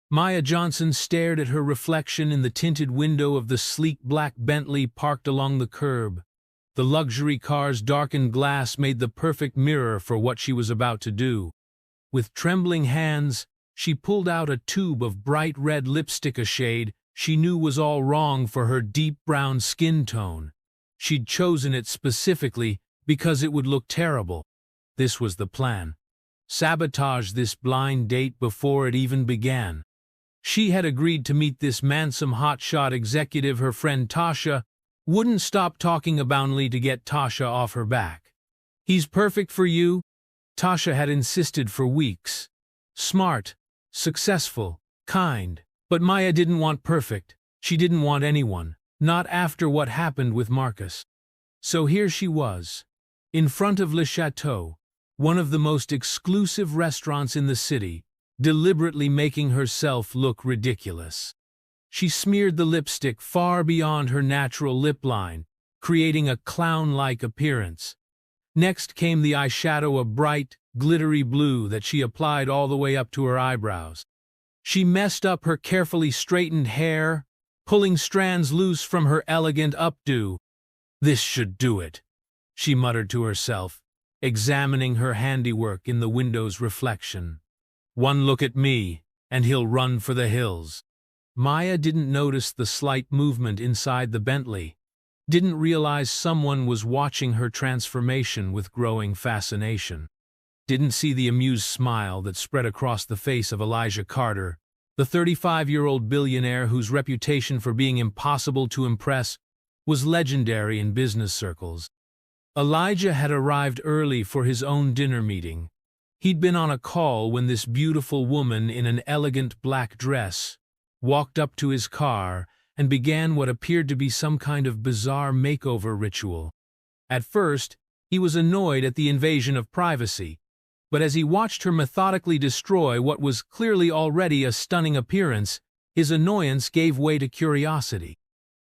Maya Johnson stared at her reflection in the tinted window of the sleek black Bentley parked along the curb. The luxury car's darkened glass made the perfect mirror for what she was about to do. With trembling hands, she pulled out a tube of bright red lipstick, a shade she knew was all wrong for her deep brown skin tone. She'd chosen it specifically because it would look terrible. This was the plan. Sabotage this blind date before it even began. She had agreed to meet this handsome hotshot executive. Her friend Tasha wouldn't stop talking aboundly to get Tasha off her back. "He's perfect for you," Tasha had insisted for weeks. Smart, successful, kind. But Maya didn't want perfect. She didn't want anyone, not after what happened with Marcus. So here she was, in front of Le Chateau, one of the most exclusive restaurants in the city, deliberately making herself look ridiculous. She smeared the lipstick far beyond her natural lip line, creating a clown-like appearance. Next came the eyeshadow, a bright, glittery blue that she applied all the way up to her eyebrows. She messed up her carefully straightened hair, pulling strands loose from her elegant updo. "This should do it," she muttered to herself, examining her handiwork in the window's reflection. "One look at me, and he'll run for the hills." Maya didn't notice the slight movement inside the Bentley, didn't realize someone was watching her transformation with growing fascination. Didn't see the amused smile that spread across the face of Elijah Carter, the 35-year-old billionaire whose reputation for being impossible to impress was legendary in business circles. Elijah had arrived early for his own dinner meeting. He'd been on a call when this beautiful woman in an elegant black dress walked up to his car and began what appeared to be some kind of bizarre makeover ritual. At first, he was annoyed at the invasion of privacy, but as he watched her methodically destroy what was clearly already a stunning appearance, his annoyance gave way to curiosity.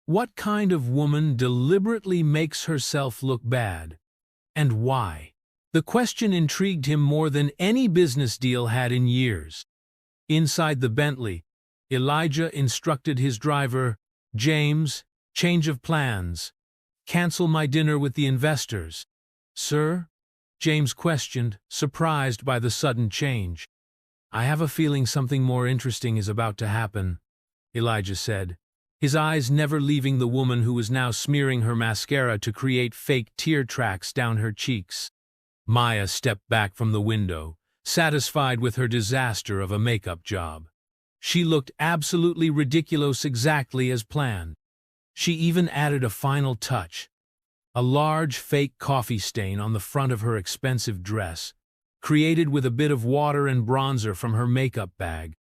What kind of woman deliberately makes herself look bad? And why? The question intrigued him more than any business deal had in years. Inside the Bentley, Elijah instructed his driver, "James, change of plans. Cancel my dinner with the investors." "Sir?" James questioned, surprised by the sudden change. "I have a feeling something more interesting is about to happen," Elijah said, his eyes never leaving the woman who was now smearing her mascara to create fake tear tracks down her cheeks. Maya stepped back from the window, satisfied with her disaster of a makeup job. She looked absolutely ridiculous, exactly as planned. She even added a final touch, a large fake coffee stain on the front of her expensive dress, created with a bit of water and bronzer from her makeup bag.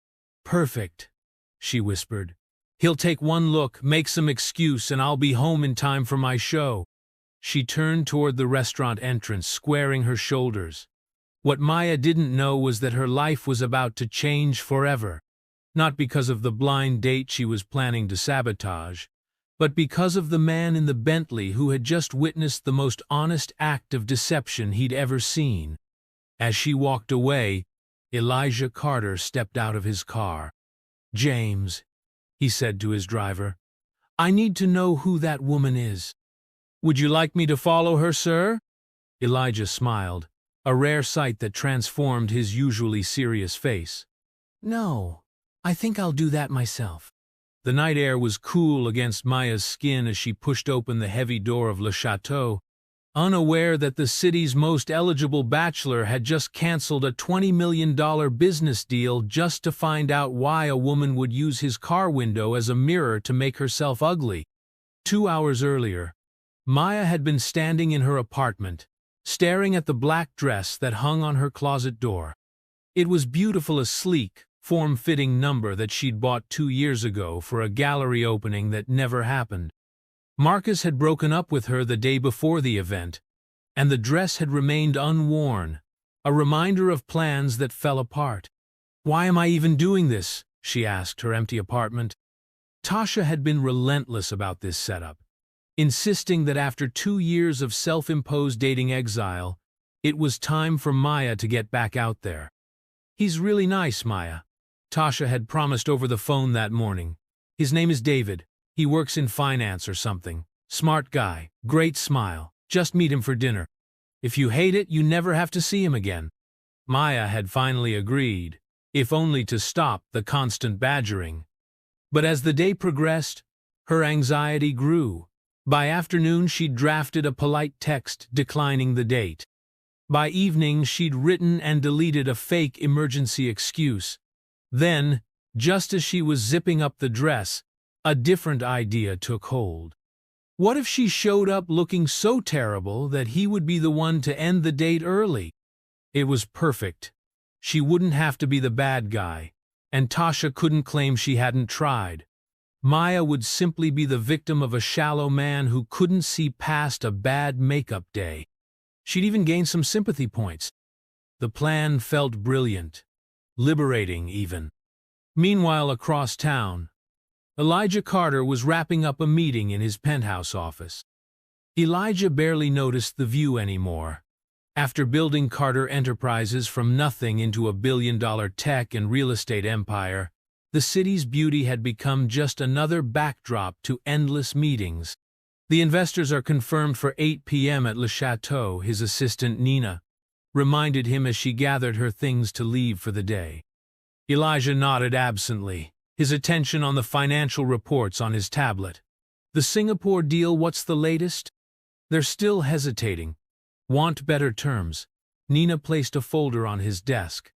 "Perfect," she whispered. "He'll take one look, make some excuse, and I'll be home in time for my show." She turned toward the restaurant entrance, squaring her shoulders. What Maya didn't know was that her life was about to change forever, not because of the blind date she was planning to sabotage, but because of the man in the Bentley who had just witnessed the most honest act of deception he'd ever seen. As she walked away, Elijah Carter stepped out of his car. "James," he said to his driver, "I need to know who that woman is." "Would you like me to follow her, sir?" Elijah smiled, a rare sight that transformed his usually serious face. "No, I think I'll do that myself." The night air was cool against Maya's skin as she pushed open the heavy door of Le Chateau, unaware that the city's most eligible bachelor had just canceled a $20 million business deal just to find out why a woman would use his car window as a mirror to make herself ugly. 2 hours earlier, Maya had been standing in her apartment, staring at the black dress that hung on her closet door. It was beautiful, a sleek, form-fitting number that she'd bought 2 years ago for a gallery opening that never happened. Marcus had broken up with her the day before the event, and the dress had remained unworn, a reminder of plans that fell apart. "Why am I even doing this?" she asked her empty apartment. Tasha had been relentless about this setup, insisting that after 2 years of self-imposed dating exile, it was time for Maya to get back out there. "He's really nice, Maya," Tasha had promised over the phone that morning. His name is David. He works in finance or something. Smart guy, great smile. Just meet him for dinner. If you hate it, you never have to see him again. Maya had finally agreed, if only to stop the constant badgering. But as the day progressed, her anxiety grew. By afternoon, she'd drafted a polite text declining the date. By evening, she'd written and deleted a fake emergency excuse. Then, just as she was zipping up the dress, a different idea took hold. What if she showed up looking so terrible that he would be the one to end the date early? It was perfect. She wouldn't have to be the bad guy, and Tasha couldn't claim she hadn't tried. Maya would simply be the victim of a shallow man who couldn't see past a bad makeup day. She'd even gain some sympathy points. The plan felt brilliant, liberating even. Meanwhile, across town, Elijah Carter was wrapping up a meeting in his penthouse office. Elijah barely noticed the view anymore. After building Carter Enterprises from nothing into a billion-dollar tech and real estate empire, the city's beauty had become just another backdrop to endless meetings. The investors are confirmed for 8 p.m. at Le Chateau, his assistant Nina reminded him as she gathered her things to leave for the day. Elijah nodded absently, his attention on the financial reports on his tablet. The Singapore deal, what's the latest? They're still hesitating. Want better terms. Nina placed a folder on his desk.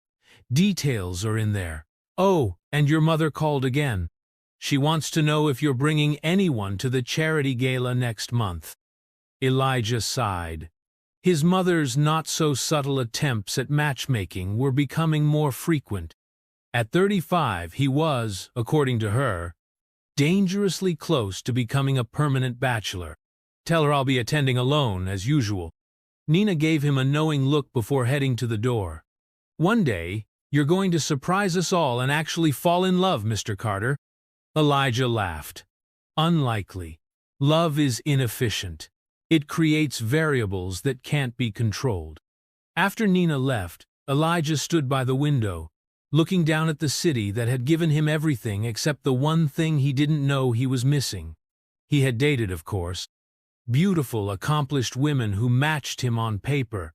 Details are in there. Oh, and your mother called again. She wants to know if you're bringing anyone to the charity gala next month. Elijah sighed. His mother's not-so-subtle attempts at matchmaking were becoming more frequent. At 35, he was, according to her, dangerously close to becoming a permanent bachelor. Tell her I'll be attending alone, as usual. Nina gave him a knowing look before heading to the door. One day, you're going to surprise us all and actually fall in love, Mr. Carter. Elijah laughed. Unlikely. Love is inefficient. It creates variables that can't be controlled. After Nina left, Elijah stood by the window, looking down at the city that had given him everything except the one thing he didn't know he was missing. He had dated, of course. Beautiful, accomplished women who matched him on paper.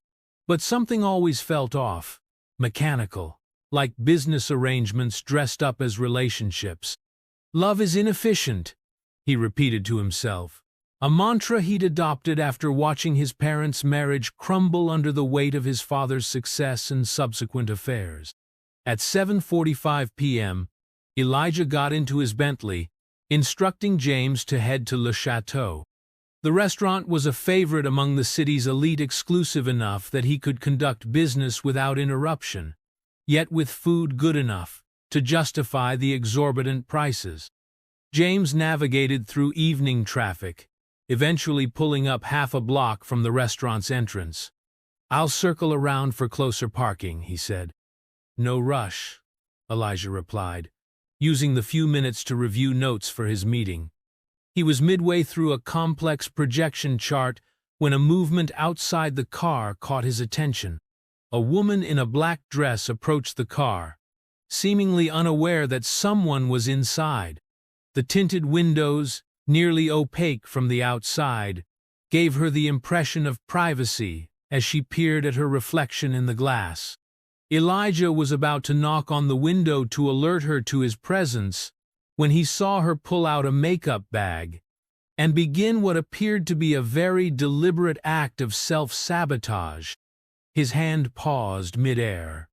But something always felt off. Mechanical. Like business arrangements dressed up as relationships. Love is inefficient, he repeated to himself. A mantra he'd adopted after watching his parents' marriage crumble under the weight of his father's success and subsequent affairs. At 7:45 p.m., Elijah got into his Bentley, instructing James to head to Le Chateau. The restaurant was a favorite among the city's elite, exclusive enough that he could conduct business without interruption, yet with food good enough to justify the exorbitant prices. James navigated through evening traffic, eventually pulling up half a block from the restaurant's entrance. I'll circle around for closer parking, he said. No rush, Elijah replied, using the few minutes to review notes for his meeting. He was midway through a complex projection chart when a movement outside the car caught his attention. A woman in a black dress approached the car, seemingly unaware that someone was inside. The tinted windows, nearly opaque from the outside, gave her the impression of privacy as she peered at her reflection in the glass. Elijah was about to knock on the window to alert her to his presence when he saw her pull out a makeup bag and begin what appeared to be a very deliberate act of self-sabotage. His hand paused mid-air.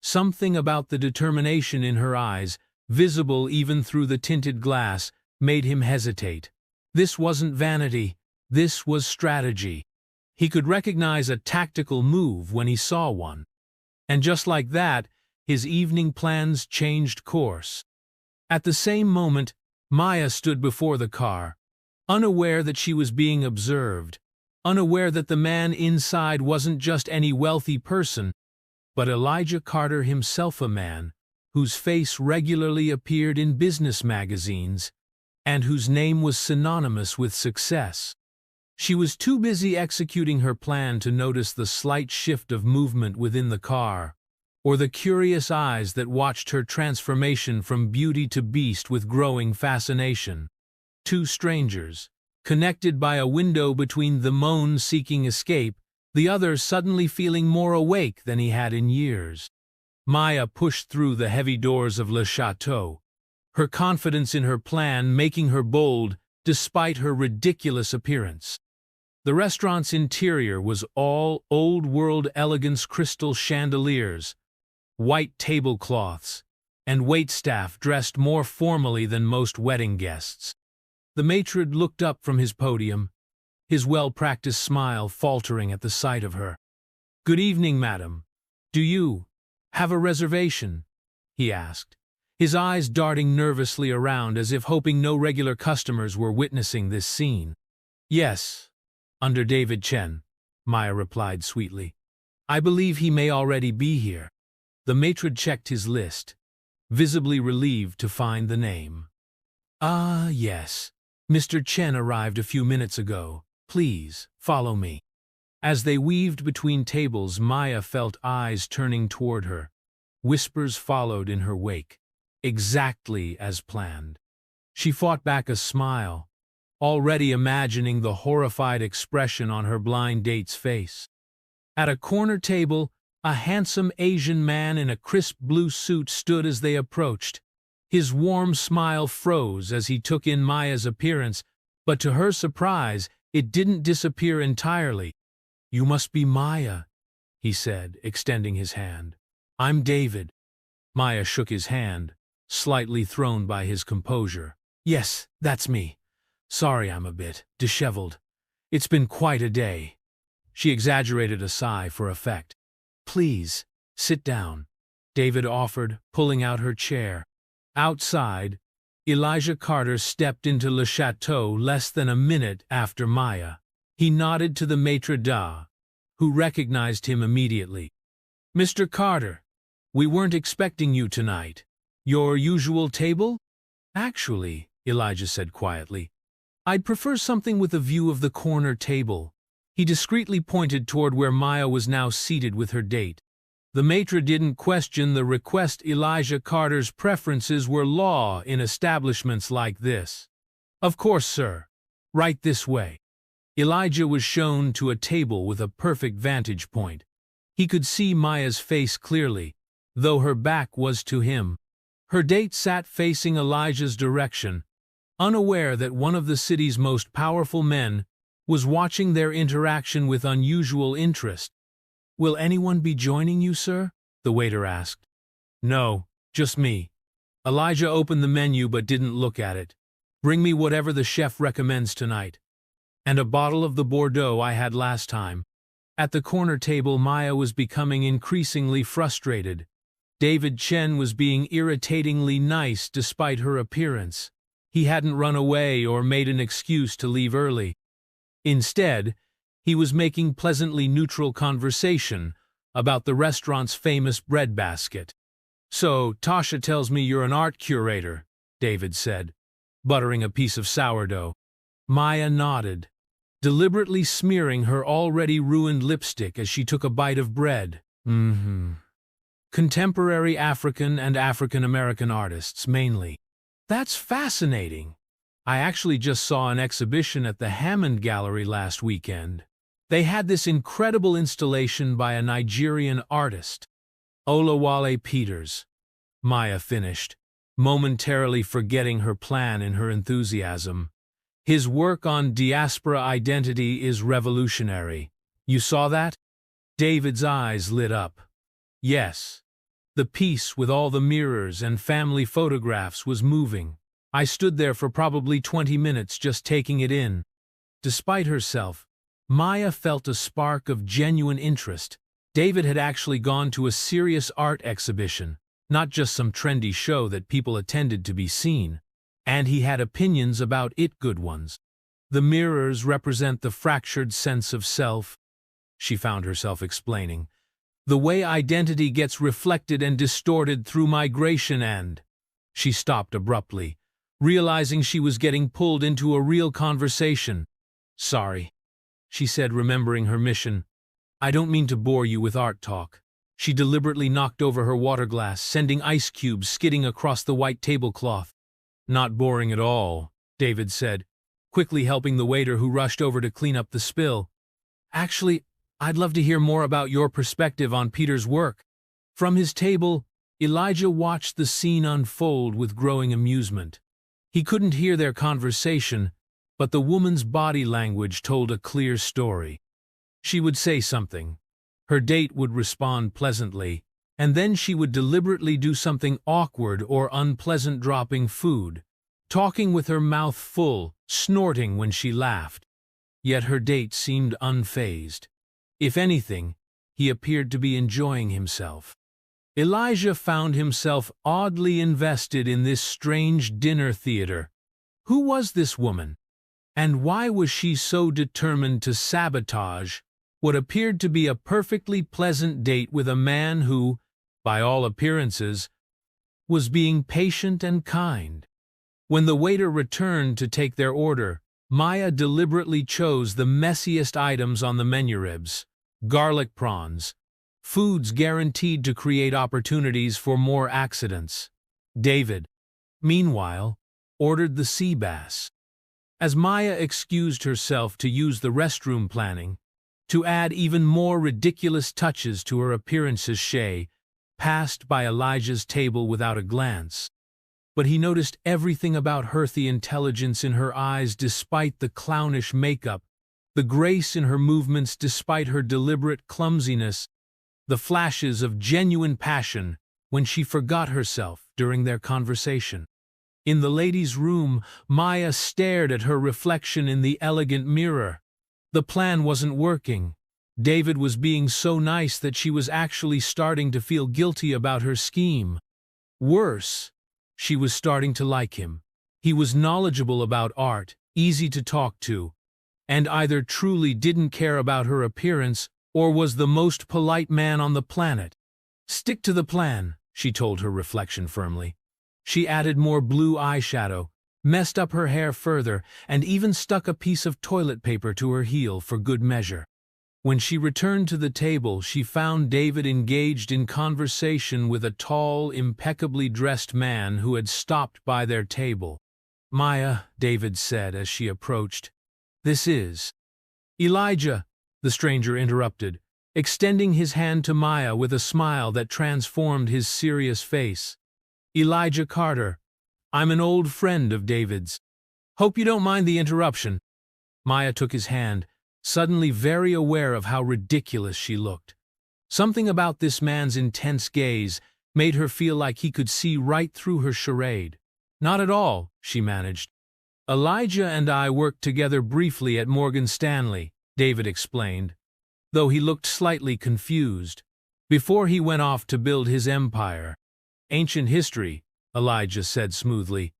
Something about the determination in her eyes, visible even through the tinted glass, made him hesitate. This wasn't vanity, this was strategy. He could recognize a tactical move when he saw one. And just like that, his evening plans changed course. At the same moment, Maya stood before the car, unaware that she was being observed, unaware that the man inside wasn't just any wealthy person, but Elijah Carter himself, a man whose face regularly appeared in business magazines and whose name was synonymous with success. She was too busy executing her plan to notice the slight shift of movement within the car, or the curious eyes that watched her transformation from beauty to beast with growing fascination. Two strangers, connected by a window between the moan seeking escape, the other suddenly feeling more awake than he had in years. Maya pushed through the heavy doors of Le Chateau, her confidence in her plan making her bold despite her ridiculous appearance. The restaurant's interior was all old-world elegance, crystal chandeliers, white tablecloths, and waitstaff dressed more formally than most wedding guests. The maitre d' looked up from his podium, his well-practiced smile faltering at the sight of her. "Good evening, madam. Do you have a reservation?" he asked, his eyes darting nervously around as if hoping no regular customers were witnessing this scene. "Yes, under David Chen," Maya replied sweetly. "I believe he may already be here." The maitre d' checked his list, visibly relieved to find the name. "Ah, yes. Mr. Chen arrived a few minutes ago. Please, follow me." As they weaved between tables, Maya felt eyes turning toward her. Whispers followed in her wake, exactly as planned. She fought back a smile, already imagining the horrified expression on her blind date's face. At a corner table, a handsome Asian man in a crisp blue suit stood as they approached. His warm smile froze as he took in Maya's appearance, but to her surprise, it didn't disappear entirely. "You must be Maya," he said, extending his hand. "I'm David." Maya shook his hand, slightly thrown by his composure. "Yes, that's me. Sorry I'm a bit disheveled. It's been quite a day." She exaggerated a sigh for effect. "Please, sit down," David offered, pulling out her chair. Outside, Elijah Carter stepped into Le Chateau less than a minute after Maya. He nodded to the maitre d', who recognized him immediately. "Mr. Carter, we weren't expecting you tonight. Your usual table?" "Actually," Elijah said quietly, "I'd prefer something with a view of the corner table." He discreetly pointed toward where Maya was now seated with her date. The maitre didn't question the request. Elijah Carter's preferences were law in establishments like this. "Of course, sir. Right this way." Elijah was shown to a table with a perfect vantage point. He could see Maya's face clearly, though her back was to him. Her date sat facing Elijah's direction, unaware that one of the city's most powerful men was watching their interaction with unusual interest. "Will anyone be joining you, sir?" the waiter asked. "No, just me." Elijah opened the menu but didn't look at it. "Bring me whatever the chef recommends tonight. And a bottle of the Bordeaux I had last time." At the corner table, Maya was becoming increasingly frustrated. David Chen was being irritatingly nice despite her appearance. He hadn't run away or made an excuse to leave early. Instead, he was making pleasantly neutral conversation about the restaurant's famous breadbasket. "So, Tasha tells me you're an art curator," David said, buttering a piece of sourdough. Maya nodded, deliberately smearing her already ruined lipstick as she took a bite of bread. "Contemporary African and African-American artists, mainly." "That's fascinating. I actually just saw an exhibition at the Hammond Gallery last weekend. They had this incredible installation by a Nigerian artist." "Olawale Peters," Maya finished, momentarily forgetting her plan in her enthusiasm. "His work on diaspora identity is revolutionary. You saw that?" David's eyes lit up. "Yes. The piece with all the mirrors and family photographs was moving. I stood there for probably 20 minutes just taking it in." Despite herself, Maya felt a spark of genuine interest. David had actually gone to a serious art exhibition, not just some trendy show that people attended to be seen, and he had opinions about it, good ones. "The mirrors represent the fractured sense of self," she found herself explaining. "The way identity gets reflected and distorted through migration and—" She stopped abruptly, realizing she was getting pulled into a real conversation. "Sorry," she said, remembering her mission. "I don't mean to bore you with art talk." She deliberately knocked over her water glass, sending ice cubes skidding across the white tablecloth. "Not boring at all," David said, quickly helping the waiter who rushed over to clean up the spill. "Actually, I'd love to hear more about your perspective on Peter's work." From his table, Elijah watched the scene unfold with growing amusement. He couldn't hear their conversation, but the woman's body language told a clear story. She would say something. Her date would respond pleasantly, and then she would deliberately do something awkward or unpleasant, dropping food, talking with her mouth full, snorting when she laughed. Yet her date seemed unfazed. If anything, he appeared to be enjoying himself. Elijah found himself oddly invested in this strange dinner theater. Who was this woman? And why was she so determined to sabotage what appeared to be a perfectly pleasant date with a man who, by all appearances, was being patient and kind? When the waiter returned to take their order, Maya deliberately chose the messiest items on the menu: ribs, garlic prawns, foods guaranteed to create opportunities for more accidents. David, meanwhile, ordered the sea bass. As Maya excused herself to use the restroom, planning to add even more ridiculous touches to her appearances, Shay passed by Elijah's table without a glance. But he noticed everything about her: the intelligence in her eyes despite the clownish makeup, the grace in her movements despite her deliberate clumsiness, the flashes of genuine passion when she forgot herself during their conversation. In the ladies' room, Maya stared at her reflection in the elegant mirror. The plan wasn't working. David was being so nice that she was actually starting to feel guilty about her scheme. Worse, she was starting to like him. He was knowledgeable about art, easy to talk to, and either truly didn't care about her appearance or was the most polite man on the planet. "Stick to the plan," she told her reflection firmly. She added more blue eyeshadow, messed up her hair further, and even stuck a piece of toilet paper to her heel for good measure. When she returned to the table, she found David engaged in conversation with a tall, impeccably dressed man who had stopped by their table. "Maya," David said as she approached, "this is—" "Elijah," the stranger interrupted, extending his hand to Maya with a smile that transformed his serious face. "Elijah Carter. I'm an old friend of David's. Hope you don't mind the interruption." Maya took his hand, suddenly very aware of how ridiculous she looked. Something about this man's intense gaze made her feel like he could see right through her charade. "Not at all," she managed. "Elijah and I worked together briefly at Morgan Stanley," David explained, though he looked slightly confused, "before he went off to build his empire." "Ancient history," Elijah said smoothly.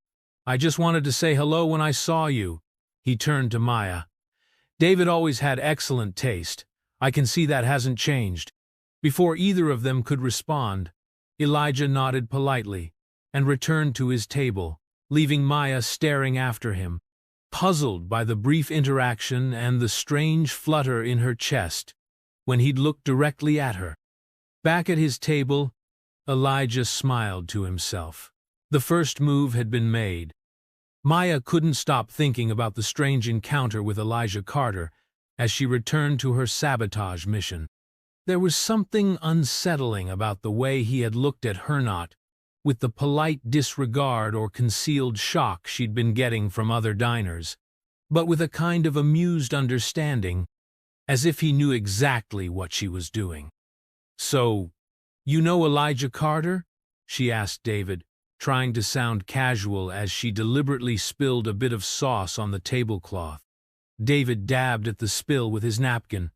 "I just wanted to say hello when I saw you." He turned to Maya. "David always had excellent taste. I can see that hasn't changed." Before either of them could respond, Elijah nodded politely and returned to his table, leaving Maya staring after him, puzzled by the brief interaction and the strange flutter in her chest when he'd looked directly at her. Back at his table, Elijah smiled to himself. The first move had been made. Maya couldn't stop thinking about the strange encounter with Elijah Carter as she returned to her sabotage mission. There was something unsettling about the way he had looked at her, not with the polite disregard or concealed shock she'd been getting from other diners, but with a kind of amused understanding, as if he knew exactly what she was doing. "So, you know Elijah Carter?" she asked David, trying to sound casual as she deliberately spilled a bit of sauce on the tablecloth. David dabbed at the spill with his napkin.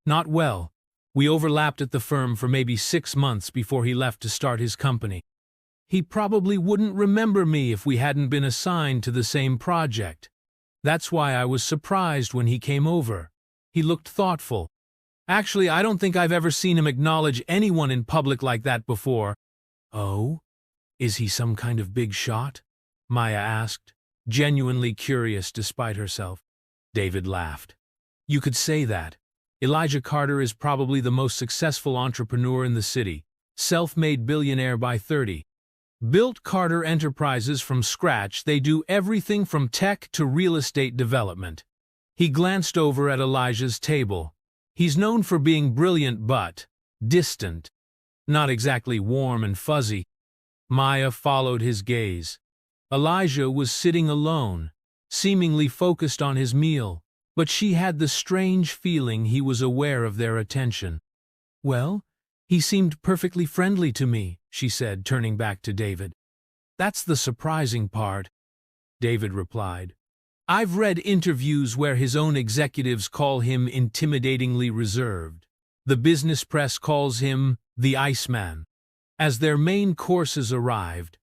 "Not well. We overlapped at the firm for maybe 6 months before he left to start his company. He probably wouldn't remember me if we hadn't been assigned to the same project. That's why I was surprised when he came over." He looked thoughtful. "Actually, I don't think I've ever seen him acknowledge anyone in public like that before." "Oh? Is he some kind of big shot?" Maya asked, genuinely curious despite herself. David laughed. "You could say that. Elijah Carter is probably the most successful entrepreneur in the city, self-made billionaire by 30. Built Carter Enterprises from scratch. They do everything from tech to real estate development. He glanced over at Elijah's table. He's known for being brilliant but distant, not exactly warm and fuzzy. Maya followed his gaze. Elijah was sitting alone, seemingly focused on his meal, but she had the strange feeling he was aware of their attention. "Well, he seemed perfectly friendly to me," she said, turning back to David. "That's the surprising part," David replied. "I've read interviews where his own executives call him intimidatingly reserved. The business press calls him the Iceman." As their main courses arrived,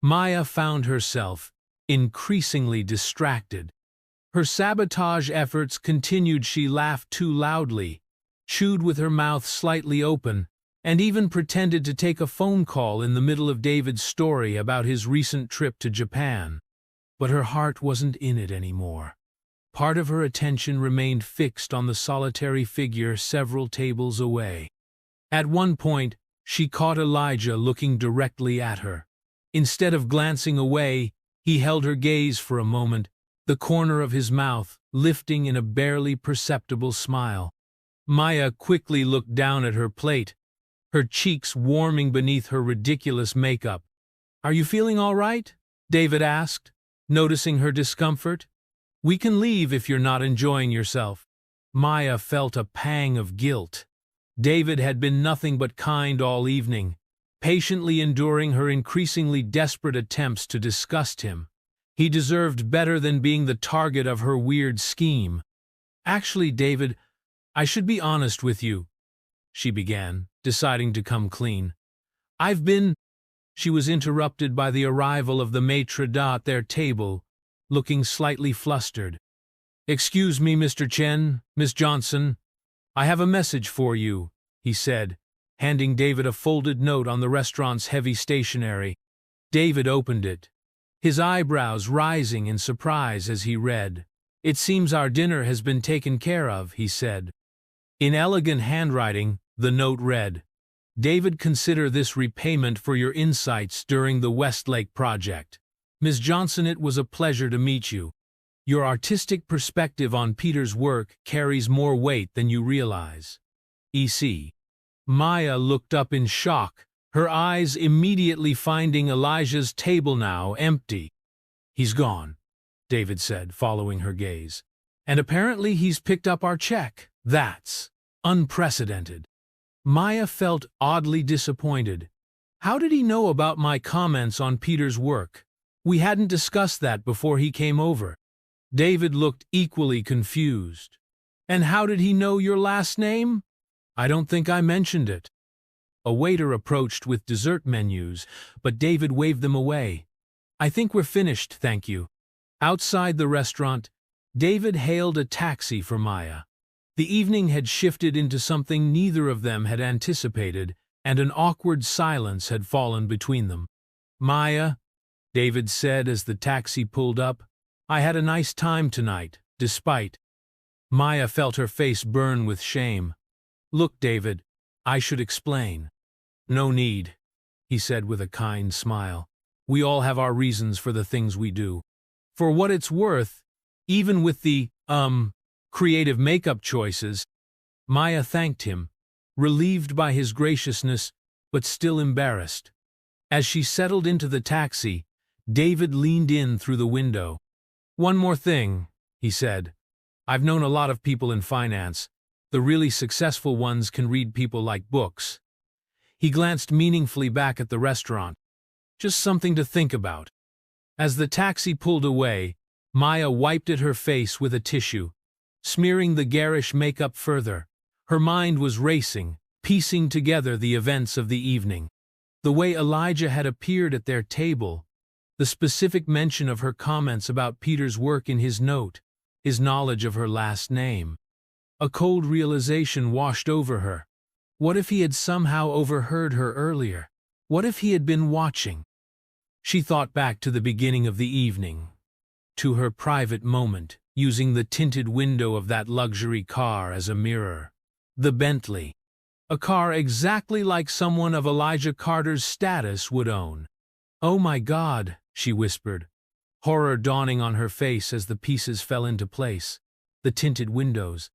Maya found herself increasingly distracted. Her sabotage efforts continued. She laughed too loudly, chewed with her mouth slightly open, and even pretended to take a phone call in the middle of David's story about his recent trip to Japan. But her heart wasn't in it anymore. Part of her attention remained fixed on the solitary figure several tables away. At one point, she caught Elijah looking directly at her. Instead of glancing away, he held her gaze for a moment, the corner of his mouth lifting in a barely perceptible smile. Maya quickly looked down at her plate, her cheeks warming beneath her ridiculous makeup. "Are you feeling all right?" David asked, noticing her discomfort. "We can leave if you're not enjoying yourself." Maya felt a pang of guilt. David had been nothing but kind all evening, patiently enduring her increasingly desperate attempts to disgust him. He deserved better than being the target of her weird scheme. "Actually, David, I should be honest with you," she began, deciding to come clean. "I've been—" She was interrupted by the arrival of the maitre d' at their table, looking slightly flustered. "Excuse me, Mr. Chen, Miss Johnson. I have a message for you," he said, handing David a folded note on the restaurant's heavy stationery. David opened it, his eyebrows rising in surprise as he read. "It seems our dinner has been taken care of," he said. In elegant handwriting, the note read, "David, consider this repayment for your insights during the Westlake project. Ms. Johnson, it was a pleasure to meet you. Your artistic perspective on Peter's work carries more weight than you realize. E.C." Maya looked up in shock, her eyes immediately finding Elijah's table now empty. "He's gone," David said, following her gaze. "And apparently he's picked up our check. That's unprecedented." Maya felt oddly disappointed. How did he know about my comments on Peter's work? We hadn't discussed that before he came over. David looked equally confused. "And how did he know your last name?" "I don't think I mentioned it." A waiter approached with dessert menus, but David waved them away. "I think we're finished, thank you." Outside the restaurant, David hailed a taxi for Maya. The evening had shifted into something neither of them had anticipated, and an awkward silence had fallen between them. "Maya," David said as the taxi pulled up, "I had a nice time tonight, despite—" Maya felt her face burn with shame. "Look, David, I should explain." "No need," he said with a kind smile. "We all have our reasons for the things we do. For what it's worth, even with the, creative makeup choices—" Maya thanked him, relieved by his graciousness, but still embarrassed. As she settled into the taxi, David leaned in through the window. "One more thing," he said. "I've known a lot of people in finance. The really successful ones can read people like books." He glanced meaningfully back at the restaurant. "Just something to think about." As the taxi pulled away, Maya wiped at her face with a tissue, smearing the garish makeup further. Her mind was racing, piecing together the events of the evening. The way Elijah had appeared at their table, the specific mention of her comments about Peter's work in his note, his knowledge of her last name. A cold realization washed over her. What if he had somehow overheard her earlier? What if he had been watching? She thought back to the beginning of the evening, to her private moment, using the tinted window of that luxury car as a mirror. The Bentley. A car exactly like someone of Elijah Carter's status would own. "Oh my God," she whispered, horror dawning on her face as the pieces fell into place. The tinted windows,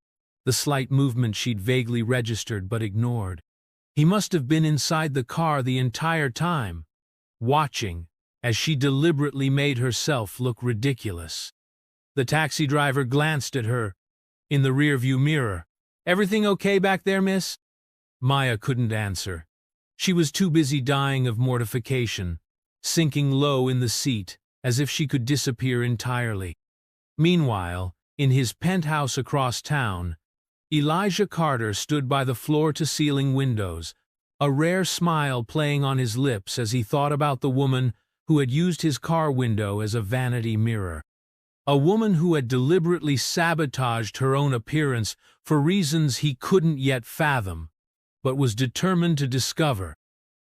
the slight movement she'd vaguely registered but ignored. He must have been inside the car the entire time, watching as she deliberately made herself look ridiculous. The taxi driver glanced at her in the rearview mirror. "Everything okay back there, miss?" Maya couldn't answer. She was too busy dying of mortification, sinking low in the seat as if she could disappear entirely. Meanwhile, in his penthouse across town, Elijah Carter stood by the floor-to-ceiling windows, a rare smile playing on his lips as he thought about the woman who had used his car window as a vanity mirror. A woman who had deliberately sabotaged her own appearance for reasons he couldn't yet fathom, but was determined to discover.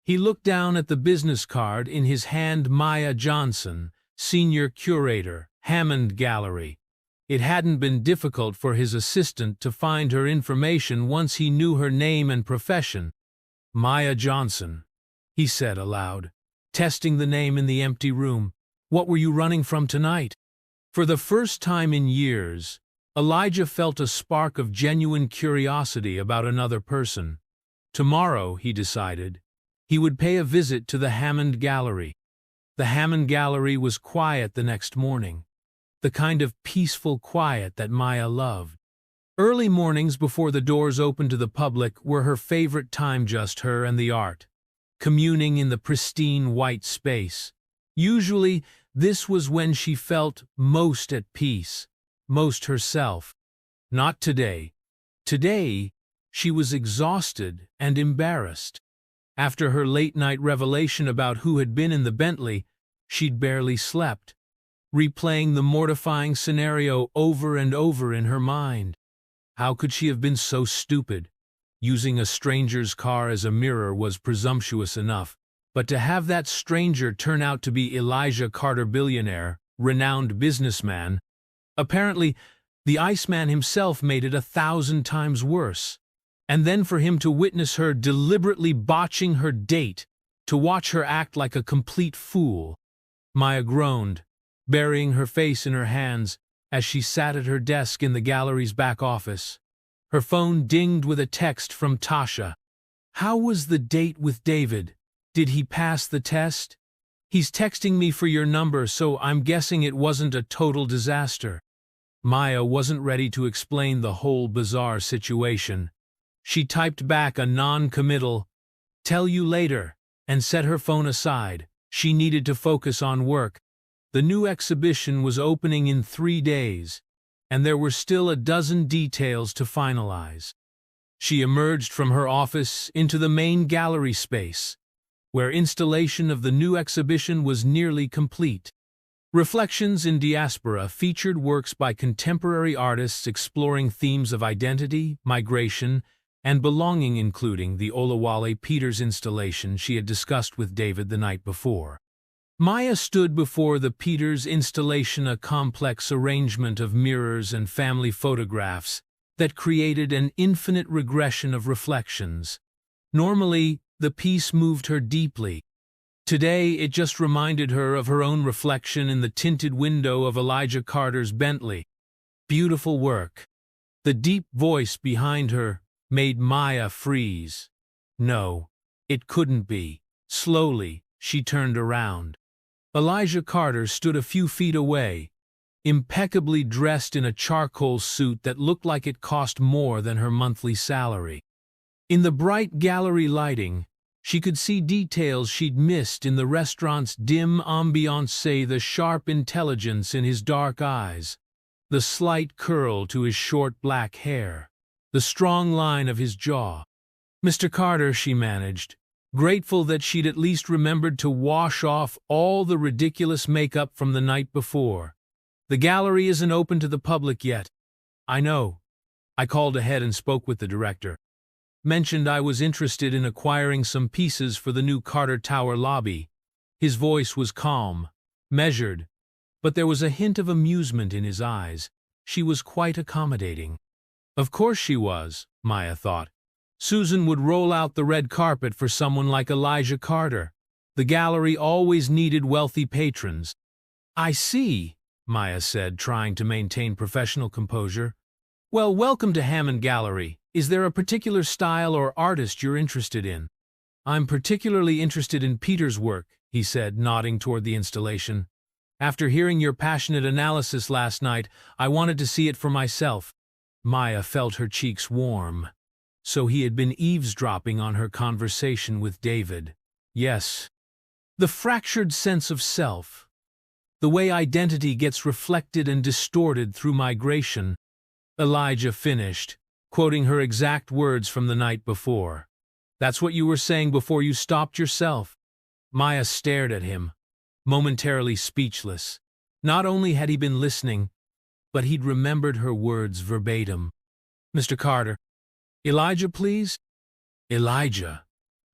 He looked down at the business card in his hand. Maya Johnson, Senior Curator, Hammond Gallery. It hadn't been difficult for his assistant to find her information once he knew her name and profession. "Maya Johnson," he said aloud, testing the name in the empty room. "What were you running from tonight?" For the first time in years, Elijah felt a spark of genuine curiosity about another person. Tomorrow, he decided, he would pay a visit to the Hammond Gallery. The Hammond Gallery was quiet the next morning, the kind of peaceful quiet that Maya loved. Early mornings before the doors opened to the public were her favorite time, just her and the art, communing in the pristine white space. Usually, this was when she felt most at peace, most herself. Not today. Today, she was exhausted and embarrassed. After her late-night revelation about who had been in the Bentley, she'd barely slept, replaying the mortifying scenario over and over in her mind. How could she have been so stupid? Using a stranger's car as a mirror was presumptuous enough, but to have that stranger turn out to be Elijah Carter, billionaire, renowned businessman, apparently the Iceman himself, made it 1,000 times worse. And then for him to witness her deliberately botching her date, to watch her act like a complete fool. Maya groaned, burying her face in her hands as she sat at her desk in the gallery's back office. Her phone dinged with a text from Tasha. "How was the date with David? Did he pass the test? He's texting me for your number, so I'm guessing it wasn't a total disaster." Maya wasn't ready to explain the whole bizarre situation. She typed back a non-committal, "Tell you later," and set her phone aside. She needed to focus on work. The new exhibition was opening in 3 days, and there were still a dozen details to finalize. She emerged from her office into the main gallery space, where installation of the new exhibition was nearly complete. Reflections in Diaspora featured works by contemporary artists exploring themes of identity, migration, and belonging, including the Olawale Peters installation she had discussed with David the night before. Maya stood before the Peters installation, a complex arrangement of mirrors and family photographs that created an infinite regression of reflections. Normally, the piece moved her deeply. Today, it just reminded her of her own reflection in the tinted window of Elijah Carter's Bentley. Beautiful work. The deep voice behind her made Maya freeze. No, it couldn't be. Slowly, she turned around. Elijah Carter stood a few feet away, impeccably dressed in a charcoal suit that looked like it cost more than her monthly salary. In the bright gallery lighting, she could see details she'd missed in the restaurant's dim ambiance: the sharp intelligence in his dark eyes, the slight curl to his short black hair, the strong line of his jaw. "Mr. Carter," she managed, grateful that she'd at least remembered to wash off all the ridiculous makeup from the night before. "The gallery isn't open to the public yet." "I know. I called ahead and spoke with the director. Mentioned I was interested in acquiring some pieces for the new Carter Tower lobby." His voice was calm, measured, but there was a hint of amusement in his eyes. She was quite accommodating. Of course she was. Maya thought. Susan would roll out the red carpet for someone like Elijah Carter. The gallery always needed wealthy patrons. I see, Maya said, trying to maintain professional composure. Well, welcome to Hammond Gallery. Is there a particular style or artist you're interested in? I'm particularly interested in Peter's work, he said, nodding toward the installation. After hearing your passionate analysis last night, I wanted to see it for myself. Maya felt her cheeks warm. So he had been eavesdropping on her conversation with David. Yes. The fractured sense of self. The way identity gets reflected and distorted through migration. Elijah finished, quoting her exact words from the night before. That's what you were saying before you stopped yourself. Maya stared at him, momentarily speechless. Not only had he been listening, but he'd remembered her words verbatim. Mr. Carter. Elijah, please? Elijah,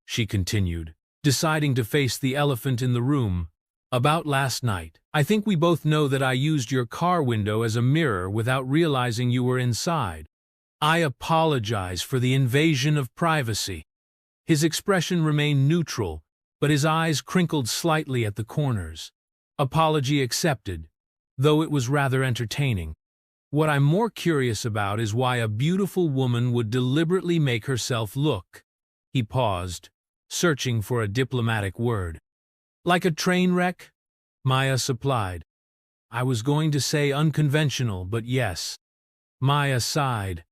she continued, deciding to face the elephant in the room. About last night. I think we both know that I used your car window as a mirror without realizing you were inside. I apologize for the invasion of privacy. His expression remained neutral, but his eyes crinkled slightly at the corners. Apology accepted, though it was rather entertaining. What I'm more curious about is why a beautiful woman would deliberately make herself look. He paused, searching for a diplomatic word. Like a train wreck? Maya supplied. I was going to say unconventional, but yes. Maya sighed.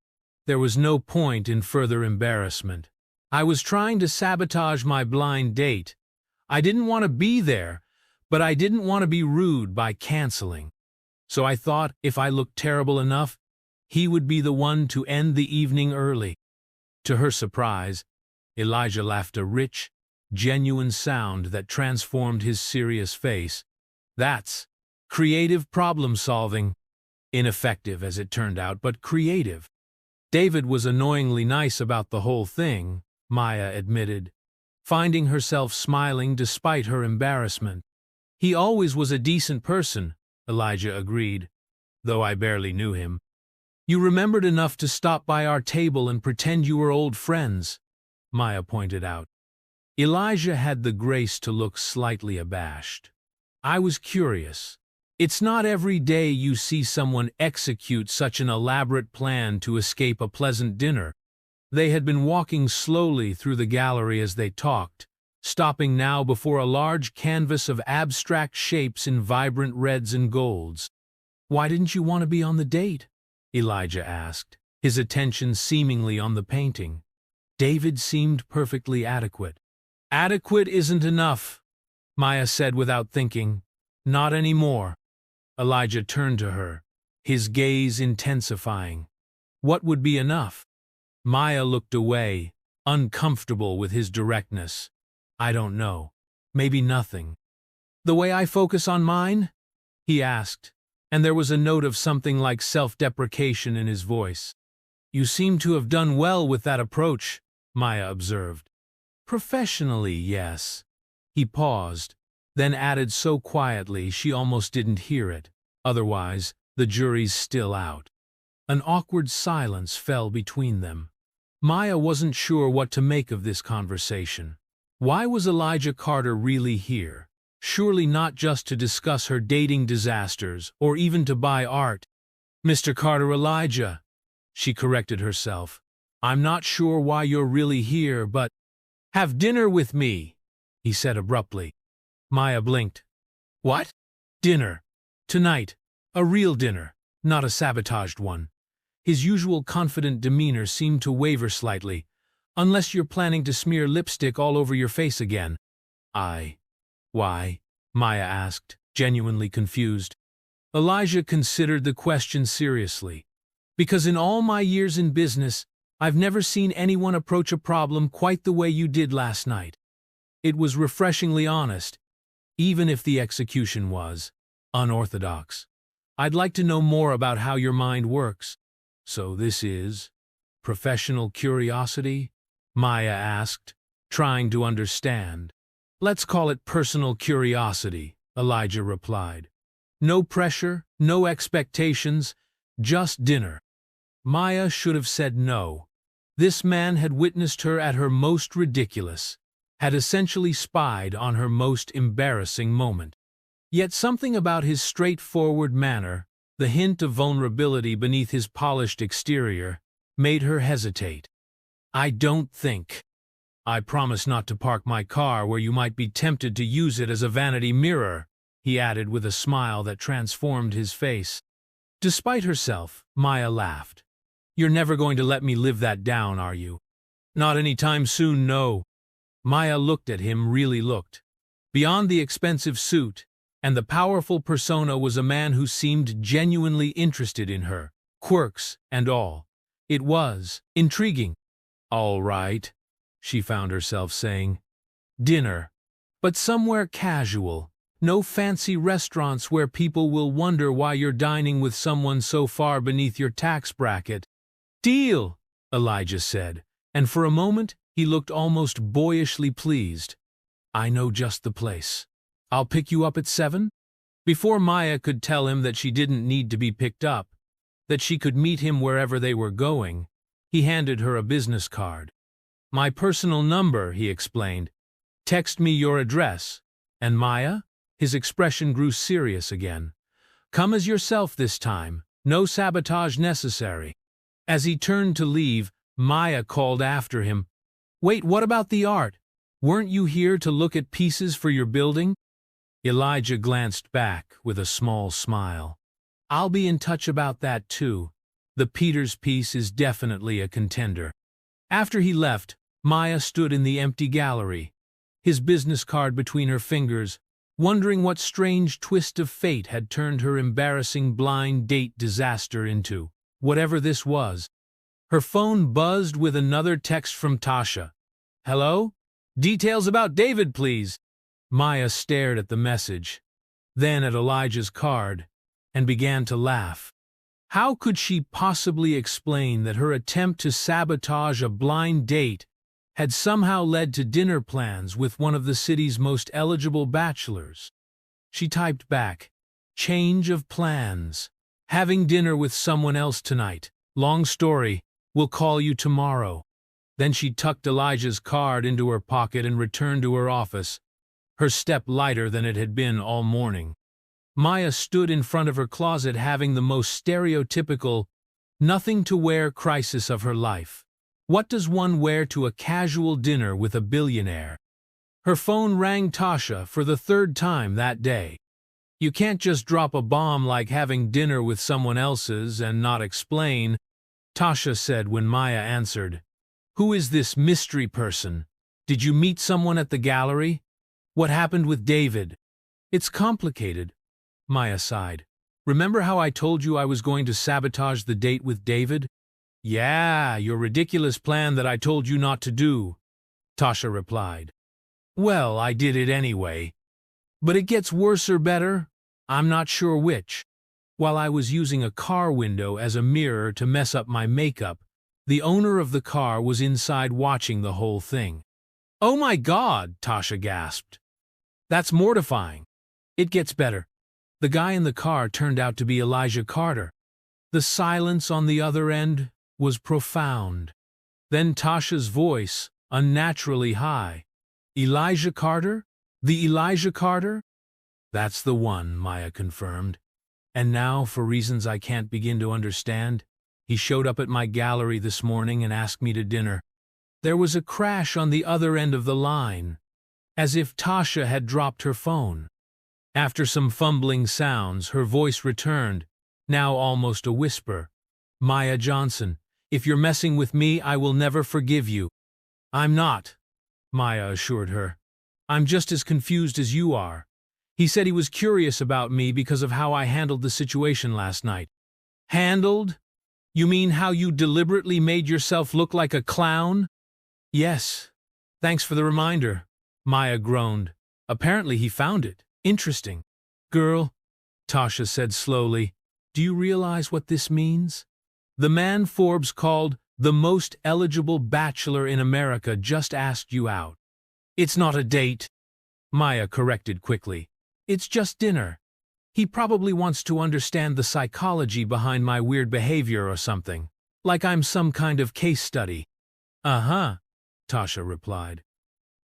There was no point in further embarrassment. I was trying to sabotage my blind date. I didn't want to be there, but I didn't want to be rude by canceling. So I thought if I looked terrible enough, he would be the one to end the evening early. To her surprise, Elijah laughed a rich, genuine sound that transformed his serious face. That's creative problem-solving. Ineffective, as it turned out, but creative. David was annoyingly nice about the whole thing, Maya admitted, finding herself smiling despite her embarrassment. He always was a decent person, Elijah agreed, though I barely knew him. You remembered enough to stop by our table and pretend you were old friends, Maya pointed out. Elijah had the grace to look slightly abashed. I was curious. It's not every day you see someone execute such an elaborate plan to escape a pleasant dinner. They had been walking slowly through the gallery as they talked, stopping now before a large canvas of abstract shapes in vibrant reds and golds. Why didn't you want to be on the date? Elijah asked, his attention seemingly on the painting. David seemed perfectly adequate. Adequate isn't enough, Maya said without thinking. Not anymore. Elijah turned to her, his gaze intensifying. What would be enough? Maya looked away, uncomfortable with his directness. I don't know. Maybe nothing. The way I focus on mine? He asked, and there was a note of something like self-deprecation in his voice. You seem to have done well with that approach, Maya observed. Professionally, yes. He paused, then added so quietly she almost didn't hear it. Otherwise, the jury's still out. An awkward silence fell between them. Maya wasn't sure what to make of this conversation. Why was Elijah Carter really here? Surely not just to discuss her dating disasters or even to buy art. Mr. Carter, Elijah, she corrected herself. I'm not sure why you're really here, but have dinner with me, he said abruptly. Maya blinked. What? Dinner. Tonight. A real dinner, not a sabotaged one. His usual confident demeanor seemed to waver slightly. Unless you're planning to smear lipstick all over your face again. Why? Maya asked, genuinely confused. Elijah considered the question seriously. Because in all my years in business, I've never seen anyone approach a problem quite the way you did last night. It was refreshingly honest, even if the execution was unorthodox. I'd like to know more about how your mind works. So this is professional curiosity? Maya asked, trying to understand. Let's call it personal curiosity, Elijah replied. No pressure, no expectations, just dinner. Maya should have said no. This man had witnessed her at her most ridiculous, had essentially spied on her most embarrassing moment. Yet something about his straightforward manner, the hint of vulnerability beneath his polished exterior, made her hesitate. "I don't think. I promise not to park my car where you might be tempted to use it as a vanity mirror," he added with a smile that transformed his face. Despite herself, Maya laughed. "You're never going to let me live that down, are you?" "Not any time soon, no." Maya looked at him, really looked. Beyond the expensive suit and the powerful persona was a man who seemed genuinely interested in her, quirks and all. It was intriguing. "All right," she found herself saying. "Dinner. But somewhere casual. No fancy restaurants where people will wonder why you're dining with someone so far beneath your tax bracket." "Deal," Elijah said, and for a moment he looked almost boyishly pleased. "I know just the place. I'll pick you up at 7? Before Maya could tell him that she didn't need to be picked up, that she could meet him wherever they were going, he handed her a business card. "My personal number," he explained. "Text me your address." "And Maya?" His expression grew serious again. "Come as yourself this time. No sabotage necessary." As he turned to leave, Maya called after him, "Wait, what about the art? Weren't you here to look at pieces for your building?" Elijah glanced back with a small smile. "I'll be in touch about that too. The Peters piece is definitely a contender." After he left, Maya stood in the empty gallery, his business card between her fingers, wondering what strange twist of fate had turned her embarrassing blind date disaster into whatever this was. Her phone buzzed with another text from Tasha. "Hello? Details about David, please." Maya stared at the message, then at Elijah's card, and began to laugh. How could she possibly explain that her attempt to sabotage a blind date had somehow led to dinner plans with one of the city's most eligible bachelors? She typed back, "Change of plans. Having dinner with someone else tonight. Long story. We'll call you tomorrow." Then she tucked Elijah's card into her pocket and returned to her office, her step lighter than it had been all morning. Maya stood in front of her closet having the most stereotypical, nothing-to-wear crisis of her life. What does one wear to a casual dinner with a billionaire? Her phone rang Tasha for the 3rd time that day. You can't just drop a bomb like having dinner with someone else's and not explain, Tasha said when Maya answered. "Who is this mystery person? Did you meet someone at the gallery? What happened with David?" "It's complicated," Maya sighed. "Remember how I told you I was going to sabotage the date with David?" "Yeah, your ridiculous plan that I told you not to do," Tasha replied. "Well, I did it anyway. But it gets worse or better? I'm not sure which. While I was using a car window as a mirror to mess up my makeup, the owner of the car was inside watching the whole thing." "Oh my God," Tasha gasped. "That's mortifying." "It gets better. The guy in the car turned out to be Elijah Carter." The silence on the other end was profound. Then Tasha's voice, unnaturally high. "Elijah Carter? The Elijah Carter?" "That's the one," Maya confirmed. "And now, for reasons I can't begin to understand, he showed up at my gallery this morning and asked me to dinner." There was a crash on the other end of the line, as if Tasha had dropped her phone. After some fumbling sounds, her voice returned, now almost a whisper. "Maya Johnson, if you're messing with me, I will never forgive you." "I'm not," Maya assured her. "I'm just as confused as you are. He said he was curious about me because of how I handled the situation last night." "Handled? You mean how you deliberately made yourself look like a clown?" "Yes. Thanks for the reminder," Maya groaned. "Apparently he found it. Interesting." "Girl," Tasha said slowly, "do you realize what this means? The man Forbes called the most eligible bachelor in America just asked you out." "It's not a date," Maya corrected quickly. "It's just dinner. He probably wants to understand the psychology behind my weird behavior or something, like I'm some kind of case study." Uh-huh, Tasha replied,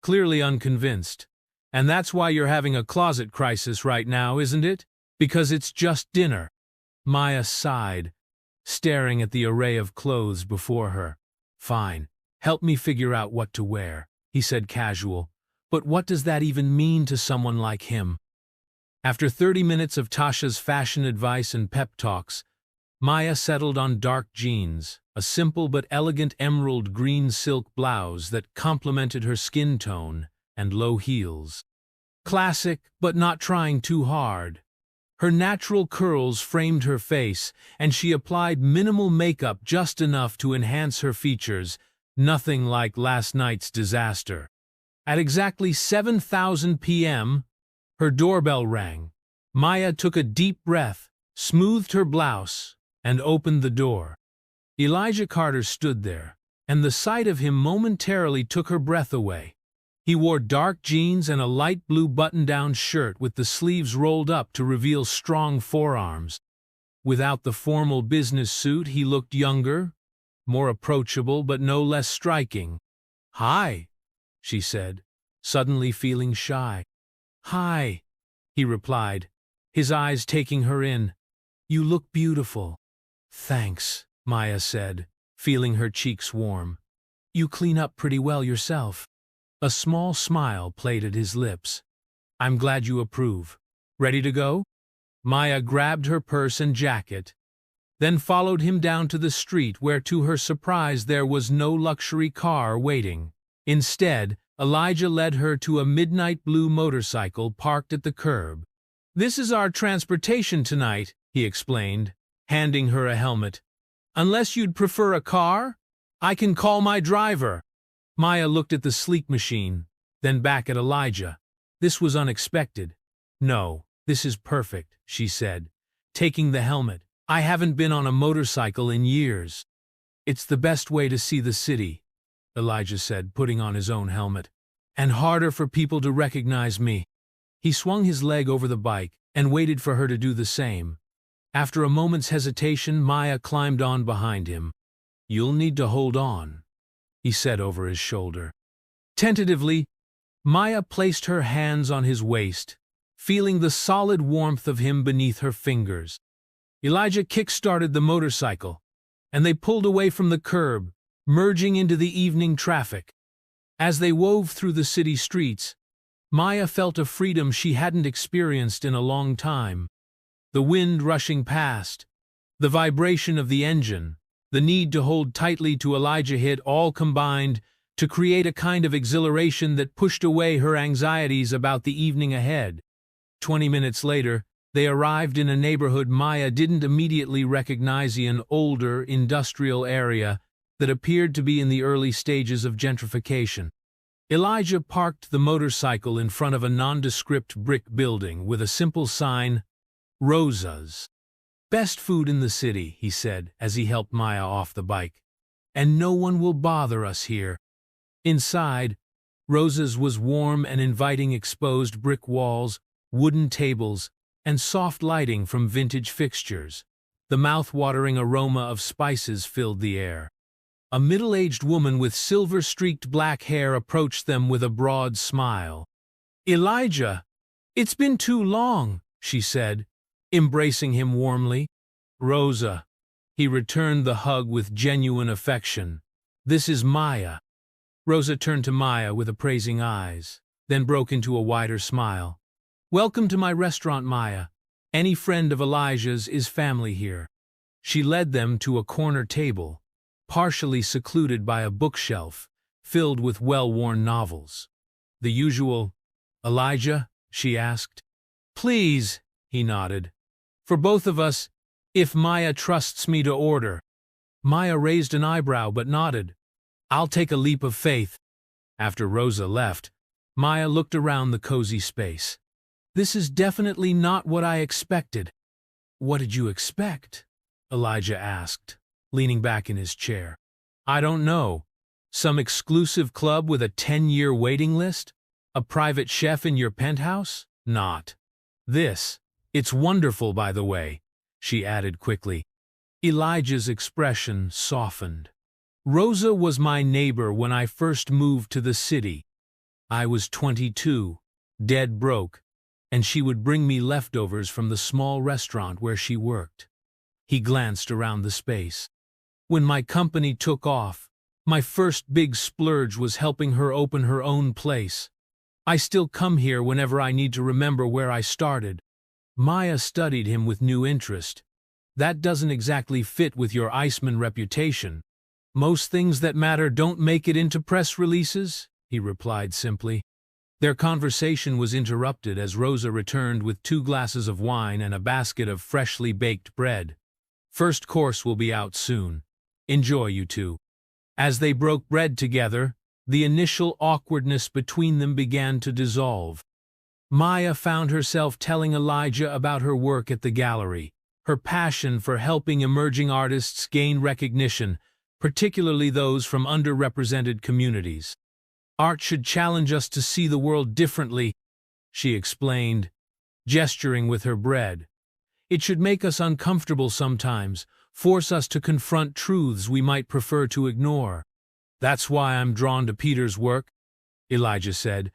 clearly unconvinced. And that's why you're having a closet crisis right now, isn't it? Because it's just dinner. Maya sighed, staring at the array of clothes before her. Fine, help me figure out what to wear, he said casual. But what does that even mean to someone like him? After 30 minutes of Tasha's fashion advice and pep talks, Maya settled on dark jeans, a simple but elegant emerald green silk blouse that complemented her skin tone, and low heels. Classic, but not trying too hard. Her natural curls framed her face, and she applied minimal makeup just enough to enhance her features, nothing like last night's disaster. At exactly 7:00 p.m., her doorbell rang. Maya took a deep breath, smoothed her blouse, and opened the door. Elijah Carter stood there, and the sight of him momentarily took her breath away. He wore dark jeans and a light blue button-down shirt with the sleeves rolled up to reveal strong forearms. Without the formal business suit, he looked younger, more approachable, but no less striking. "Hi," she said, suddenly feeling shy. "Hi," he replied, his eyes taking her in. "You look beautiful." "Thanks," Maya said, feeling her cheeks warm. "You clean up pretty well yourself." A small smile played at his lips. "I'm glad you approve. Ready to go?" Maya grabbed her purse and jacket, then followed him down to the street where, to her surprise, there was no luxury car waiting. Instead, Elijah led her to a midnight blue motorcycle parked at the curb. "This is our transportation tonight," he explained, handing her a helmet. "Unless you'd prefer a car, I can call my driver." Maya looked at the sleek machine, then back at Elijah. This was unexpected. "No, this is perfect," she said, taking the helmet. "I haven't been on a motorcycle in years." "It's the best way to see the city," Elijah said, putting on his own helmet. "And harder for people to recognize me." He swung his leg over the bike and waited for her to do the same. After a moment's hesitation, Maya climbed on behind him. "You'll need to hold on," he said over his shoulder. Tentatively, Maya placed her hands on his waist, feeling the solid warmth of him beneath her fingers. Elijah kick-started the motorcycle, and they pulled away from the curb, merging into the evening traffic. As they wove through the city streets, Maya felt a freedom she hadn't experienced in a long time. The wind rushing past, the vibration of the engine, the need to hold tightly to Elijah hit all combined to create a kind of exhilaration that pushed away her anxieties about the evening ahead. 20 minutes later, they arrived in a neighborhood Maya didn't immediately recognize, an older, industrial area that appeared to be in the early stages of gentrification. Elijah parked the motorcycle in front of a nondescript brick building with a simple sign, "Rosa's." "Best food in the city," he said as he helped Maya off the bike. "And no one will bother us here." Inside, Rosa's was warm and inviting, exposed brick walls, wooden tables, and soft lighting from vintage fixtures. The mouth-watering aroma of spices filled the air. A middle-aged woman with silver-streaked black hair approached them with a broad smile. "Elijah, it's been too long," she said, embracing him warmly. "Rosa," he returned the hug with genuine affection. "This is Maya." Rosa turned to Maya with appraising eyes, then broke into a wider smile. "Welcome to my restaurant, Maya. Any friend of Elijah's is family here." She led them to a corner table, partially secluded by a bookshelf filled with well-worn novels. "The usual, Elijah?" she asked. "Please," he nodded. "For both of us, if Maya trusts me to order." Maya raised an eyebrow but nodded. "I'll take a leap of faith." After Rosa left, Maya looked around the cozy space. "This is definitely not what I expected." "What did you expect?" Elijah asked, leaning back in his chair. "I don't know. Some exclusive club with a 10-year waiting list? A private chef in your penthouse? Not this. It's wonderful, by the way," she added quickly. Elijah's expression softened. Rosa was my neighbor when I first moved to the city. I was 22, dead broke, and she would bring me leftovers from the small restaurant where she worked. He glanced around the space. When my company took off, my first big splurge was helping her open her own place. I still come here whenever I need to remember where I started. Maya studied him with new interest. That doesn't exactly fit with your Iceman reputation. Most things that matter don't make it into press releases, he replied simply. Their conversation was interrupted as Rosa returned with 2 glasses of wine and a basket of freshly baked bread. First course will be out soon. Enjoy, you two. As they broke bread together, the initial awkwardness between them began to dissolve. Maya found herself telling Elijah about her work at the gallery, her passion for helping emerging artists gain recognition, particularly those from underrepresented communities. Art should challenge us to see the world differently, she explained, gesturing with her bread. It should make us uncomfortable sometimes, force us to confront truths we might prefer to ignore. That's why I'm drawn to Peter's work, Elijah said.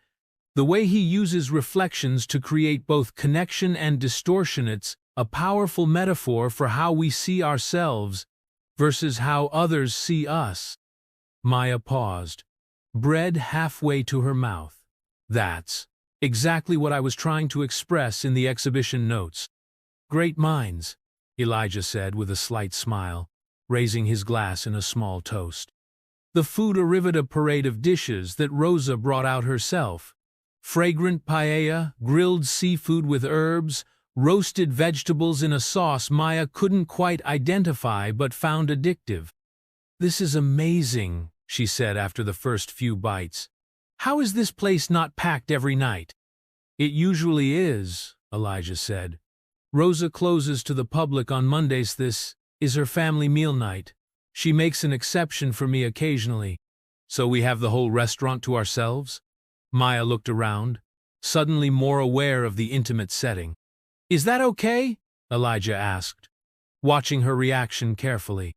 The way he uses reflections to create both connection and distortion, it's a powerful metaphor for how we see ourselves versus how others see us. Maya paused, bread halfway to her mouth. That's exactly what I was trying to express in the exhibition notes. Great minds, Elijah said with a slight smile, raising his glass in a small toast. The food arrived a parade of dishes that Rosa brought out herself. Fragrant paella, grilled seafood with herbs, roasted vegetables in a sauce Maya couldn't quite identify but found addictive. This is amazing, she said after the first few bites. How is this place not packed every night? It usually is, Elijah said. Rosa closes to the public on Mondays. This is her family meal night. She makes an exception for me occasionally. So we have the whole restaurant to ourselves? Maya looked around, suddenly more aware of the intimate setting. Is that okay? Elijah asked, watching her reaction carefully.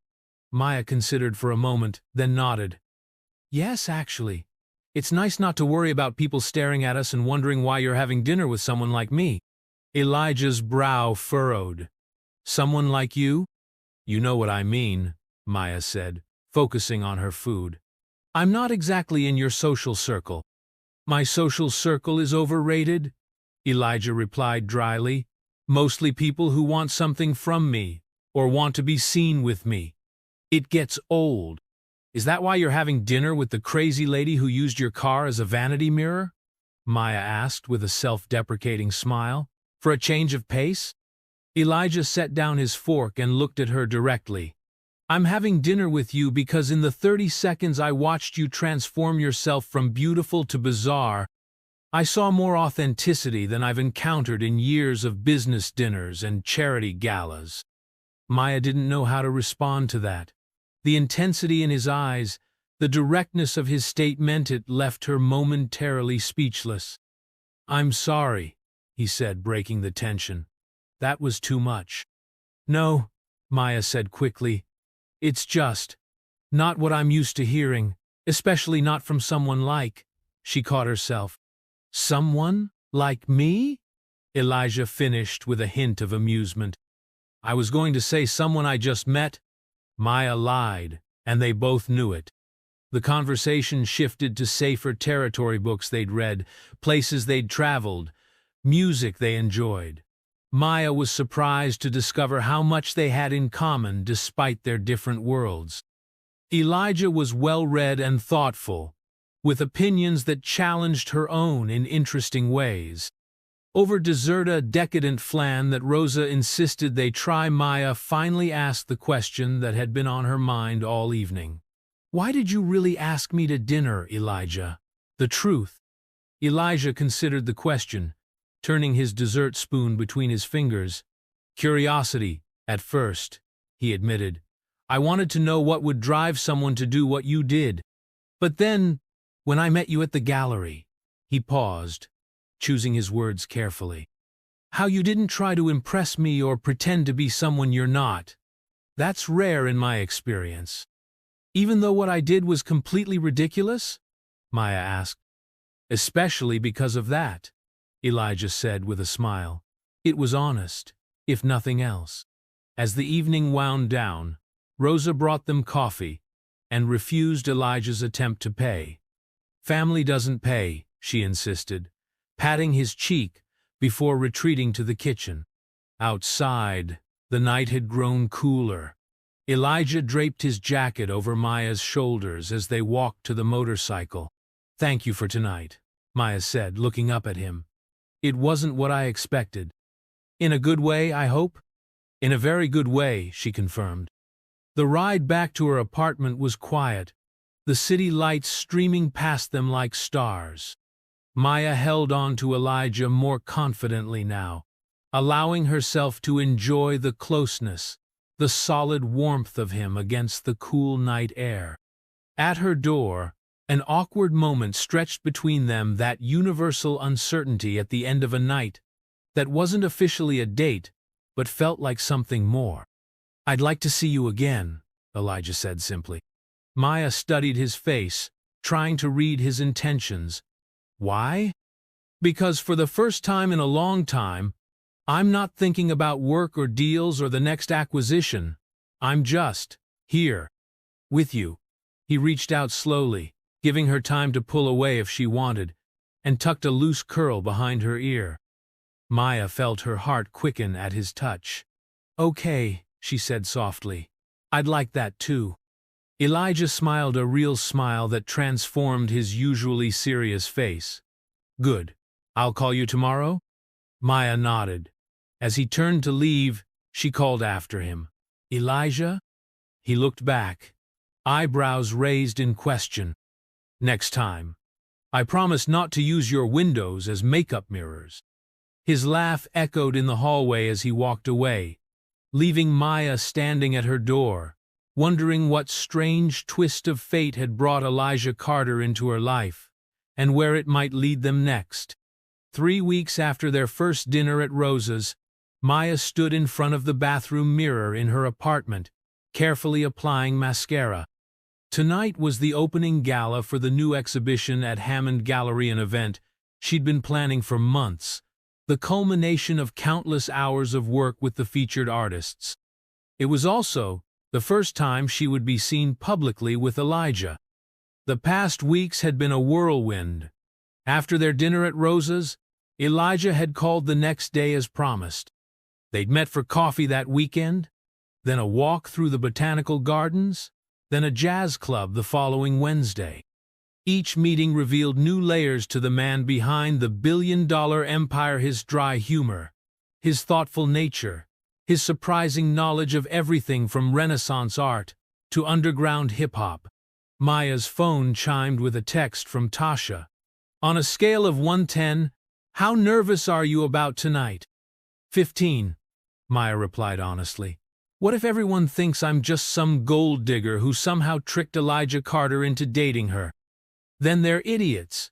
Maya considered for a moment, then nodded. Yes, actually. It's nice not to worry about people staring at us and wondering why you're having dinner with someone like me. Elijah's brow furrowed. Someone like you? You know what I mean, Maya said, focusing on her food. I'm not exactly in your social circle. My social circle is overrated, Elijah replied dryly. Mostly people who want something from me, or want to be seen with me. It gets old. Is that why you're having dinner with the crazy lady who used your car as a vanity mirror? Maya asked with a self-deprecating smile. For a change of pace? Elijah set down his fork and looked at her directly. I'm having dinner with you because in the 30 seconds I watched you transform yourself from beautiful to bizarre, I saw more authenticity than I've encountered in years of business dinners and charity galas. Maya didn't know how to respond to that. The intensity in his eyes, the directness of his statement, it left her momentarily speechless. I'm sorry, he said, breaking the tension. That was too much. No, Maya said quickly. It's just not what I'm used to hearing, especially not from someone like. She caught herself. Someone like me? Elijah finished with a hint of amusement. I was going to say someone I just met. Maya lied, and they both knew it. The conversation shifted to safer territory, books they'd read, places they'd traveled, music they enjoyed. Maya was surprised to discover how much they had in common despite their different worlds. Elijah was well-read and thoughtful, with opinions that challenged her own in interesting ways. Over dessert, a decadent flan that Rosa insisted they try, Maya finally asked the question that had been on her mind all evening. Why did you really ask me to dinner, Elijah? The truth. Elijah considered the question, turning his dessert spoon between his fingers. Curiosity, at first, he admitted. I wanted to know what would drive someone to do what you did. But then, when I met you at the gallery, he paused, choosing his words carefully. How you didn't try to impress me or pretend to be someone you're not. That's rare in my experience. Even though what I did was completely ridiculous? Maya asked. Especially because of that, Elijah said with a smile. It was honest, if nothing else. As the evening wound down, Rosa brought them coffee and refused Elijah's attempt to pay. Family doesn't pay, she insisted, patting his cheek before retreating to the kitchen. Outside, the night had grown cooler. Elijah draped his jacket over Maya's shoulders as they walked to the motorcycle. Thank you for tonight, Maya said, looking up at him. It wasn't what I expected. In a good way, I hope? In a very good way, she confirmed. The ride back to her apartment was quiet, the city lights streaming past them like stars. Maya held on to Elijah more confidently now, allowing herself to enjoy the closeness, the solid warmth of him against the cool night air. At her door, an awkward moment stretched between them, that universal uncertainty at the end of a night that wasn't officially a date, but felt like something more. I'd like to see you again, Elijah said simply. Maya studied his face, trying to read his intentions. Why? Because for the first time in a long time, I'm not thinking about work or deals or the next acquisition. I'm just here, with you. He reached out slowly, giving her time to pull away if she wanted, and tucked a loose curl behind her ear. Maya felt her heart quicken at his touch. Okay, she said softly. I'd like that too. Elijah smiled, a real smile that transformed his usually serious face. Good. I'll call you tomorrow? Maya nodded. As he turned to leave, she called after him. Elijah? He looked back, eyebrows raised in question. Next time. I promise not to use your windows as makeup mirrors. His laugh echoed in the hallway as he walked away, leaving Maya standing at her door, wondering what strange twist of fate had brought Elijah Carter into her life, and where it might lead them next. 3 weeks after their first dinner at Rosa's, Maya stood in front of the bathroom mirror in her apartment, carefully applying mascara. Tonight was the opening gala for the new exhibition at Hammond Gallery, an event she'd been planning for months, the culmination of countless hours of work with the featured artists. It was also the first time she would be seen publicly with Elijah. The past weeks had been a whirlwind. After their dinner at Rosa's, Elijah had called the next day as promised. They'd met for coffee that weekend, then a walk through the botanical gardens, then a jazz club the following Wednesday. Each meeting revealed new layers to the man behind the billion-dollar empire: his dry humor, his thoughtful nature, his surprising knowledge of everything from Renaissance art to underground hip-hop. Maya's phone chimed with a text from Tasha. On a scale of 1-10, how nervous are you about tonight? 15, Maya replied honestly. What if everyone thinks I'm just some gold digger who somehow tricked Elijah Carter into dating her? Then they're idiots,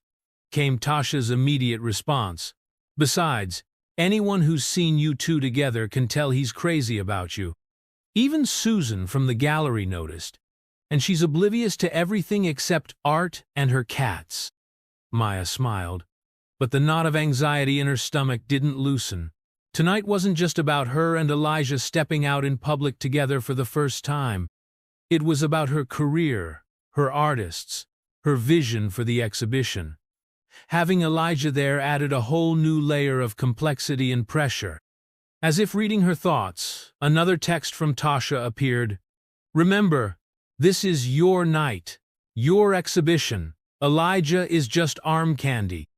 came Tasha's immediate response. Besides, anyone who's seen you two together can tell he's crazy about you. Even Susan from the gallery noticed, and she's oblivious to everything except art and her cats. Maya smiled, but the knot of anxiety in her stomach didn't loosen. Tonight wasn't just about her and Elijah stepping out in public together for the first time. It was about her career, her artists, her vision for the exhibition. Having Elijah there added a whole new layer of complexity and pressure. As if reading her thoughts, another text from Tasha appeared. Remember, this is your night, your exhibition. Elijah is just arm candy.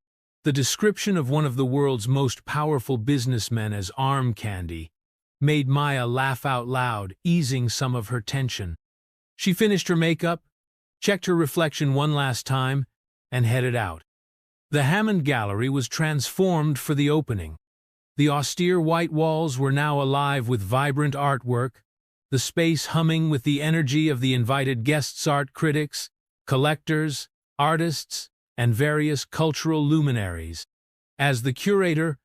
The description of one of the world's most powerful businessmen as arm candy made Maya laugh out loud, easing some of her tension. She finished her makeup, checked her reflection one last time, and headed out. The Hammond Gallery was transformed for the opening. The austere white walls were now alive with vibrant artwork, the space humming with the energy of the invited guests: art critics, collectors, artists, and various cultural luminaries. As the curator,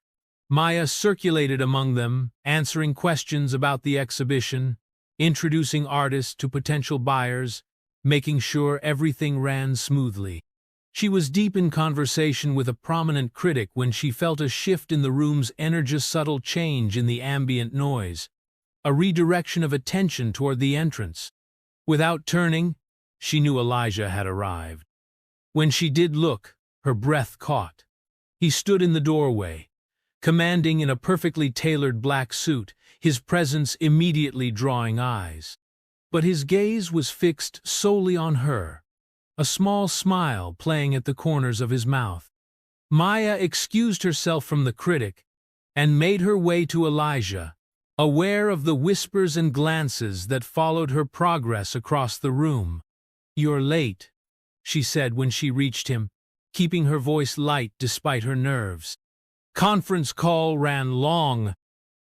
Maya circulated among them, answering questions about the exhibition, introducing artists to potential buyers, making sure everything ran smoothly. She was deep in conversation with a prominent critic when she felt a shift in the room's energy, subtle change in the ambient noise, a redirection of attention toward the entrance. Without turning, she knew Elijah had arrived. When she did look, her breath caught. He stood in the doorway, commanding in a perfectly tailored black suit, his presence immediately drawing eyes. But his gaze was fixed solely on her, a small smile playing at the corners of his mouth. Maya excused herself from the critic and made her way to Elijah, aware of the whispers and glances that followed her progress across the room. "You're late," she said when she reached him, keeping her voice light despite her nerves. "Conference call ran long,"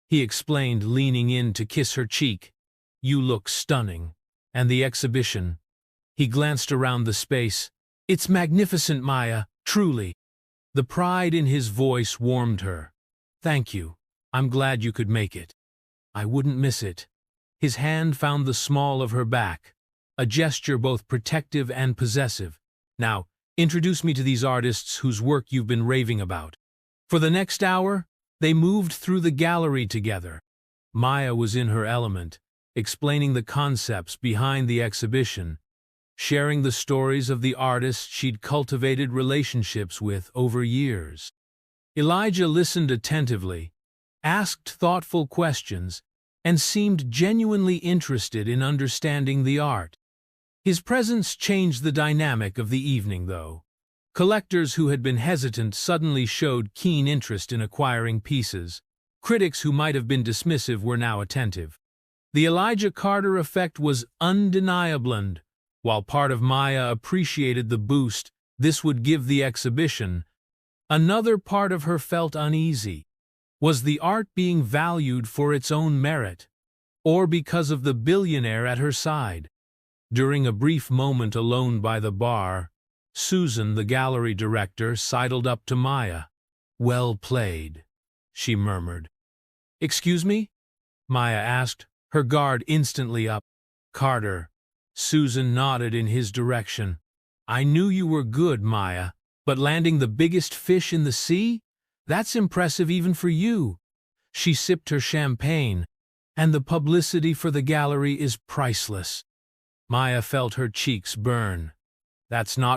he explained, leaning in to kiss her cheek. "You look stunning. And the exhibition?" He glanced around the space. "It's magnificent, Maya, truly." The pride in his voice warmed her. "Thank you. I'm glad you could make it." "I wouldn't miss it." His hand found the small of her back, a gesture both protective and possessive. "Now, introduce me to these artists whose work you've been raving about." For the next hour, they moved through the gallery together. Maya was in her element, explaining the concepts behind the exhibition, sharing the stories of the artists she'd cultivated relationships with over years. Elijah listened attentively, asked thoughtful questions, and seemed genuinely interested in understanding the art. His presence changed the dynamic of the evening, though. Collectors who had been hesitant suddenly showed keen interest in acquiring pieces. Critics who might have been dismissive were now attentive. The Elijah Carter effect was undeniable, and while part of Maya appreciated the boost this would give the exhibition, another part of her felt uneasy. Was the art being valued for its own merit, or because of the billionaire at her side? During a brief moment alone by the bar, Susan, the gallery director, sidled up to Maya. "Well played," she murmured. "Excuse me?" Maya asked, her guard instantly up. "Carter." Susan nodded in his direction. "I knew you were good, Maya, but landing the biggest fish in the sea? That's impressive even for you." She sipped her champagne. "And the publicity for the gallery is priceless." Maya felt her cheeks burn.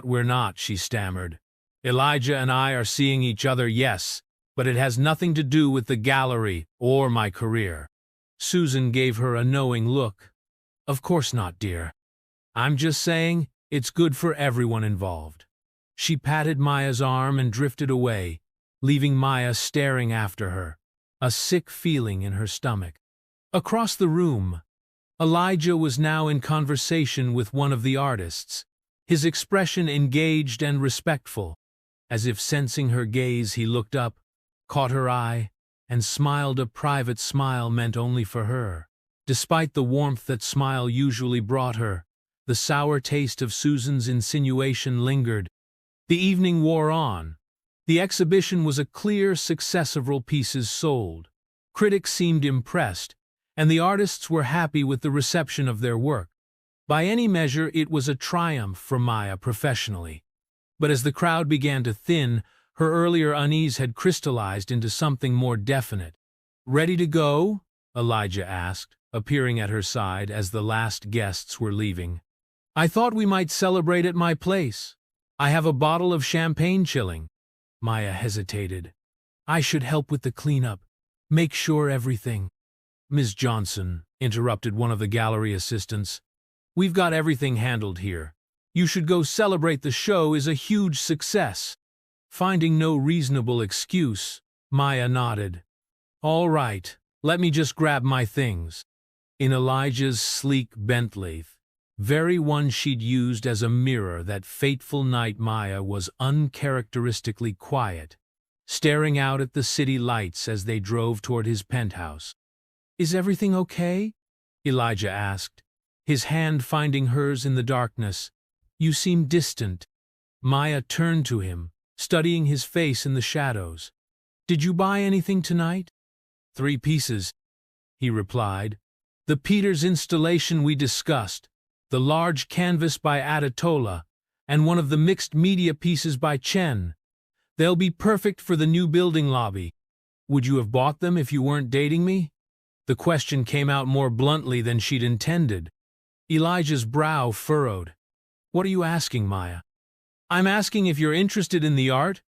We're not," she stammered. "Elijah and I are seeing each other, yes, but it has nothing to do with the gallery or my career." Susan gave her a knowing look. "Of course not, dear. I'm just saying it's good for everyone involved." She patted Maya's arm and drifted away, leaving Maya staring after her, a sick feeling in her stomach. Across the room, Elijah was now in conversation with one of the artists, his expression engaged and respectful. As if sensing her gaze, he looked up, caught her eye, and smiled a private smile meant only for her. Despite the warmth that smile usually brought her, the sour taste of Susan's insinuation lingered. The evening wore on. The exhibition was a clear success, several pieces sold. Critics seemed impressed, and the artists were happy with the reception of their work. By any measure, it was a triumph for Maya professionally. But as the crowd began to thin, her earlier unease had crystallized into something more definite. "Ready to go?" Elijah asked, appearing at her side as the last guests were leaving. "I thought we might celebrate at my place. I have a bottle of champagne chilling." Maya hesitated. "I should help with the cleanup. Make sure everything—" "Ms. Johnson," interrupted one of the gallery assistants, "we've got everything handled here. You should go celebrate. The show is a huge success." Finding no reasonable excuse, Maya nodded. "All right, let me just grab my things." In Elijah's sleek Bentley, very one she'd used as a mirror that fateful night, Maya was uncharacteristically quiet, staring out at the city lights as they drove toward his penthouse. "Is everything okay?" Elijah asked, his hand finding hers in the darkness. "You seem distant." Maya turned to him, studying his face in the shadows. "Did you buy anything tonight?" "3 pieces," he replied. "The Peters installation we discussed. the large canvas by Adatola, and one of the mixed media pieces by Chen. They'll be perfect for the new building lobby. Would you have bought them if you weren't dating me? The question came out more bluntly than she'd intended. Elijah's brow furrowed. What are you asking, Maya? I'm asking if you're interested in the art,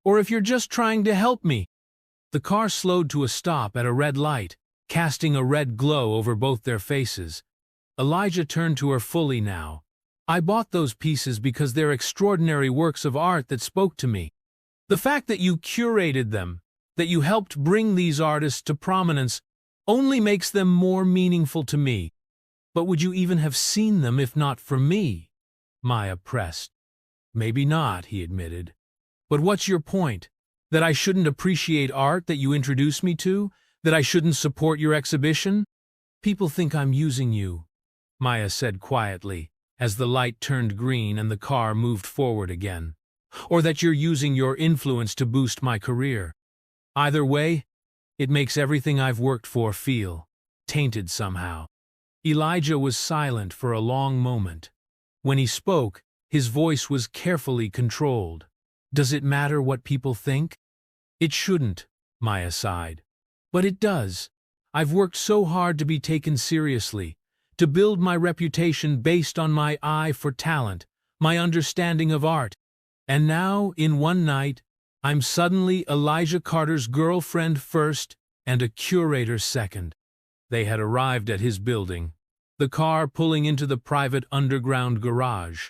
or if you're just trying to help me. The car slowed to a stop at a red light, casting a red glow over both their faces. Elijah turned to her fully now. I bought those pieces because they're extraordinary works of art that spoke to me. The fact that you curated them, that you helped bring these artists to prominence, only makes them more meaningful to me. But would you even have seen them if not for me? Maya pressed. Maybe not, he admitted. But what's your point? That I shouldn't appreciate art that you introduced me to? That I shouldn't support your exhibition? People think I'm using you, Maya said quietly, as the light turned green and the car moved forward again. Or that you're using your influence to boost my career. Either way, it makes everything I've worked for feel tainted somehow. Elijah was silent for a long moment. When he spoke, his voice was carefully controlled. Does it matter what people think? It shouldn't, Maya sighed. But it does. I've worked so hard to be taken seriously, to build my reputation based on my eye for talent, my understanding of art. And now, in one night, I'm suddenly Elijah Carter's girlfriend first and a curator second. They had arrived at his building, the car pulling into the private underground garage.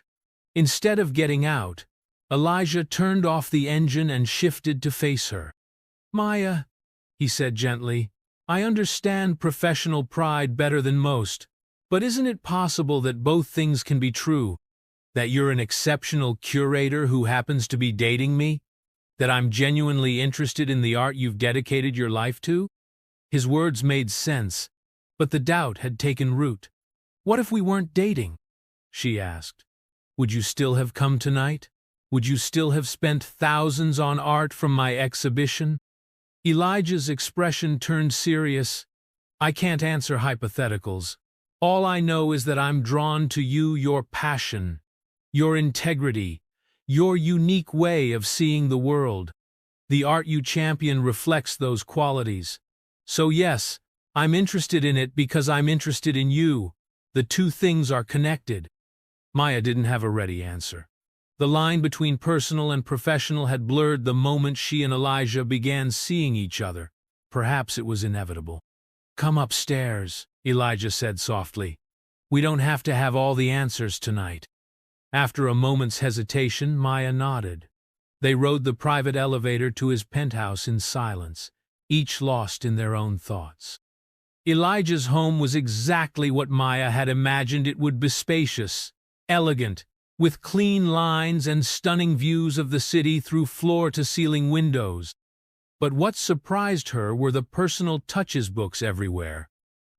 Instead of getting out, Elijah turned off the engine and shifted to face her. Maya, he said gently, I understand professional pride better than most, but isn't it possible that both things can be true? That you're an exceptional curator who happens to be dating me? That I'm genuinely interested in the art you've dedicated your life to? His words made sense, but the doubt had taken root. What if we weren't dating? She asked. Would you still have come tonight? Would you still have spent thousands on art from my exhibition? Elijah's expression turned serious. I can't answer hypotheticals. All I know is that I'm drawn to you, your passion, your integrity, your unique way of seeing the world. The art you champion reflects those qualities. So yes, I'm interested in it because I'm interested in you. The two things are connected. Maya didn't have a ready answer. The line between personal and professional had blurred the moment she and Elijah began seeing each other. Perhaps it was inevitable. Come upstairs, Elijah said softly. We don't have to have all the answers tonight. After a moment's hesitation, Maya nodded. They rode the private elevator to his penthouse in silence, each lost in their own thoughts. Elijah's home was exactly what Maya had imagined it would be: spacious, elegant, with clean lines and stunning views of the city through floor-to-ceiling windows. But what surprised her were the personal touches books everywhere.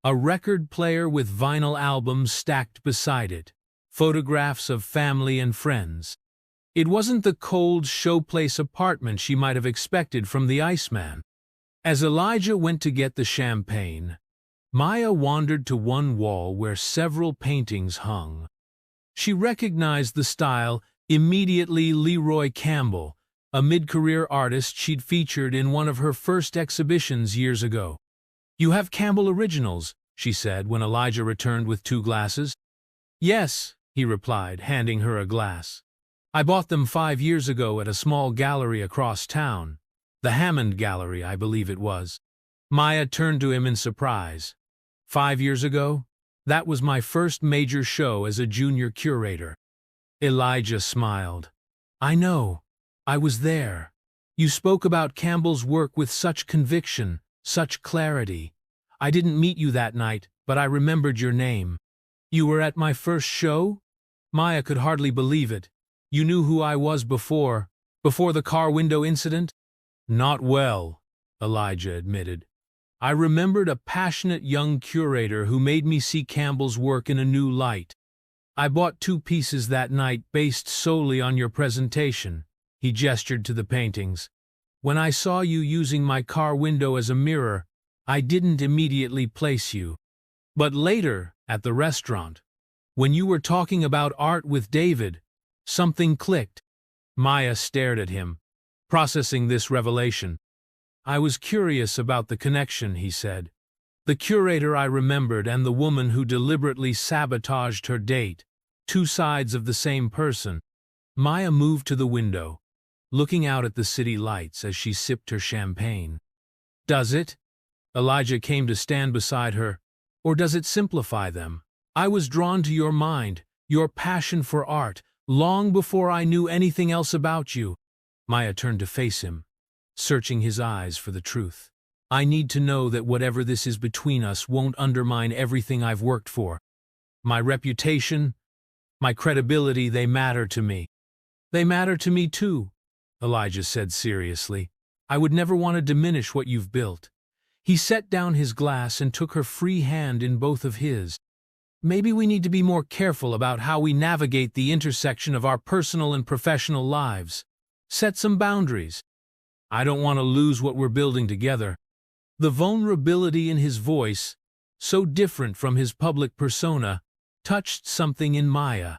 A record player with vinyl albums stacked beside it, photographs of family and friends. It wasn't the cold showplace apartment she might have expected from the Iceman. As Elijah went to get the champagne, Maya wandered to one wall where several paintings hung. She recognized the style immediately: Leroy Campbell, a mid-career artist she'd featured in one of her first exhibitions years ago. You have Campbell originals, she said when Elijah returned with 2 glasses. Yes, he replied, handing her a glass. I bought them 5 years ago at a small gallery across town. The Hammond Gallery, I believe it was. Maya turned to him in surprise. 5 years ago? That was my first major show as a junior curator. Elijah smiled. I know. I was there. You spoke about Campbell's work with such conviction, such clarity. I didn't meet you that night, but I remembered your name. You were at my first show? Maya could hardly believe it. You knew who I was before the car window incident? Not well, Elijah admitted. I remembered a passionate young curator who made me see Campbell's work in a new light. I bought 2 pieces that night based solely on your presentation. He gestured to the paintings. When I saw you using my car window as a mirror, I didn't immediately place you. But later, at the restaurant, When you were talking about art with David, something clicked. Maya stared at him, processing this revelation. I was curious about the connection, he said. The curator I remembered and the woman who deliberately sabotaged her date. Two sides of the same person. Maya moved to the window, looking out at the city lights as she sipped her champagne. Does it? Elijah came to stand beside her. Or does it simplify them? I was drawn to your mind, your passion for art, long before I knew anything else about you. Maya turned to face him, searching his eyes for the truth. I need to know that whatever this is between us won't undermine everything I've worked for. My reputation, my credibility, they matter to me. They matter to me too, Elijah said seriously. I would never want to diminish what you've built. He set down his glass and took her free hand in both of his. Maybe we need to be more careful about how we navigate the intersection of our personal and professional lives. Set some boundaries. I don't want to lose what we're building together. The vulnerability in his voice, so different from his public persona, touched something in Maya.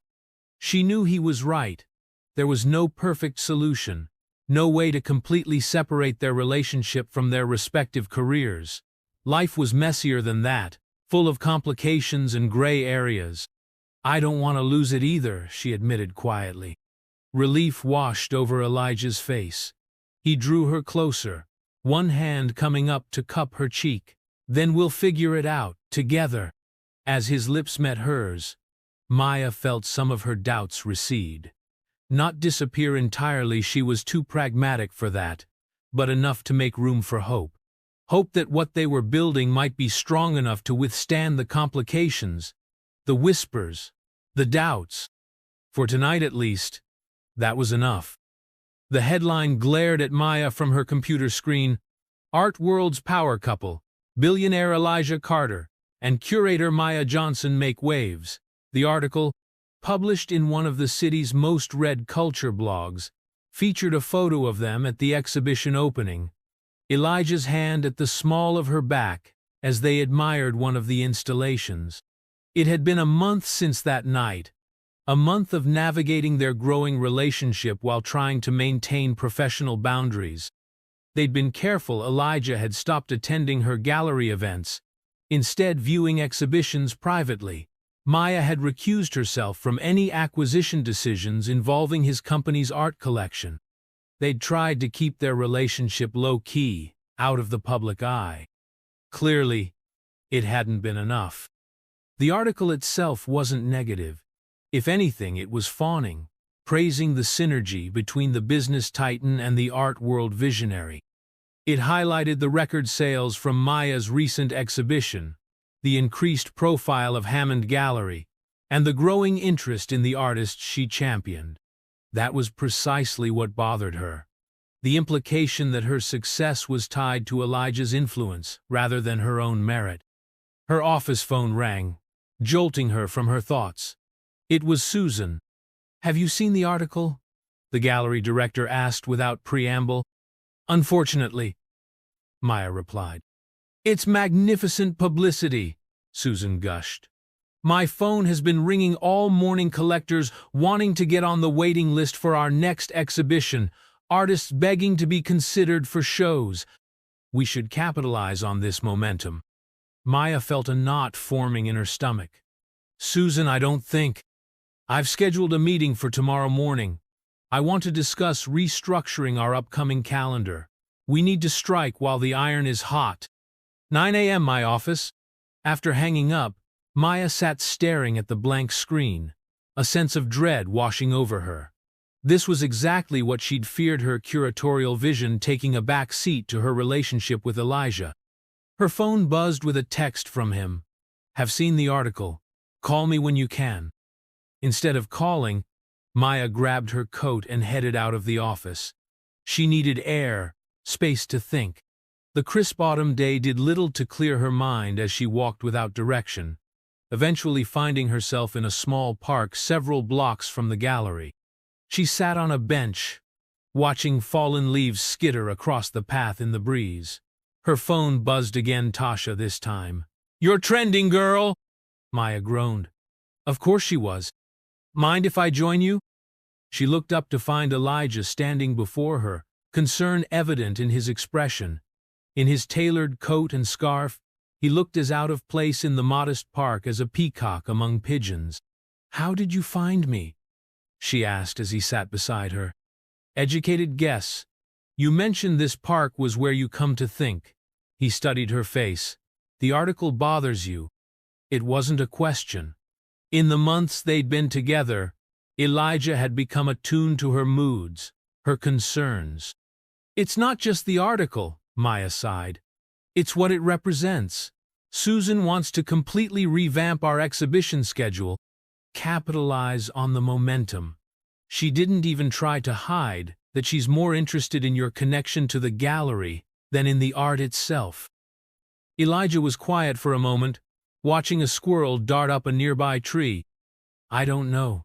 She knew he was right. There was no perfect solution, no way to completely separate their relationship from their respective careers. Life was messier than that, full of complications and gray areas. I don't want to lose it either, she admitted quietly. Relief washed over Elijah's face. He drew her closer, one hand coming up to cup her cheek. Then we'll figure it out, together. As his lips met hers, Maya felt some of her doubts recede. Not disappear entirely, she was too pragmatic for that, but enough to make room for hope. Hope that what they were building might be strong enough to withstand the complications, the whispers, the doubts. For tonight at least, that was enough. The headline glared at Maya from her computer screen. Art World's power couple, billionaire Elijah Carter and curator Maya Johnson make waves. The article, published in one of the city's most read culture blogs, featured a photo of them at the exhibition opening. Elijah's hand at the small of her back as they admired one of the installations. It had been a month since that night, a month of navigating their growing relationship while trying to maintain professional boundaries. They'd been careful. Elijah had stopped attending her gallery events, instead viewing exhibitions privately. Maya had recused herself from any acquisition decisions involving his company's art collection. They'd tried to keep their relationship low-key, out of the public eye. Clearly, it hadn't been enough. The article itself wasn't negative. If anything, it was fawning, praising the synergy between the business titan and the art world visionary. It highlighted the record sales from Maya's recent exhibition, the increased profile of Hammond Gallery, and the growing interest in the artists she championed. That was precisely what bothered her. The implication that her success was tied to Elijah's influence rather than her own merit. Her office phone rang, jolting her from her thoughts. It was Susan. Have you seen the article? The gallery director asked without preamble. Unfortunately, Maya replied. It's magnificent publicity, Susan gushed. My phone has been ringing all morning, collectors wanting to get on the waiting list for our next exhibition, artists begging to be considered for shows. We should capitalize on this momentum. Maya felt a knot forming in her stomach. Susan, I don't think. I've scheduled a meeting for tomorrow morning. I want to discuss restructuring our upcoming calendar. We need to strike while the iron is hot. 9 a.m. my office. After hanging up, Maya sat staring at the blank screen, a sense of dread washing over her. This was exactly what she'd feared, her curatorial vision taking a back seat to her relationship with Elijah. Her phone buzzed with a text from him. Have seen the article. Call me when you can. Instead of calling, Maya grabbed her coat and headed out of the office. She needed air, space to think. The crisp autumn day did little to clear her mind as she walked without direction, eventually finding herself in a small park several blocks from the gallery. She sat on a bench, watching fallen leaves skitter across the path in the breeze. Her phone buzzed again. Tasha this time. You're trending, girl, Maya groaned. Of course she was. Mind if I join you? She looked up to find Elijah standing before her, concern evident in his expression. In his tailored coat and scarf, he looked as out of place in the modest park as a peacock among pigeons. "How did you find me?" she asked as he sat beside her. "Educated guess. You mentioned this park was where you come to think." He studied her face. "The article bothers you." It wasn't a question. In the months they'd been together, Elijah had become attuned to her moods, her concerns. "It's not just the article," Maya sighed. "It's what it represents. Susan wants to completely revamp our exhibition schedule, capitalize on the momentum. She didn't even try to hide that she's more interested in your connection to the gallery than in the art itself." Elijah was quiet for a moment, watching a squirrel dart up a nearby tree. "I don't know,"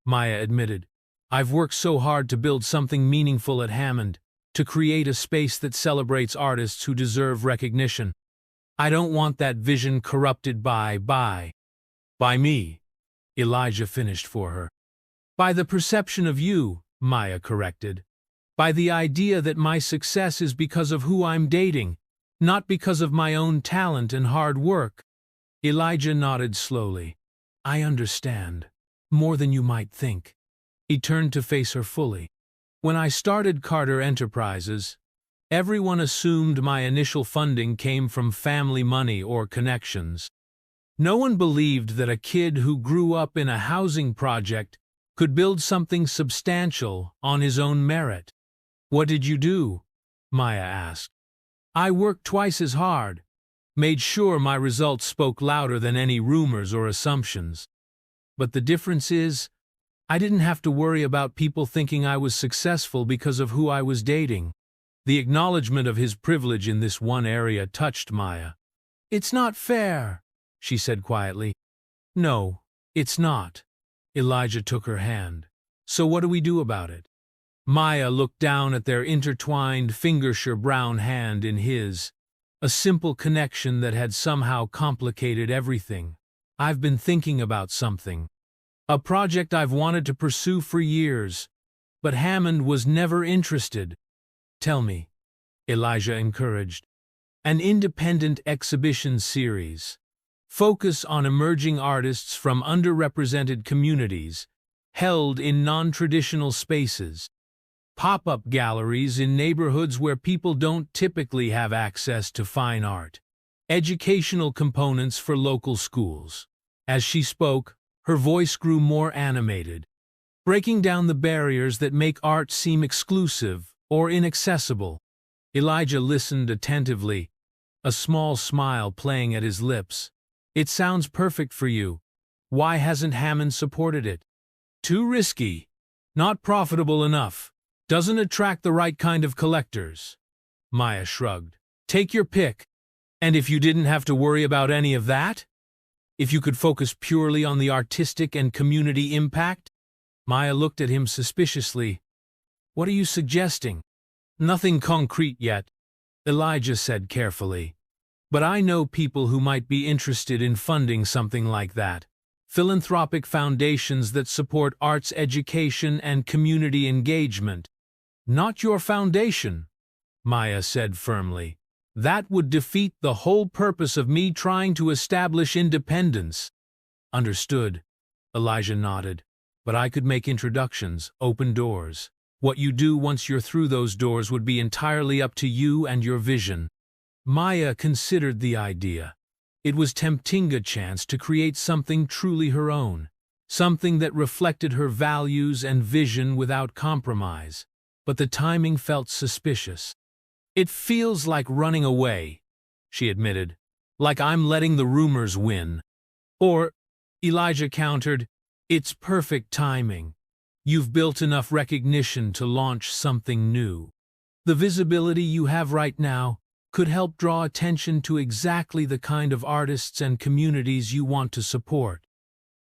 Maya admitted. "I've worked so hard to build something meaningful at Hammond, to create a space that celebrates artists who deserve recognition. I don't want that vision corrupted by me," Elijah finished for her. "By the perception of you," Maya corrected. "By the idea that my success is because of who I'm dating, not because of my own talent and hard work." Elijah nodded slowly. "I understand. More than you might think." He turned to face her fully. "When I started Carter Enterprises, everyone assumed my initial funding came from family money or connections. No one believed that a kid who grew up in a housing project could build something substantial on his own merit." "What did you do?" Maya asked. "I worked twice as hard, made sure my results spoke louder than any rumors or assumptions. But the difference is, I didn't have to worry about people thinking I was successful because of who I was dating." The acknowledgement of his privilege in this one area touched Maya. "It's not fair," she said quietly. "No, it's not." Elijah took her hand. "So what do we do about it?" Maya looked down at their intertwined, fingersure brown hand in his, a simple connection that had somehow complicated everything. "I've been thinking about something. A project I've wanted to pursue for years, but Hammond was never interested." "Tell me," Elijah encouraged. "An independent exhibition series. Focus on emerging artists from underrepresented communities, held in non-traditional spaces. Pop-up galleries in neighborhoods where people don't typically have access to fine art. Educational components for local schools." As she spoke, her voice grew more animated. "Breaking down the barriers that make art seem exclusive or inaccessible." Elijah listened attentively, a small smile playing at his lips. "It sounds perfect for you. Why hasn't Hammond supported it?" "Too risky. Not profitable enough. Doesn't attract the right kind of collectors." Maya shrugged. "Take your pick. And if you didn't have to worry about any of that? If you could focus purely on the artistic and community impact?" Maya looked at him suspiciously. "What are you suggesting?" "Nothing concrete yet," Elijah said carefully. "But I know people who might be interested in funding something like that. Philanthropic foundations that support arts education and community engagement." "Not your foundation," Maya said firmly. "That would defeat the whole purpose of me trying to establish independence." "Understood," Elijah nodded. "But I could make introductions, open doors. What you do once you're through those doors would be entirely up to you and your vision." Maya considered the idea. It was tempting a chance to create something truly her own, something that reflected her values and vision without compromise. But the timing felt suspicious. "It feels like running away," she admitted. "Like I'm letting the rumors win." "Or," Elijah countered, "it's perfect timing. You've built enough recognition to launch something new. The visibility you have right now could help draw attention to exactly the kind of artists and communities you want to support."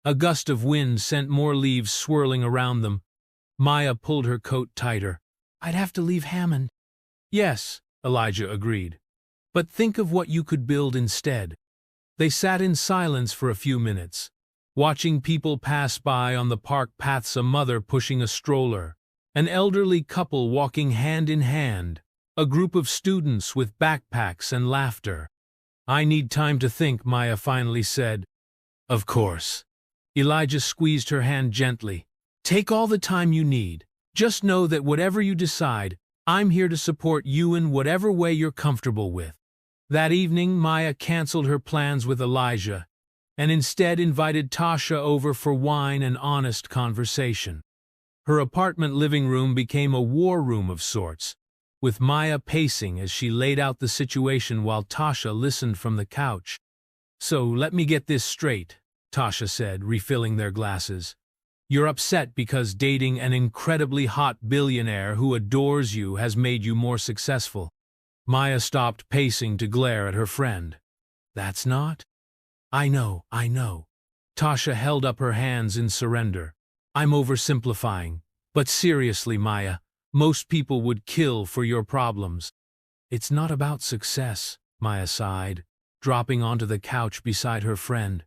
A gust of wind sent more leaves swirling around them. Maya pulled her coat tighter. "I'd have to leave Hammond." "Yes," Elijah agreed. "But think of what you could build instead." They sat in silence for a few minutes. watching people pass by on the park paths, a mother pushing a stroller, an elderly couple walking hand in hand, a group of students with backpacks and laughter. "I need time to think," Maya finally said. "Of course." Elijah squeezed her hand gently. "Take all the time you need. Just know that whatever you decide, I'm here to support you in whatever way you're comfortable with." That evening, Maya canceled her plans with Elijah and instead invited Tasha over for wine and honest conversation. Her apartment living room became a war room of sorts, with Maya pacing as she laid out the situation while Tasha listened from the couch. "So let me get this straight," Tasha said, refilling their glasses. "You're upset because dating an incredibly hot billionaire who adores you has made you more successful." Maya stopped pacing to glare at her friend. "That's not?" I know. Tasha held up her hands in surrender. "I'm oversimplifying. But seriously, Maya, most people would kill for your problems." "It's not about success," Maya sighed, dropping onto the couch beside her friend.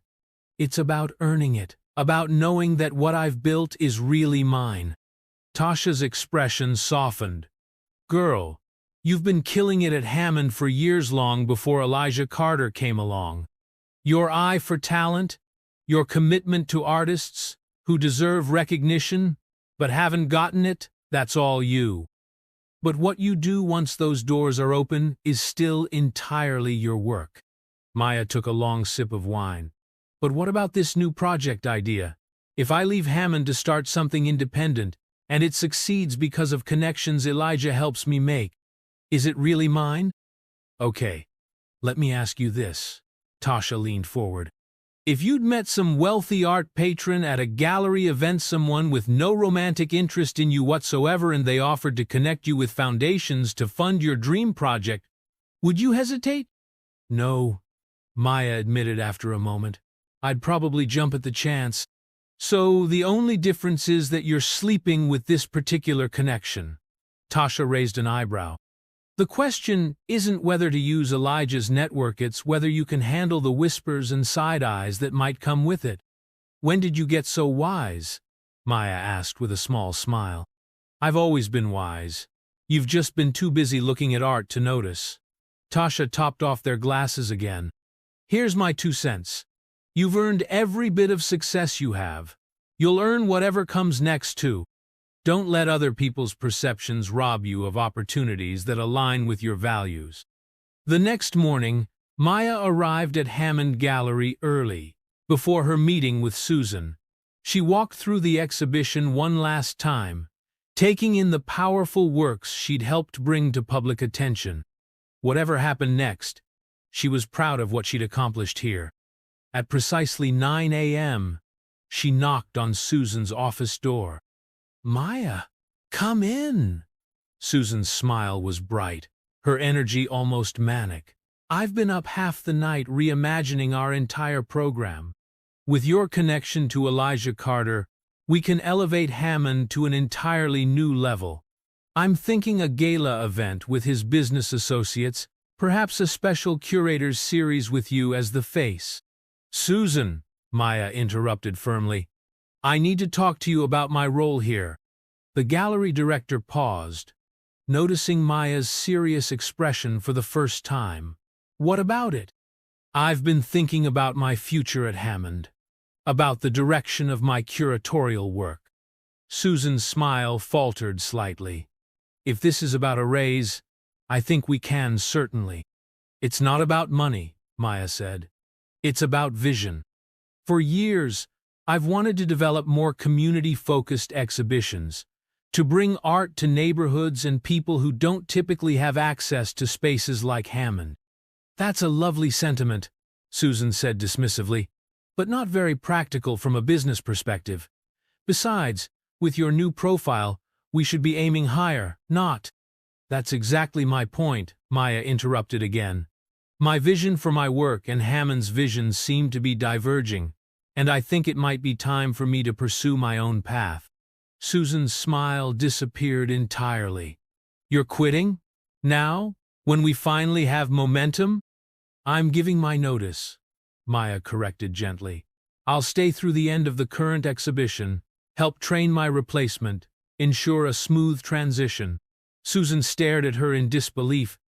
"It's about earning it, about knowing that what I've built is really mine." Tasha's expression softened. "Girl, you've been killing it at Hammond for years, long before Elijah Carter came along. Your eye for talent, your commitment to artists who deserve recognition but haven't gotten it, that's all you. But what you do once those doors are open is still entirely your work." Maya took a long sip of wine. "But what about this new project idea? If I leave Hammond to start something independent, and it succeeds because of connections Elijah helps me make, is it really mine?" "Okay, let me ask you this." Tasha leaned forward. "If you'd met some wealthy art patron at a gallery event, someone with no romantic interest in you whatsoever, and they offered to connect you with foundations to fund your dream project, would you hesitate?" "No," Maya admitted after a moment. "I'd probably jump at the chance. So the only difference is that you're sleeping with this particular connection." Tasha raised an eyebrow. "The question isn't whether to use Elijah's network, it's whether you can handle the whispers and side eyes that might come with it." "When did you get so wise?" Maya asked with a small smile. "I've always been wise. You've just been too busy looking at art to notice." Tasha topped off their glasses again. "Here's my 2 cents. You've earned every bit of success you have. You'll earn whatever comes next, too. Don't let other people's perceptions rob you of opportunities that align with your values." The next morning, Maya arrived at Hammond Gallery early, before her meeting with Susan. She walked through the exhibition one last time, taking in the powerful works she'd helped bring to public attention. Whatever happened next, she was proud of what she'd accomplished here. At precisely 9 a.m., she knocked on Susan's office door. "Maya, come in." Susan's smile was bright, her energy almost manic. "I've been up half the night reimagining our entire program. With your connection to Elijah Carter, we can elevate Hammond to an entirely new level. I'm thinking a gala event with his business associates, perhaps a special curators series with you as the face." "Susan," Maya interrupted firmly, "I need to talk to you about my role here." The gallery director paused, noticing Maya's serious expression for the first time. "What about it?" "I've been thinking about my future at Hammond, about the direction of my curatorial work." Susan's smile faltered slightly. "If this is about a raise, I think we can certainly." "It's not about money," Maya said. "It's about vision. For years, I've wanted to develop more community-focused exhibitions, to bring art to neighborhoods and people who don't typically have access to spaces like Hammond." "That's a lovely sentiment," Susan said dismissively, "but not very practical from a business perspective. Besides, with your new profile, we should be aiming higher, not—" "That's exactly my point," Maya interrupted again. "My vision for my work and Hammond's vision seem to be diverging, and I think it might be time for me to pursue my own path." Susan's smile disappeared entirely. "You're quitting? Now, when we finally have momentum?" "I'm giving my notice," Maya corrected gently. I'll stay through the end of the current exhibition, help train my replacement, ensure a smooth transition. Susan stared at her in disbelief.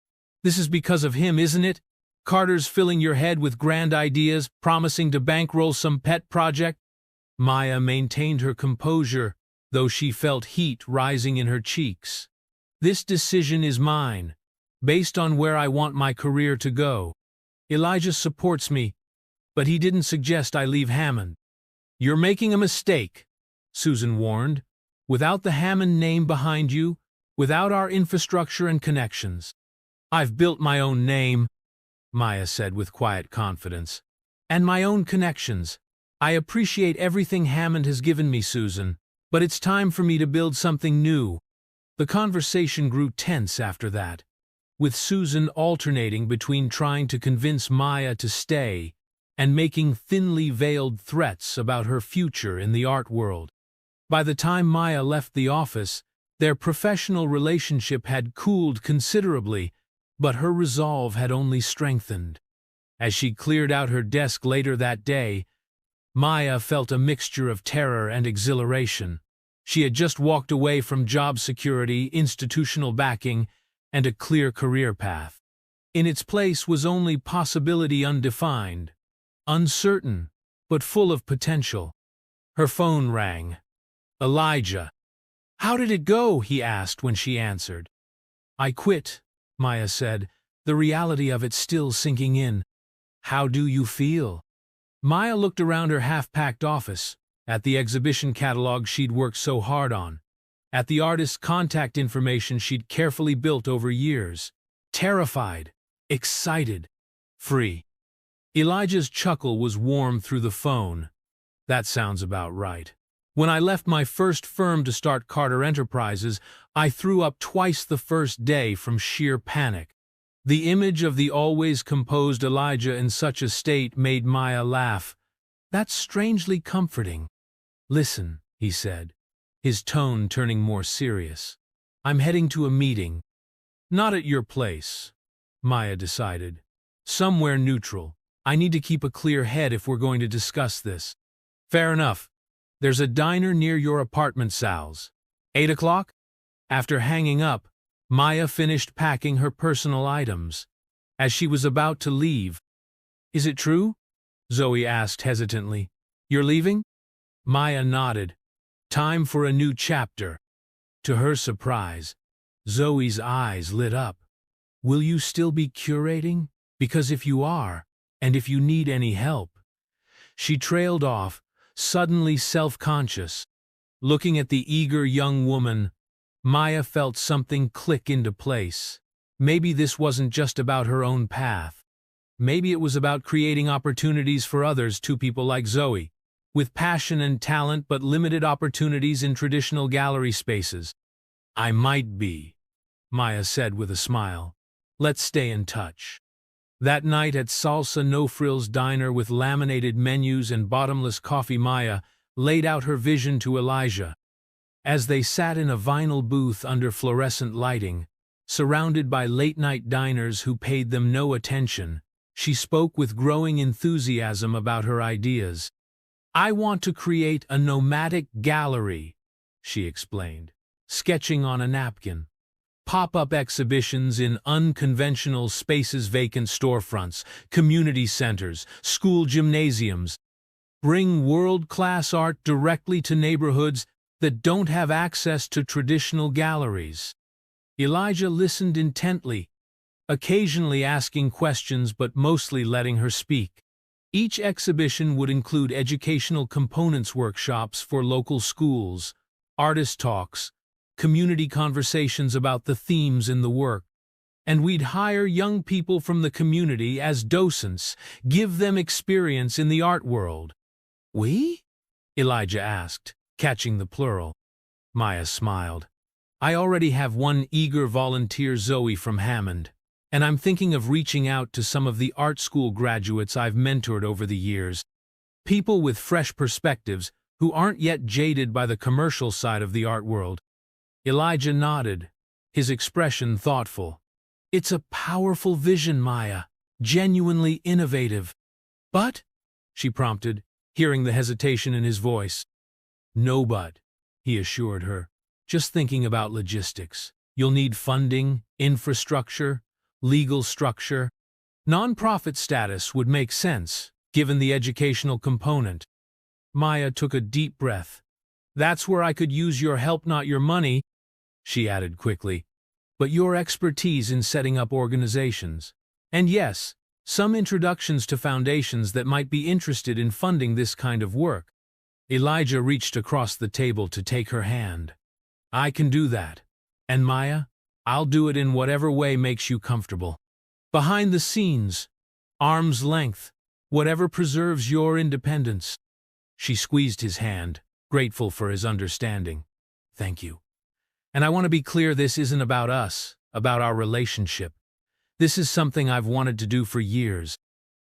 This is because of him, isn't it? Carter's filling your head with grand ideas, promising to bankroll some pet project? Maya maintained her composure, though she felt heat rising in her cheeks. This decision is mine, based on where I want my career to go. Elijah supports me, but he didn't suggest I leave Hammond. You're making a mistake, Susan warned. Without the Hammond name behind you, without our infrastructure and connections. I've built my own name, Maya said with quiet confidence, and my own connections. I appreciate everything Hammond has given me, Susan, but it's time for me to build something new. The conversation grew tense after that, with Susan alternating between trying to convince Maya to stay and making thinly veiled threats about her future in the art world. By the time Maya left the office, their professional relationship had cooled considerably, but her resolve had only strengthened. As she cleared out her desk later that day, Maya felt a mixture of terror and exhilaration. She had just walked away from job security, institutional backing, and a clear career path. In its place was only possibility undefined, uncertain, but full of potential. Her phone rang. Elijah. How did it go? He asked when she answered. I quit, Maya said, the reality of it still sinking in. How do you feel? Maya looked around her half-packed office, at the exhibition catalog she'd worked so hard on, at the artist's contact information she'd carefully built over years. Terrified, excited, free. Elijah's chuckle was warm through the phone. That sounds about right. When I left my first firm to start Carter Enterprises, I threw up twice the first day from sheer panic. The image of the always composed Elijah in such a state made Maya laugh. That's strangely comforting. Listen, he said, his tone turning more serious. I'm heading to a meeting. Not at your place, Maya decided. Somewhere neutral. I need to keep a clear head if we're going to discuss this. Fair enough. There's a diner near your apartment, Sal's. 8 o'clock? After hanging up, Maya finished packing her personal items. As she was about to leave, Is it true? Zoe asked hesitantly. You're leaving? Maya nodded. Time for a new chapter. To her surprise, Zoe's eyes lit up. Will you still be curating? Because if you are, and if you need any help. She trailed off, suddenly self-conscious. Looking at the eager young woman, Maya felt something click into place. Maybe this wasn't just about her own path. Maybe it was about creating opportunities for others, two people like Zoe, with passion and talent but limited opportunities in traditional gallery spaces. I might be, Maya said with a smile. Let's stay in touch. That night at Salsa No Frills Diner with laminated menus and bottomless coffee, Maya laid out her vision to Elijah. As they sat in a vinyl booth under fluorescent lighting, surrounded by late-night diners who paid them no attention, she spoke with growing enthusiasm about her ideas. I want to create a nomadic gallery, she explained, sketching on a napkin. Pop-up exhibitions in unconventional spaces, vacant storefronts, community centers, school gymnasiums. Bring world-class art directly to neighborhoods that don't have access to traditional galleries. Elijah listened intently, occasionally asking questions but mostly letting her speak. Each exhibition would include educational components workshops for local schools, artist talks, community conversations about the themes in the work, and we'd hire young people from the community as docents, give them experience in the art world. We? Elijah asked, catching the plural. Maya smiled. I already have one eager volunteer, Zoe from Hammond, and I'm thinking of reaching out to some of the art school graduates I've mentored over the years. People with fresh perspectives who aren't yet jaded by the commercial side of the art world. Elijah nodded, his expression thoughtful. It's a powerful vision, Maya, genuinely innovative. But, she prompted, hearing the hesitation in his voice. "No, but," he assured her, "just thinking about logistics. You'll need funding, infrastructure, legal structure. Nonprofit status would make sense, given the educational component." Maya took a deep breath. "That's where I could use your help, not your money," she added quickly, "but your expertise in setting up organizations. And yes, some introductions to foundations that might be interested in funding this kind of work." Elijah reached across the table to take her hand. "I can do that. And Maya, I'll do it in whatever way makes you comfortable. Behind the scenes, arm's length, whatever preserves your independence." She squeezed his hand, grateful for his understanding. "Thank you. And I want to be clear, this isn't about us, about our relationship. This is something I've wanted to do for years."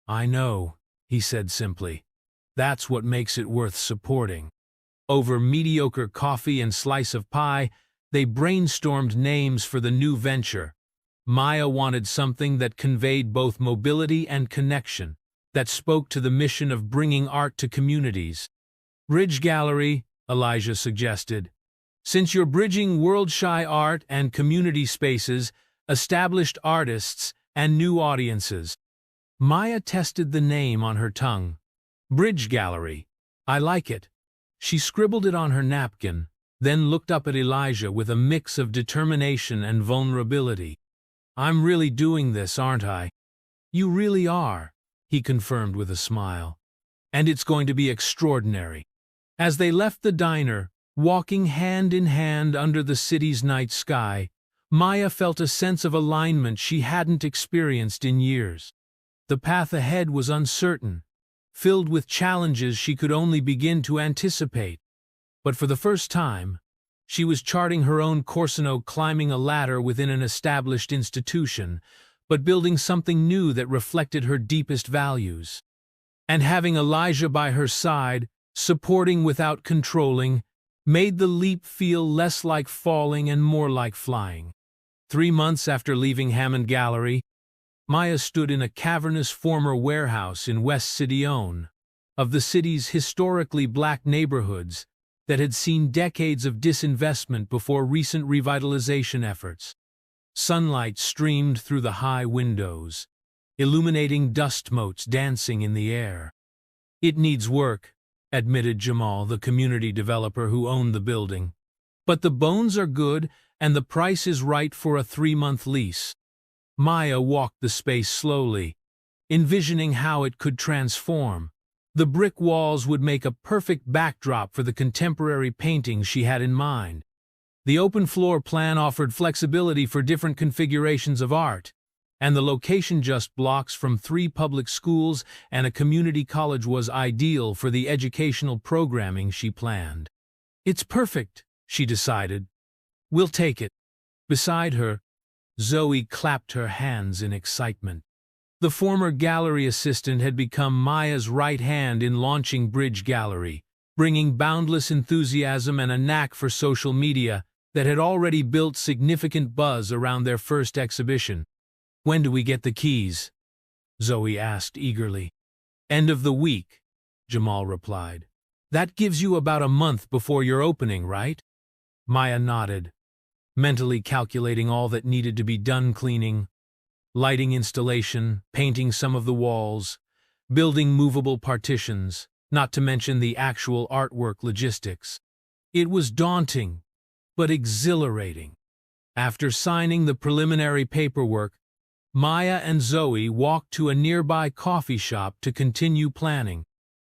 "I know," he said simply. "That's what makes it worth supporting." Over mediocre coffee and slice of pie, they brainstormed names for the new venture. Maya wanted something that conveyed both mobility and connection, that spoke to the mission of bringing art to communities. "Bridge Gallery," Elijah suggested. "Since you're bridging world-shy art and community spaces, established artists, and new audiences." Maya tested the name on her tongue. "Bridge Gallery. I like it." She scribbled it on her napkin, then looked up at Elijah with a mix of determination and vulnerability. "I'm really doing this, aren't I?" "You really are," he confirmed with a smile. "And it's going to be extraordinary." As they left the diner, walking hand in hand under the city's night sky, Maya felt a sense of alignment she hadn't experienced in years. The path ahead was uncertain, filled with challenges she could only begin to anticipate. But for the first time, she was charting her own course, climbing a ladder within an established institution, but building something new that reflected her deepest values. And having Elijah by her side, supporting without controlling, made the leap feel less like falling and more like flying. 3 months after leaving Hammond Gallery, Maya stood in a cavernous former warehouse in West Sidione, of the city's historically black neighborhoods that had seen decades of disinvestment before recent revitalization efforts. Sunlight streamed through the high windows, illuminating dust motes dancing in the air. "It needs work," admitted Jamal, the community developer who owned the building. "But the bones are good and the price is right for a 3-month lease." Maya walked the space slowly, envisioning how it could transform. The brick walls would make a perfect backdrop for the contemporary paintings she had in mind. The open floor plan offered flexibility for different configurations of art, and the location just blocks from 3 public schools and a community college was ideal for the educational programming she planned. "It's perfect," she decided. "We'll take it." Beside her, Zoe clapped her hands in excitement. The former gallery assistant had become Maya's right hand in launching Bridge Gallery, bringing boundless enthusiasm and a knack for social media that had already built significant buzz around their first exhibition. "When do we get the keys?" Zoe asked eagerly. "End of the week," Jamal replied. "That gives you about a month before your opening, right?" Maya nodded, mentally calculating all that needed to be done: cleaning, lighting installation, painting some of the walls, building movable partitions, not to mention the actual artwork logistics. It was daunting, but exhilarating. After signing the preliminary paperwork, Maya and Zoe walked to a nearby coffee shop to continue planning.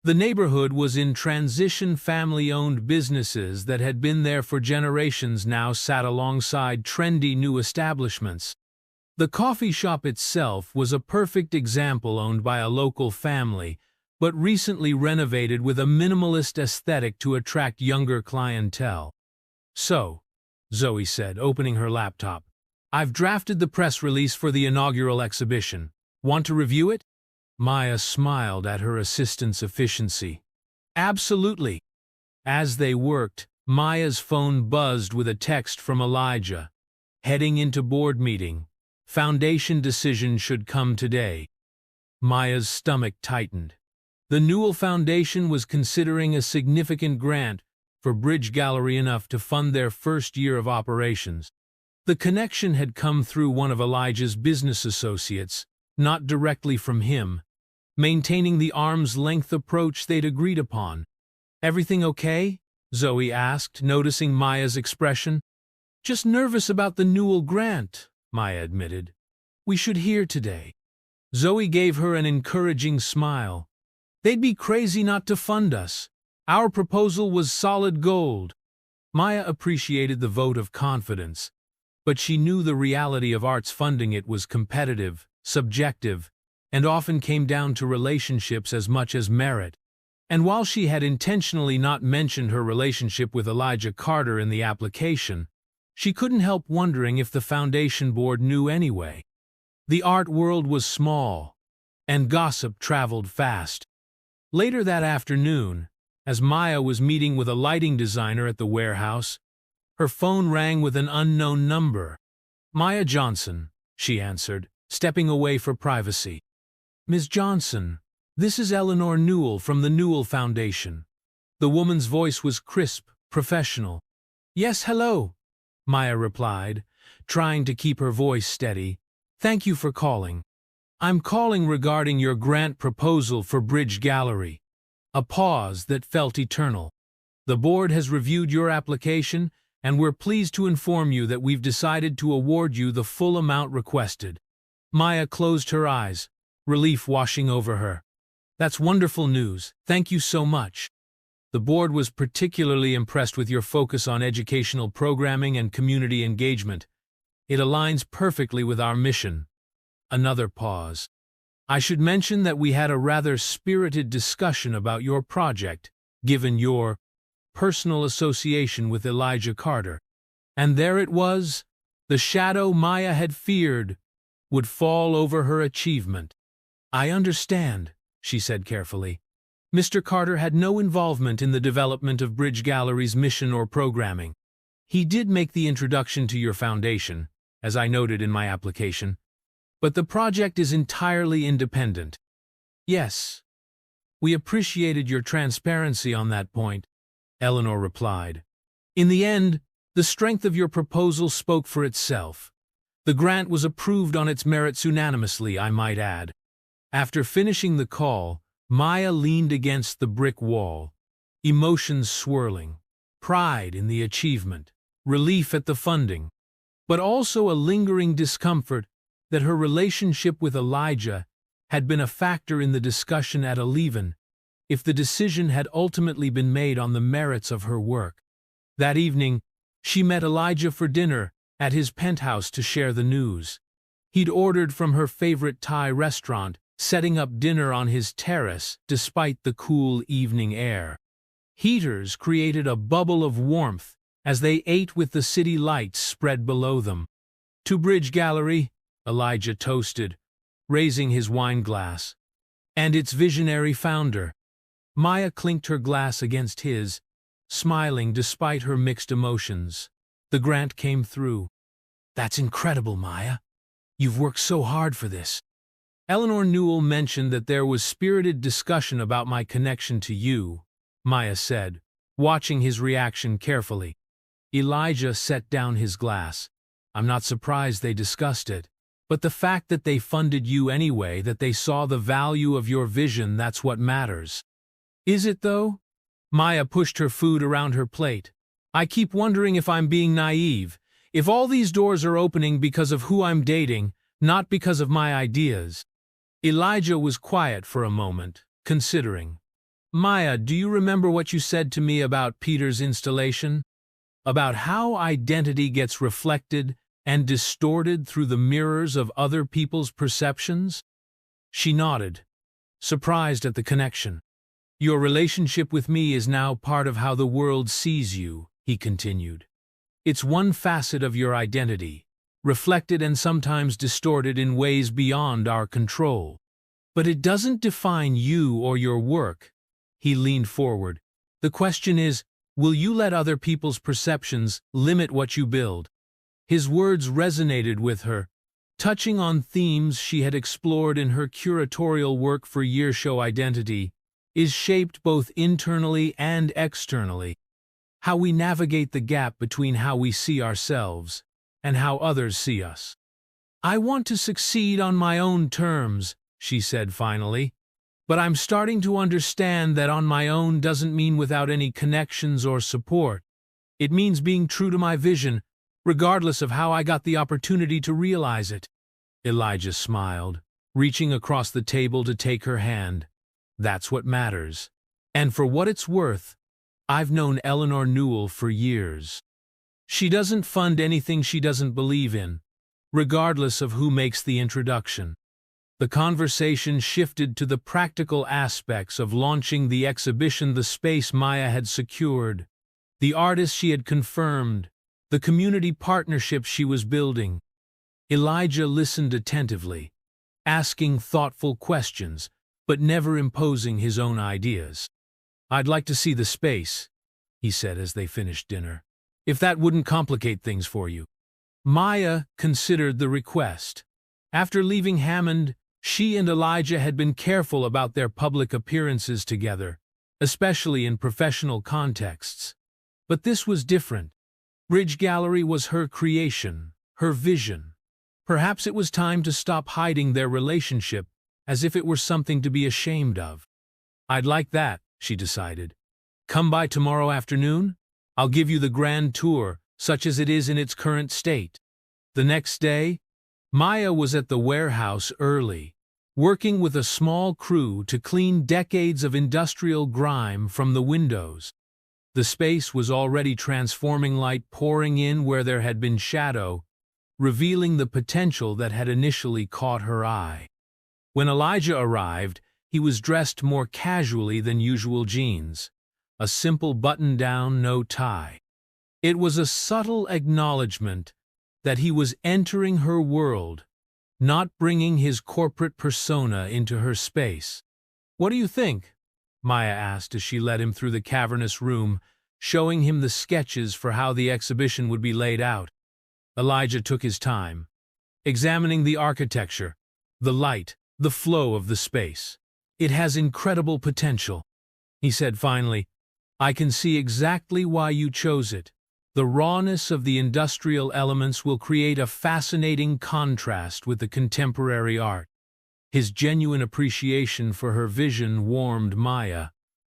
The neighborhood was in transition. Family-owned businesses that had been there for generations now sat alongside trendy new establishments. The coffee shop itself was a perfect example, owned by a local family, but recently renovated with a minimalist aesthetic to attract younger clientele. "So," Zoe said, opening her laptop, "I've drafted the press release for the inaugural exhibition. Want to review it?" Maya smiled at her assistant's efficiency. "Absolutely." As they worked, Maya's phone buzzed with a text from Elijah. "Heading into board meeting. Foundation decision should come today." Maya's stomach tightened. The Newell Foundation was considering a significant grant for Bridge Gallery, enough to fund their first year of operations. The connection had come through one of Elijah's business associates, not directly from him, maintaining the arm's-length approach they'd agreed upon. "Everything okay?" Zoe asked, noticing Maya's expression. "Just nervous about the Newell grant," Maya admitted. "We should hear today." Zoe gave her an encouraging smile. "They'd be crazy not to fund us. Our proposal was solid gold." Maya appreciated the vote of confidence, but she knew the reality of arts funding it was competitive, subjective, and often came down to relationships as much as merit. And while she had intentionally not mentioned her relationship with Elijah Carter in the application, she couldn't help wondering if the foundation board knew anyway. The art world was small, and gossip traveled fast. Later that afternoon, as Maya was meeting with a lighting designer at the warehouse, her phone rang with an unknown number. "Maya Johnson," she answered, stepping away for privacy. "Ms. Johnson, this is Eleanor Newell from the Newell Foundation." The woman's voice was crisp, professional. "Yes, hello," Maya replied, trying to keep her voice steady. "Thank you for calling. I'm calling regarding your grant proposal for Bridge Gallery." A pause that felt eternal. "The board has reviewed your application, and we're pleased to inform you that we've decided to award you the full amount requested." Maya closed her eyes, relief washing over her. "That's wonderful news. Thank you so much. The board was particularly impressed with your focus on educational programming and community engagement. It aligns perfectly with our mission." Another pause. "I should mention that we had a rather spirited discussion about your project, given your personal association with Elijah Carter." And there it was, the shadow Maya had feared would fall over her achievement. "I understand," she said carefully. "Mr. Carter had no involvement in the development of Bridge Gallery's mission or programming. He did make the introduction to your foundation, as I noted in my application, but the project is entirely independent." "Yes, we appreciated your transparency on that point," Eleanor replied. "In the end, the strength of your proposal spoke for itself. The grant was approved on its merits unanimously, I might add." After finishing the call, Maya leaned against the brick wall, emotions swirling, pride in the achievement, relief at the funding, but also a lingering discomfort that her relationship with Elijah had been a factor in the discussion at Eleven, if the decision had ultimately been made on the merits of her work. That evening, she met Elijah for dinner at his penthouse to share the news. He'd ordered from her favorite Thai restaurant, setting up dinner on his terrace despite the cool evening air. Heaters created a bubble of warmth as they ate with the city lights spread below them. "To Bridge Gallery," Elijah toasted, raising his wine glass, "and its visionary founder." Maya clinked her glass against his, smiling despite her mixed emotions. "The grant came through." "That's incredible, Maya. You've worked so hard for this." "Eleanor Newell mentioned that there was spirited discussion about my connection to you," Maya said, watching his reaction carefully. Elijah set down his glass. "I'm not surprised they discussed it. But the fact that they funded you anyway, that they saw the value of your vision, that's what matters." "Is it, though?" Maya pushed her food around her plate. "I keep wondering if I'm being naive, if all these doors are opening because of who I'm dating, not because of my ideas." Elijah was quiet for a moment, considering. "Maya, do you remember what you said to me about Peter's installation? About how identity gets reflected and distorted through the mirrors of other people's perceptions?" She nodded, surprised at the connection. "Your relationship with me is now part of how the world sees you," he continued. "It's one facet of your identity, reflected and sometimes distorted in ways beyond our control. But it doesn't define you or your work." He leaned forward. "The question is, will you let other people's perceptions limit what you build?" His words resonated with her, touching on themes she had explored in her curatorial work for Yearshow Identity, is shaped both internally and externally. How we navigate the gap between how we see ourselves and how others see us. I want to succeed on my own terms, she said finally, but I'm starting to understand that on my own doesn't mean without any connections or support. It means being true to my vision, regardless of how I got the opportunity to realize it. Elijah smiled, reaching across the table to take her hand. That's what matters. And for what it's worth, I've known Eleanor Newell for years. She doesn't fund anything she doesn't believe in, regardless of who makes the introduction. The conversation shifted to the practical aspects of launching the exhibition, the space Maya had secured, the artist she had confirmed, the community partnership she was building. Elijah listened attentively, asking thoughtful questions, but never imposing his own ideas. "I'd like to see the space," he said as they finished dinner, "if that wouldn't complicate things for you." Maya considered the request. After leaving Hammond, she and Elijah had been careful about their public appearances together, especially in professional contexts. But this was different. Bridge Gallery was her creation, her vision. Perhaps it was time to stop hiding their relationship as if it were something to be ashamed of. "I'd like that," she decided. "Come by tomorrow afternoon? I'll give you the grand tour, such as it is in its current state." The next day, Maya was at the warehouse early, working with a small crew to clean decades of industrial grime from the windows. The space was already transforming, light pouring in where there had been shadow, revealing the potential that had initially caught her eye. When Elijah arrived, he was dressed more casually than usual: jeans, a simple button-down, no tie. It was a subtle acknowledgement that he was entering her world, not bringing his corporate persona into her space. "What do you think?" Maya asked as she led him through the cavernous room, showing him the sketches for how the exhibition would be laid out. Elijah took his time, examining the architecture, the light, the flow of the space. "It has incredible potential," he said finally. "I can see exactly why you chose it. The rawness of the industrial elements will create a fascinating contrast with the contemporary art." His genuine appreciation for her vision warmed Maya.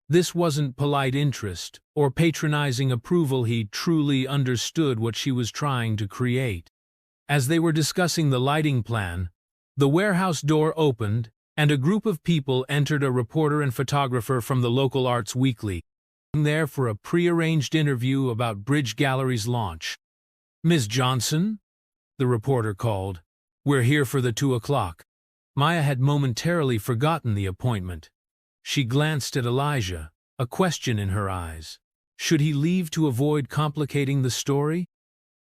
This wasn't polite interest or patronizing approval. He truly understood what she was trying to create. As they were discussing the lighting plan, the warehouse door opened and a group of people entered, a reporter and photographer from the local arts weekly, there for a pre-arranged interview about Bridge Gallery's launch. "Ms. Johnson?" the reporter called. "We're here for the 2:00. Maya had momentarily forgotten the appointment. She glanced at Elijah, a question in her eyes. Should he leave to avoid complicating the story?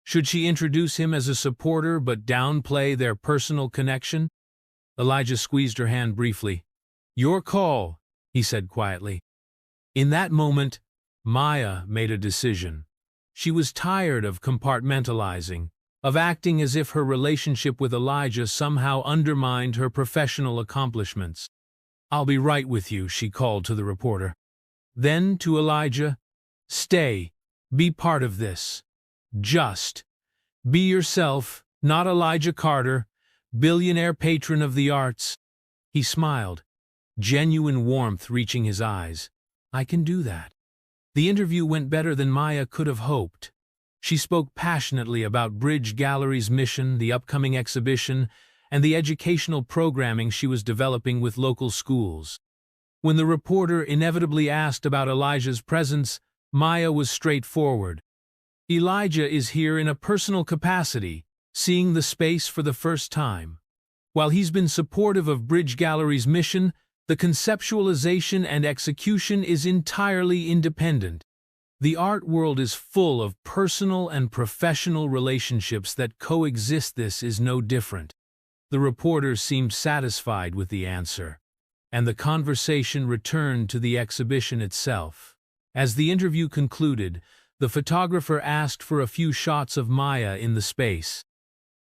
Should she introduce him as a supporter but downplay their personal connection? Elijah squeezed her hand briefly. "Your call," he said quietly. In that moment, Maya made a decision. She was tired of compartmentalizing, of acting as if her relationship with Elijah somehow undermined her professional accomplishments. "I'll be right with you," she called to the reporter. Then to Elijah, "Stay, be part of this. Just be yourself, not Elijah Carter, billionaire patron of the arts." He smiled, genuine warmth reaching his eyes. "I can do that." The interview went better than Maya could have hoped. She spoke passionately about Bridge Gallery's mission, the upcoming exhibition, and the educational programming she was developing with local schools. When the reporter inevitably asked about Elijah's presence, Maya was straightforward. "Elijah is here in a personal capacity, seeing the space for the first time. While he's been supportive of Bridge Gallery's mission, the conceptualization and execution is entirely independent. The art world is full of personal and professional relationships that coexist. This is no different." The reporter seemed satisfied with the answer, and the conversation returned to the exhibition itself. As the interview concluded, the photographer asked for a few shots of Maya in the space.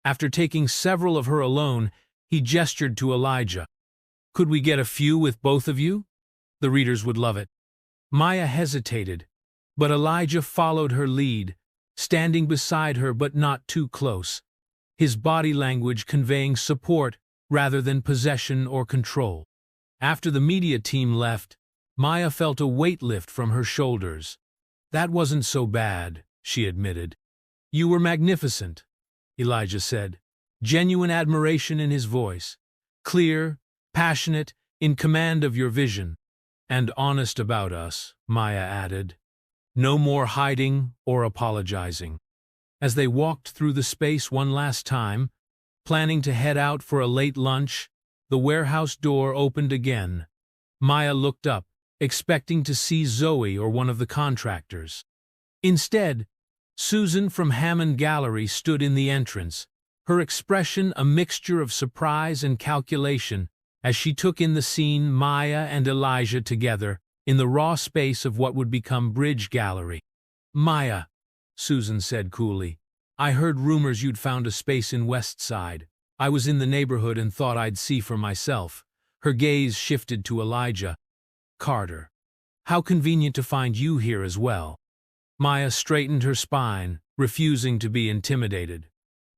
After taking several of her alone, he gestured to Elijah. "Could we get a few with both of you?" The readers would love it. Maya hesitated, but Elijah followed her lead, standing beside her but not too close, his body language conveying support rather than possession or control. After the media team left, Maya felt a weight lift from her shoulders. "That wasn't so bad," she admitted. "You were magnificent," Elijah said, genuine admiration in his voice. "Clear, passionate, in command of your vision. And honest about us," Maya added. "No more hiding or apologizing." As they walked through the space one last time, planning to head out for a late lunch, the warehouse door opened again. Maya looked up, expecting to see Zoe or one of the contractors. Instead, Susan from Hammond Gallery stood in the entrance, her expression a mixture of surprise and calculation as she took in the scene Maya and Elijah together in the raw space of what would become Bridge Gallery. "Maya," Susan said coolly, "I heard rumors you'd found a space in West Side. I was in the neighborhood and thought I'd see for myself." Her gaze shifted to Elijah. "Carter, how convenient to find you here as well." Maya straightened her spine, refusing to be intimidated.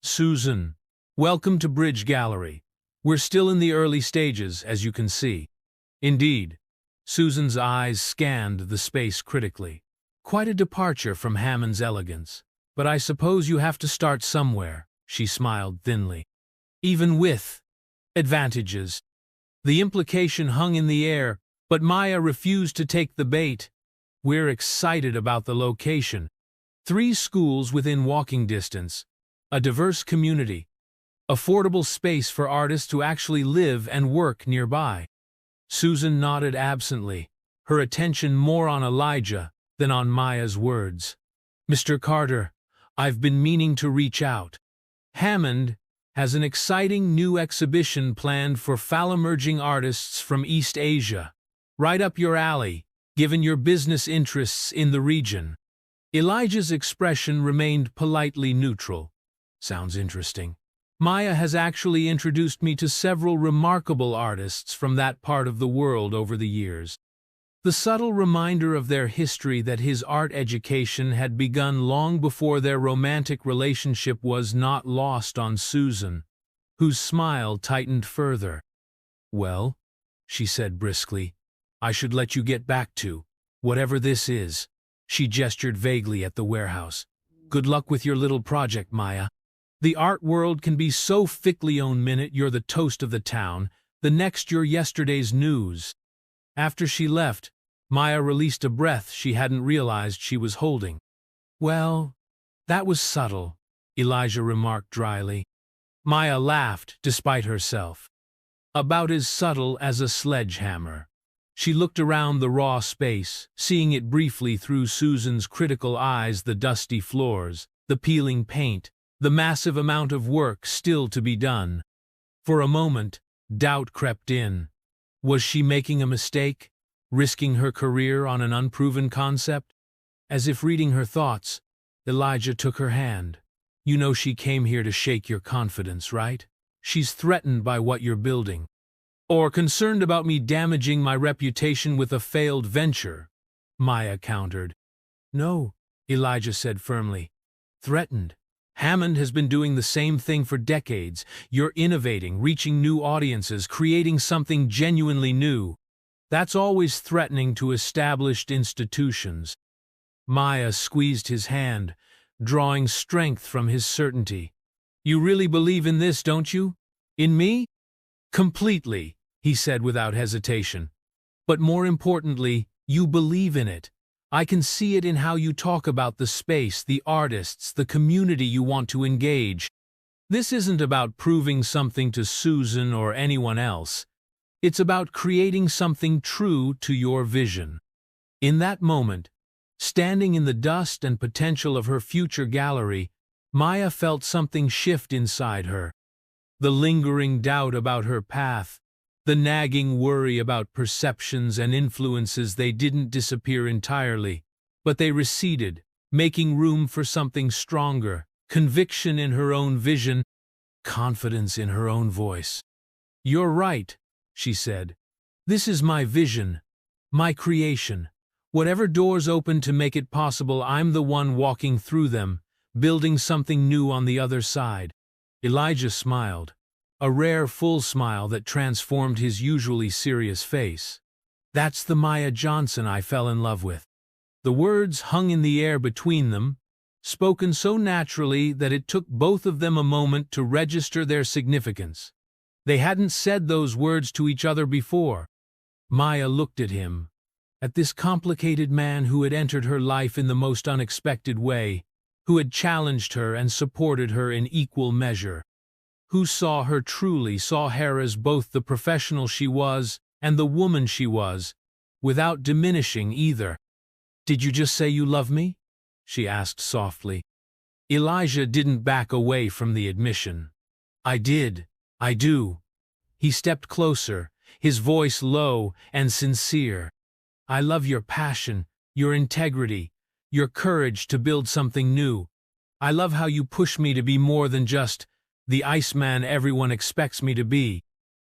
"Susan, welcome to Bridge Gallery. We're still in the early stages, as you can see." "Indeed." Susan's eyes scanned the space critically. "Quite a departure from Hammond's elegance. But I suppose you have to start somewhere," she smiled thinly. "Even with advantages." The implication hung in the air, but Maya refused to take the bait. "We're excited about the location. 3 schools within walking distance, a diverse community, affordable space for artists to actually live and work nearby." Susan nodded absently, her attention more on Elijah than on Maya's words. "Mr. Carter, I've been meaning to reach out. Hammond has an exciting new exhibition planned for fall-emerging artists from East Asia. Right up your alley, given your business interests in the region." Elijah's expression remained politely neutral. "Sounds interesting. Maya has actually introduced me to several remarkable artists from that part of the world over the years." The subtle reminder of their history that his art education had begun long before their romantic relationship was not lost on Susan, whose smile tightened further. "Well," she said briskly, "I should let you get back to whatever this is." She gestured vaguely at the warehouse. "Good luck with your little project, Maya. The art world can be so fickle. One minute you're the toast of the town, the next you're yesterday's news." After she left, Maya released a breath she hadn't realized she was holding. "Well, that was subtle," Elijah remarked dryly. Maya laughed, despite herself. "About as subtle as a sledgehammer." She looked around the raw space, seeing it briefly through Susan's critical eyes: the dusty floors, the peeling paint, the massive amount of work still to be done. For a moment, doubt crept in. Was she making a mistake, risking her career on an unproven concept? As if reading her thoughts, Elijah took her hand. "You know she came here to shake your confidence, right? She's threatened by what you're building. Or concerned about me damaging my reputation with a failed venture," Maya countered. "No," Elijah said firmly. "Threatened. Hammond has been doing the same thing for decades. You're innovating, reaching new audiences, creating something genuinely new. That's always threatening to established institutions." Maya squeezed his hand, drawing strength from his certainty. "You really believe in this, don't you? In me?" "Completely," he said without hesitation. "But more importantly, you believe in it. I can see it in how you talk about the space, the artists, the community you want to engage. This isn't about proving something to Susan or anyone else. It's about creating something true to your vision." In that moment, standing in the dust and potential of her future gallery, Maya felt something shift inside her. The lingering doubt about her path, the nagging worry about perceptions and influences, they didn't disappear entirely, but they receded, making room for something stronger: conviction in her own vision, confidence in her own voice. "You're right," she said. "This is my vision, My creation. Whatever doors open to make it possible, I'm the one walking through them, building something new on the other side." Elijah smiled, a rare full smile that transformed his usually serious face. "That's the Maya Johnson I fell in love with." The words hung in the air between them, spoken so naturally that it took both of them a moment to register their significance. They hadn't said those words to each other before. Maya looked at him, at this complicated man who had entered her life in the most unexpected way, who had challenged her and supported her in equal measure, who saw her truly, saw her as both the professional she was and the woman she was, without diminishing either. "Did you just say you love me?" she asked softly. Elijah didn't back away from the admission. "I did. I do." He stepped closer, his voice low and sincere. "I love your passion, your integrity, your courage to build something new. I love how you push me to be more than just the Iceman everyone expects me to be.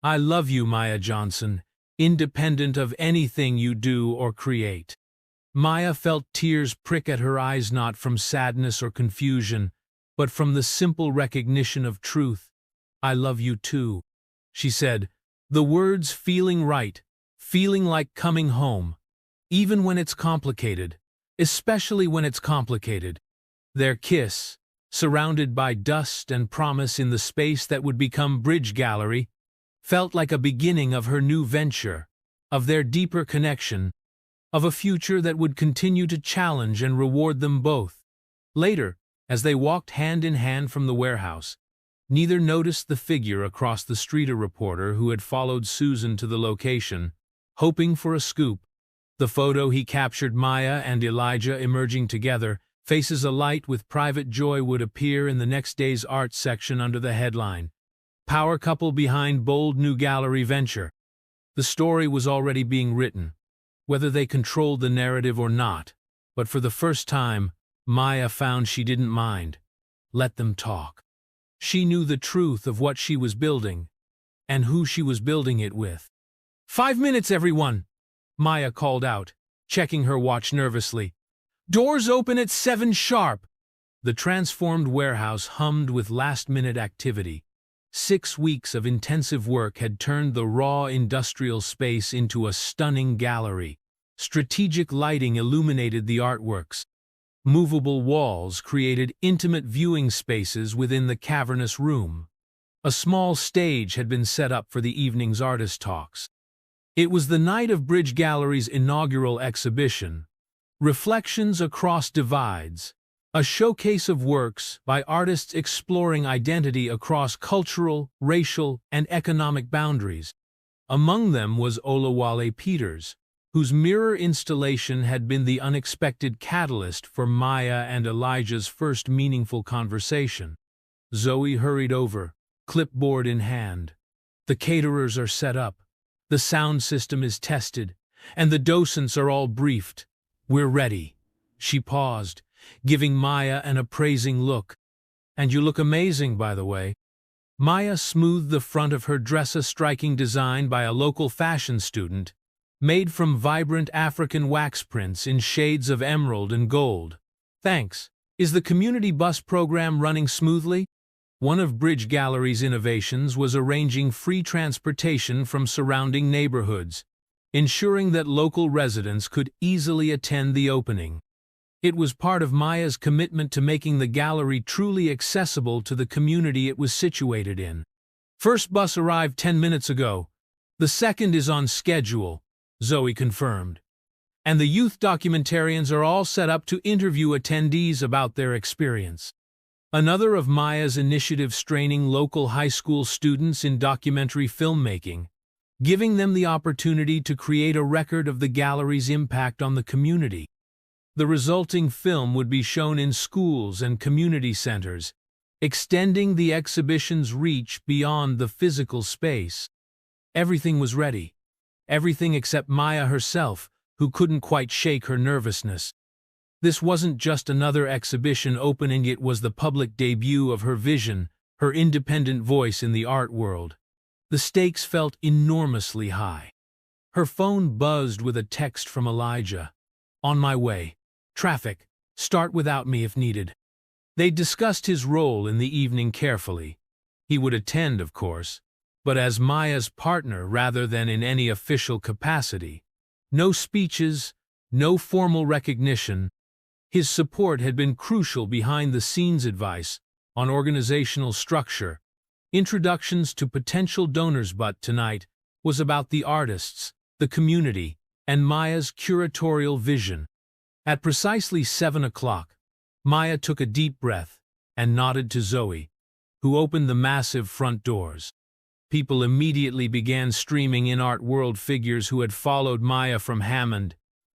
I love you, Maya Johnson, independent of anything you do or create." Maya felt tears prick at her eyes, not from sadness or confusion, but from the simple recognition of truth. "I love you too," she said, the words feeling right, feeling like coming home, even when it's complicated, especially when it's complicated. Their kiss, surrounded by dust and promise in the space that would become Bridge Gallery, felt like a beginning of her new venture, of their deeper connection, of a future that would continue to challenge and reward them both. Later, as they walked hand in hand from the warehouse, neither noticed the figure across the street, a reporter who had followed Susan to the location, hoping for a scoop. The photo he captured Maya and Elijah emerging together, faces alight with private joy, would appear in the next day's art section under the headline, "Power Couple Behind Bold New Gallery Venture." The story was already being written, whether they controlled the narrative or not, but for the first time, Maya found she didn't mind. Let them talk. She knew the truth of what she was building, and who she was building it with. "5 minutes, everyone," Maya called out, checking her watch nervously. "Doors open at 7 sharp." The transformed warehouse hummed with last-minute activity. 6 weeks of intensive work had turned the raw industrial space into a stunning gallery. Strategic lighting illuminated the artworks. Movable walls created intimate viewing spaces within the cavernous room. A small stage had been set up for the evening's artist talks. It was the night of Bridge Gallery's inaugural exhibition, Reflections Across Divides, a showcase of works by artists exploring identity across cultural, racial, and economic boundaries. Among them was Olawale Peters, whose mirror installation had been the unexpected catalyst for Maya and Elijah's first meaningful conversation. Zoe hurried over, clipboard in hand. "The caterers are set up, the sound system is tested, and the docents are all briefed. We're ready." She paused, giving Maya an appraising look. "And you look amazing, by the way." Maya smoothed the front of her dress, a striking design by a local fashion student, made from vibrant African wax prints in shades of emerald and gold. "Thanks. Is the community bus program running smoothly?" One of Bridge Gallery's innovations was arranging free transportation from surrounding neighborhoods, ensuring that local residents could easily attend the opening. It was part of Maya's commitment to making the gallery truly accessible to the community it was situated in. "First bus arrived 10 minutes ago. The second is on schedule," Zoe confirmed. "And the youth documentarians are all set up to interview attendees about their experience." Another of Maya's initiatives training local high school students in documentary filmmaking, giving them the opportunity to create a record of the gallery's impact on the community. The resulting film would be shown in schools and community centers, extending the exhibition's reach beyond the physical space. Everything was ready. Everything except Maya herself, who couldn't quite shake her nervousness. This wasn't just another exhibition opening, it was the public debut of her vision, her independent voice in the art world. The stakes felt enormously high. Her phone buzzed with a text from Elijah. "On my way. Traffic. Start without me if needed." They discussed his role in the evening carefully. He would attend, of course, but as Maya's partner rather than in any official capacity. No speeches, no formal recognition. His support had been crucial behind-the-scenes advice on organizational structure, introductions to potential donors, but tonight was about the artists, the community, and Maya's curatorial vision. At precisely 7 o'clock, Maya took a deep breath and nodded to Zoe, who opened the massive front doors. People immediately began streaming in Art World figures who had followed Maya from Hammond,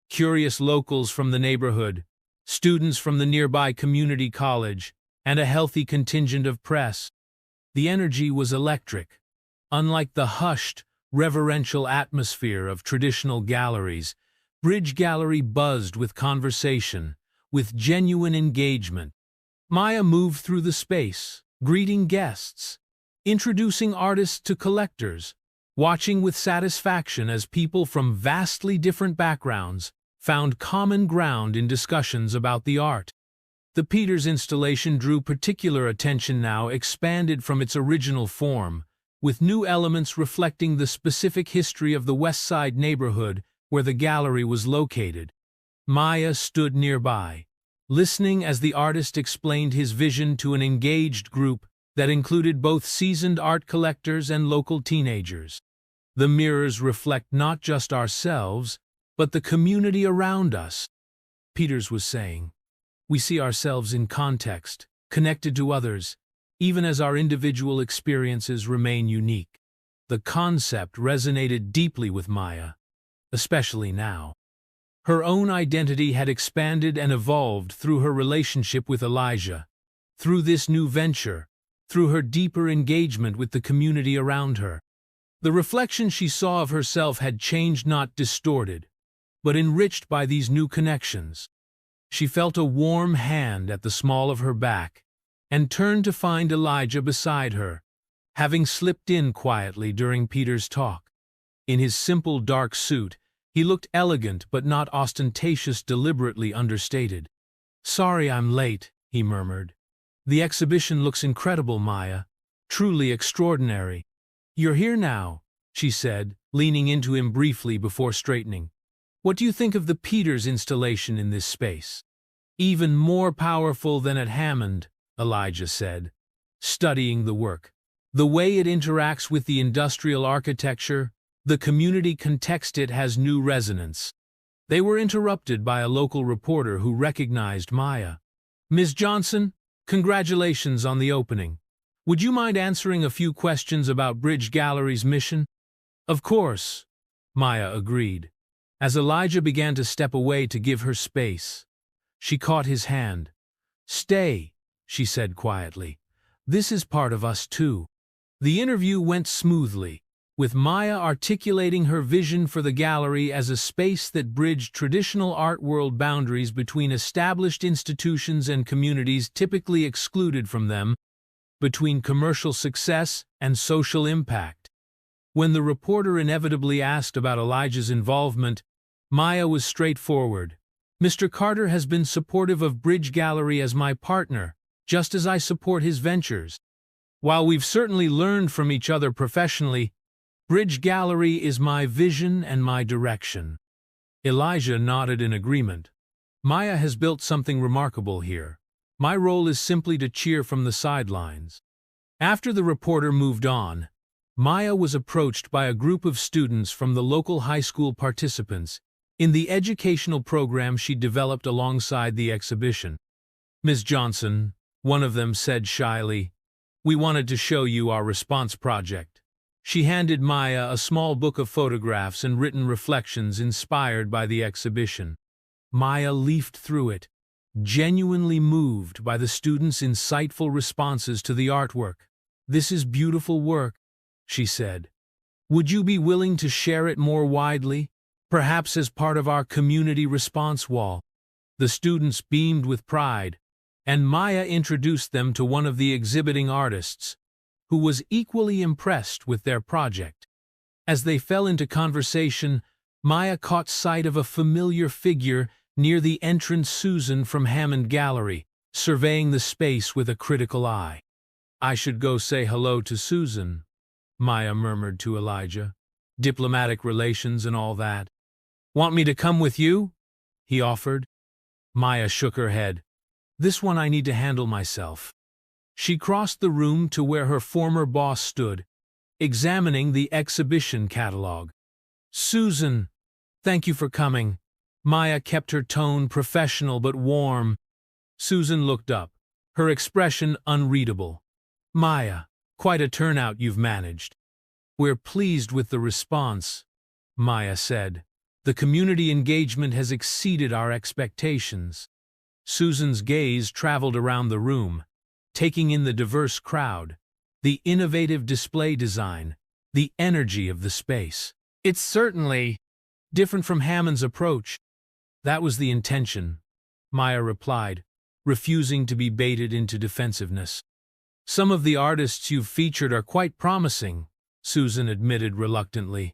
curious locals from the neighborhood, students from the nearby community college, and a healthy contingent of press. The energy was electric. Unlike the hushed, reverential atmosphere of traditional galleries, Bridge Gallery buzzed with conversation, with genuine engagement. Maya moved through the space, greeting guests, introducing artists to collectors, watching with satisfaction as people from vastly different backgrounds found common ground in discussions about the art. The Peters installation drew particular attention now, expanded from its original form, with new elements reflecting the specific history of the West Side neighborhood where the gallery was located. Maya stood nearby, listening as the artist explained his vision to an engaged group that included both seasoned art collectors and local teenagers. The mirrors reflect not just ourselves, but the community around us, Peters was saying. We see ourselves in context, connected to others, even as our individual experiences remain unique. The concept resonated deeply with Maya, especially now. Her own identity had expanded and evolved through her relationship with Elijah, through this new venture, through her deeper engagement with the community around her. The reflection she saw of herself had changed, not distorted, but enriched by these new connections. She felt a warm hand at the small of her back, and turned to find Elijah beside her, having slipped in quietly during Peter's talk. In his simple dark suit, he looked elegant but not ostentatious, deliberately understated. "Sorry I'm late," he murmured. "The exhibition looks incredible, Maya. Truly extraordinary." "You're here now," she said, leaning into him briefly before straightening. "What do you think of the Peters installation in this space?" "Even more powerful than at Hammond," Elijah said, studying the work. "The way it interacts with the industrial architecture, the community context, it has new resonance." They were interrupted by a local reporter who recognized Maya. "Ms. Johnson, congratulations on the opening. Would you mind answering a few questions about Bridge Gallery's mission?" "Of course," Maya agreed. As Elijah began to step away to give her space, she caught his hand. "Stay," she said quietly. "This is part of us too." The interview went smoothly, with Maya articulating her vision for the gallery as a space that bridged traditional art world boundaries between established institutions and communities typically excluded from them, between commercial success and social impact. When the reporter inevitably asked about Elijah's involvement, Maya was straightforward. "Mr. Carter has been supportive of Bridge Gallery as my partner, just as I support his ventures. While we've certainly learned from each other professionally, Bridge Gallery is my vision and my direction." Elijah nodded in agreement. "Maya has built something remarkable here. My role is simply to cheer from the sidelines." After the reporter moved on, Maya was approached by a group of students from the local high school participants in the educational program she developed alongside the exhibition. "Ms. Johnson," one of them said shyly, "we wanted to show you our response project." She handed Maya a small book of photographs and written reflections inspired by the exhibition. Maya leafed through it, genuinely moved by the students' insightful responses to the artwork. "This is beautiful work," she said. "Would you be willing to share it more widely, perhaps as part of our community response wall?" The students beamed with pride, and Maya introduced them to one of the exhibiting artists, who was equally impressed with their project. As they fell into conversation, Maya caught sight of a familiar figure near the entrance. Susan from Hammond Gallery, surveying the space with a critical eye. "I should go say hello to Susan," Maya murmured to Elijah. "Diplomatic relations and all that." "Want me to come with you?" he offered. Maya shook her head. "This one I need to handle myself." She crossed the room to where her former boss stood, examining the exhibition catalog. "Susan, thank you for coming." Maya kept her tone professional but warm. Susan looked up, her expression unreadable. "Maya, quite a turnout you've managed." "We're pleased with the response," Maya said. "The community engagement has exceeded our expectations." Susan's gaze traveled around the room, taking in the diverse crowd, the innovative display design, the energy of the space. "It's certainly different from Hammond's approach." "That was the intention," Maya replied, refusing to be baited into defensiveness. "Some of the artists you've featured are quite promising," Susan admitted reluctantly.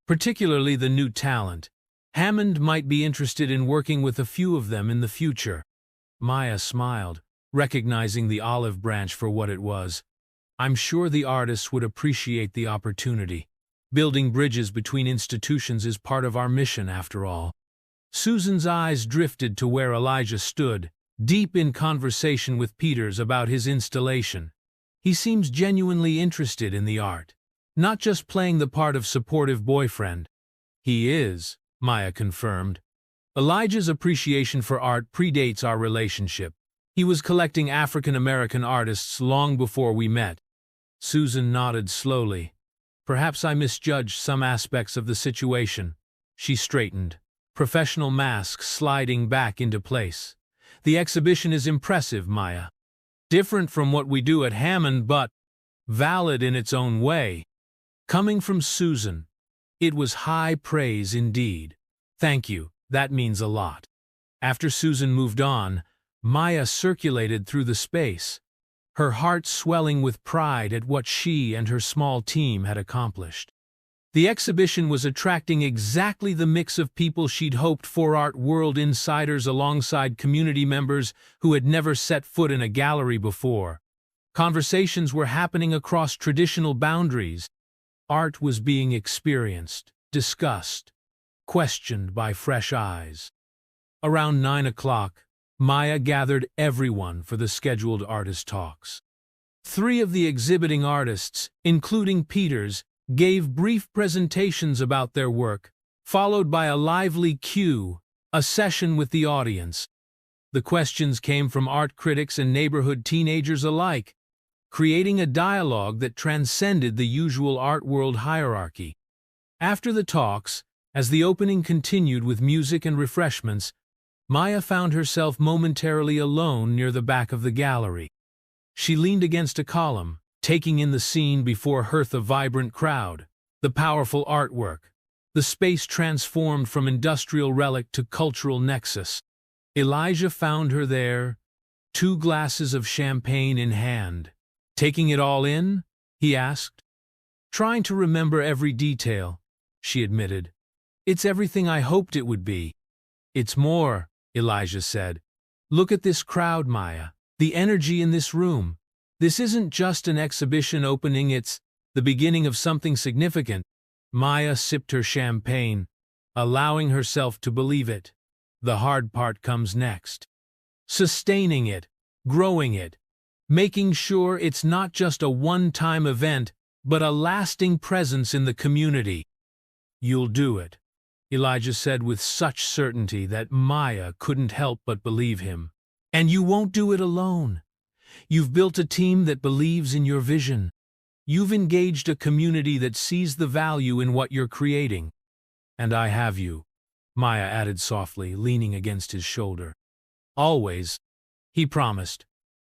"Particularly the new talent. Hammond might be interested in working with a few of them in the future." Maya smiled, recognizing the olive branch for what it was. "I'm sure the artists would appreciate the opportunity. Building bridges between institutions is part of our mission, after all." Susan's eyes drifted to where Elijah stood, deep in conversation with Peters about his installation. He seems genuinely interested in the art, not just playing the part of supportive boyfriend. "He is," Maya confirmed. "Elijah's appreciation for art predates our relationship. He was collecting African American artists long before we met." Susan nodded slowly. "Perhaps I misjudged some aspects of the situation." She straightened, professional mask sliding back into place. "The exhibition is impressive, Maya. Different from what we do at Hammond, but valid in its own way." Coming from Susan, it was high praise indeed. "Thank you, that means a lot." After Susan moved on, Maya circulated through the space, her heart swelling with pride at what she and her small team had accomplished. The exhibition was attracting exactly the mix of people she'd hoped for: art world insiders alongside community members who had never set foot in a gallery before. Conversations were happening across traditional boundaries. Art was being experienced, discussed, questioned by fresh eyes. Around 9 o'clock, Maya gathered everyone for the scheduled artist talks. 3 of the exhibiting artists, including Peters, gave brief presentations about their work, followed by a lively Q, a session with the audience. The questions came from art critics and neighborhood teenagers alike, creating a dialogue that transcended the usual art world hierarchy. After the talks, as the opening continued with music and refreshments, Maya found herself momentarily alone near the back of the gallery. She leaned against a column, taking in the scene before her. The vibrant crowd, the powerful artwork, the space transformed from industrial relic to cultural nexus. Elijah found her there, 2 glasses of champagne in hand. "Taking it all in?" he asked. "Trying to remember every detail," she admitted. "It's everything I hoped it would be." "It's more," Elijah said. "Look at this crowd, Maya. The energy in this room. This isn't just an exhibition opening, it's the beginning of something significant." Maya sipped her champagne, allowing herself to believe it. The hard part comes next. Sustaining it, growing it, making sure it's not just a one-time event, but a lasting presence in the community. "You'll do it," Elijah said with such certainty that Maya couldn't help but believe him. "And you won't do it alone. You've built a team that believes in your vision. You've engaged a community that sees the value in what you're creating. And I have you," Maya added softly, leaning against his shoulder. "Always," he promised.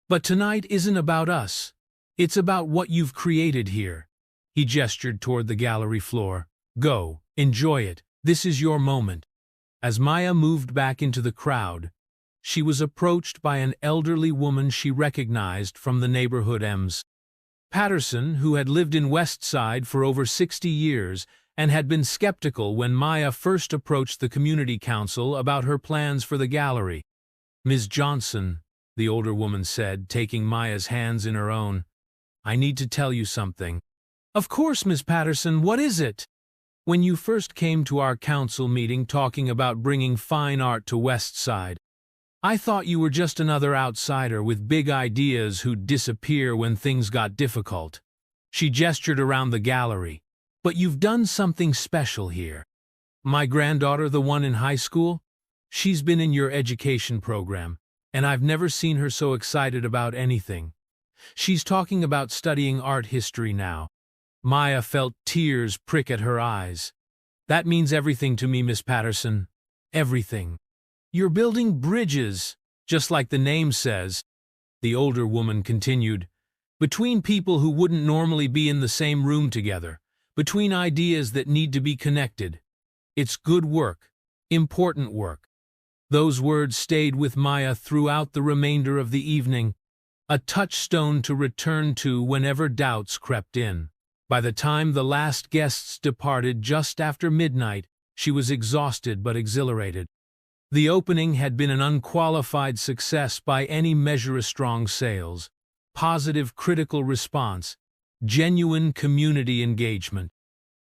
"But tonight isn't about us. It's about what you've created here." He gestured toward the gallery floor. "Go, enjoy it. This is your moment." As Maya moved back into the crowd, she was approached by an elderly woman she recognized from the neighborhood. Patterson, who had lived in West Side for over 60 years and had been skeptical when Maya first approached the community council about her plans for the gallery. "Ms. Johnson," the older woman said, taking Maya's hands in her own, "I need to tell you something." "Of course, Miss Patterson, what is it?" "When you first came to our council meeting talking about bringing fine art to West Side, I thought you were just another outsider with big ideas who'd disappear when things got difficult." She gestured around the gallery. "But you've done something special here. My granddaughter, the one in high school, she's been in your education program, and I've never seen her so excited about anything. She's talking about studying art history now." Maya felt tears prick at her eyes. "That means everything to me, Miss Patterson. Everything. You're building bridges, just like the name says," the older woman continued, "between people who wouldn't normally be in the same room together, between ideas that need to be connected. It's good work, important work." Those words stayed with Maya throughout the remainder of the evening, a touchstone to return to whenever doubts crept in. By the time the last guests departed just after midnight, she was exhausted but exhilarated. The opening had been an unqualified success by any measure of strong sales, positive critical response, genuine community engagement.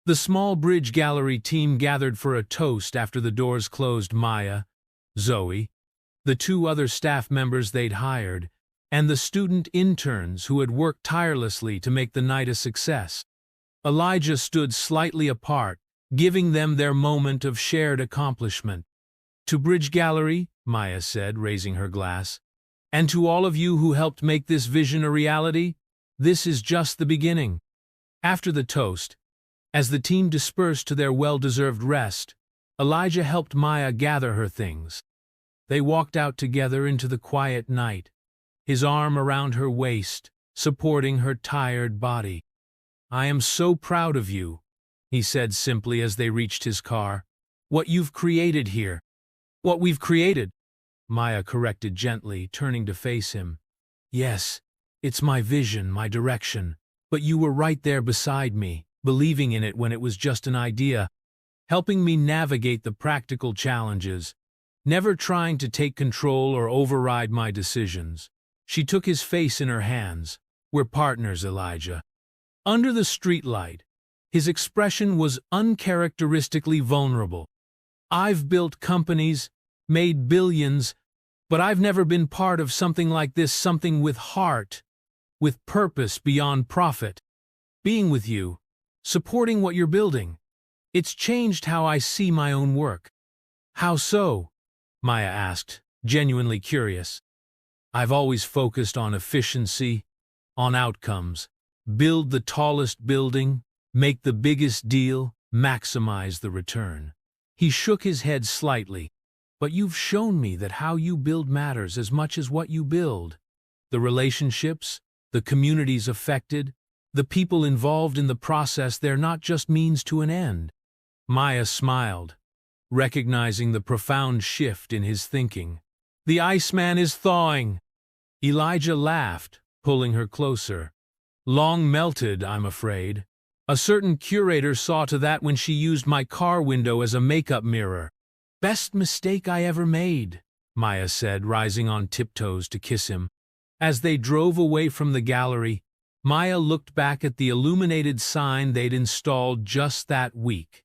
The small bridge gallery team gathered for a toast after the doors closed. Maya, Zoe, the 2 other staff members they'd hired, and the student interns who had worked tirelessly to make the night a success. Elijah stood slightly apart, giving them their moment of shared accomplishment. "To Bridge Gallery," Maya said, raising her glass, "and to all of you who helped make this vision a reality, this is just the beginning." After the toast, as the team dispersed to their well-deserved rest, Elijah helped Maya gather her things. They walked out together into the quiet night, his arm around her waist, supporting her tired body. "I am so proud of you," he said simply as they reached his car. "What you've created here." "What we've created," Maya corrected gently, turning to face him. "Yes, it's my vision, my direction, but you were right there beside me, believing in it when it was just an idea, helping me navigate the practical challenges, never trying to take control or override my decisions." She took his face in her hands. "We're partners, Elijah." Under the streetlight, his expression was uncharacteristically vulnerable. "I've built companies, made billions, but I've never been part of something like this, something with heart, with purpose beyond profit. Being with you, supporting what you're building, it's changed how I see my own work." "How so?" Maya asked, genuinely curious. "I've always focused on efficiency, on outcomes. Build the tallest building, make the biggest deal, maximize the return." He shook his head slightly. "But you've shown me that how you build matters as much as what you build. The relationships, the communities affected, the people involved in the process, they're not just means to an end." Maya smiled, recognizing the profound shift in his thinking. "The Iceman is thawing." Elijah laughed, pulling her closer. "Long melted, I'm afraid. A certain curator saw to that when she used my car window as a makeup mirror." "Best mistake I ever made," Maya said, rising on tiptoes to kiss him. As they drove away from the gallery, Maya looked back at the illuminated sign they'd installed just that week.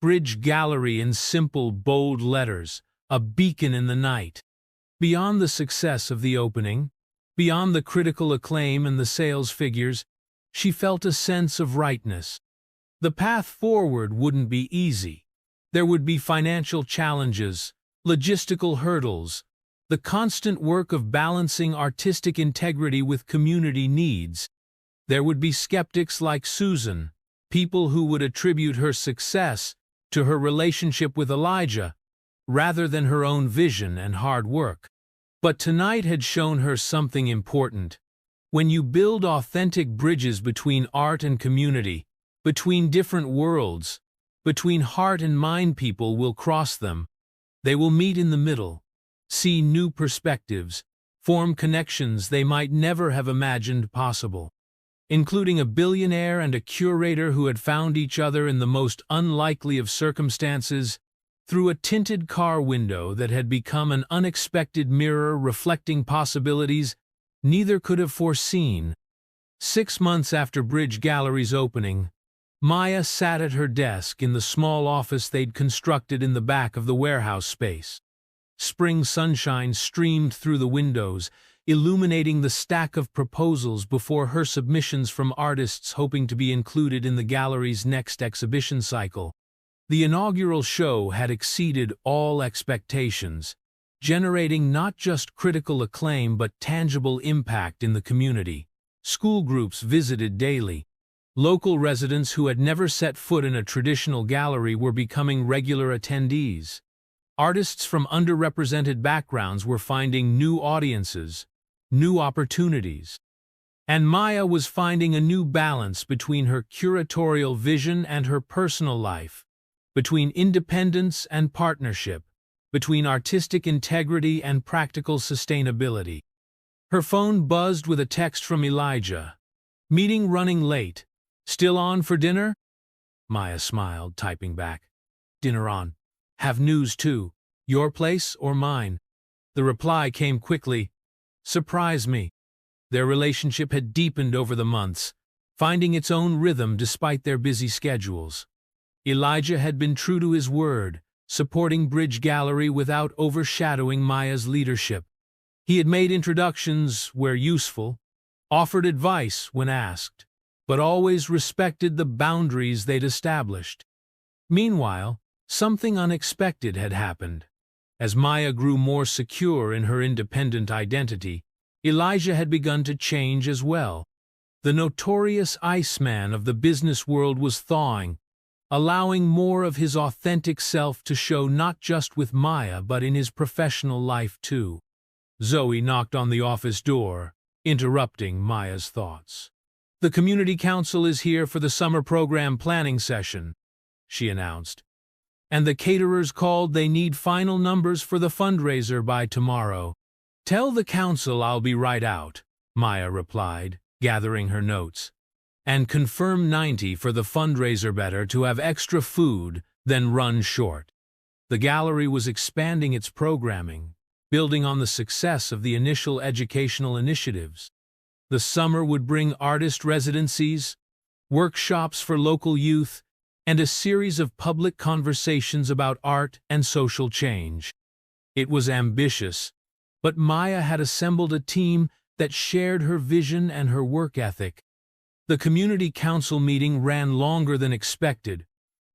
Bridge Gallery in simple, bold letters, a beacon in the night. Beyond the success of the opening, beyond the critical acclaim and the sales figures, she felt a sense of rightness. The path forward wouldn't be easy. There would be financial challenges, logistical hurdles, the constant work of balancing artistic integrity with community needs. There would be skeptics like Susan, people who would attribute her success to her relationship with Elijah, rather than her own vision and hard work. But tonight had shown her something important. When you build authentic bridges between art and community, between different worlds, between heart and mind, people will cross them. They will meet in the middle, see new perspectives, form connections they might never have imagined possible. including a billionaire and a curator who had found each other in the most unlikely of circumstances, through a tinted car window that had become an unexpected mirror reflecting possibilities neither could have foreseen. 6 months after Bridge Gallery's opening, Maya sat at her desk in the small office they'd constructed in the back of the warehouse space. Spring sunshine streamed through the windows, illuminating the stack of proposals before her submissions from artists hoping to be included in the gallery's next exhibition cycle. The inaugural show had exceeded all expectations, generating not just critical acclaim but tangible impact in the community. School groups visited daily. Local residents who had never set foot in a traditional gallery were becoming regular attendees. Artists from underrepresented backgrounds were finding new audiences, new opportunities. And Maya was finding a new balance between her curatorial vision and her personal life, between independence and partnership, between artistic integrity and practical sustainability. Her phone buzzed with a text from Elijah. "Meeting running late. Still on for dinner?" Maya smiled, typing back. "Dinner on. Have news too. Your place or mine?" The reply came quickly. "Surprise me." Their relationship had deepened over the months, finding its own rhythm despite their busy schedules. Elijah had been true to his word, supporting Bridge Gallery without overshadowing Maya's leadership. He had made introductions where useful, offered advice when asked, but always respected the boundaries they'd established. Meanwhile, something unexpected had happened. As Maya grew more secure in her independent identity, Elijah had begun to change as well. The notorious Iceman of the business world was thawing, allowing more of his authentic self to show not just with Maya but in his professional life too. Zoe knocked on the office door, interrupting Maya's thoughts. "The community council is here for the summer program planning session," she announced. "And the caterers called they need final numbers for the fundraiser by tomorrow." "Tell the council I'll be right out," Maya replied, gathering her notes. "And confirm 90 for the fundraiser, better to have extra food than run short." The gallery was expanding its programming, building on the success of the initial educational initiatives. The summer would bring artist residencies, workshops for local youth, and a series of public conversations about art and social change. It was ambitious, but Maya had assembled a team that shared her vision and her work ethic. The community council meeting ran longer than expected,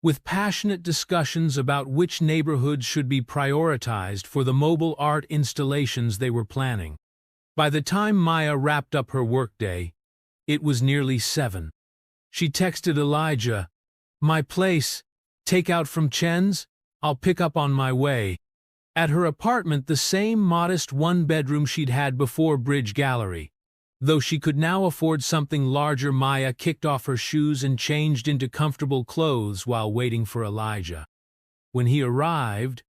with passionate discussions about which neighborhoods should be prioritized for the mobile art installations they were planning. By the time Maya wrapped up her workday, it was nearly 7. She texted Elijah, "My place, take out from Chen's? I'll pick up on my way." At her apartment, the same modest one-bedroom she'd had before Bridge Gallery. Though she could now afford something larger, Maya kicked off her shoes and changed into comfortable clothes while waiting for Elijah. When he arrived,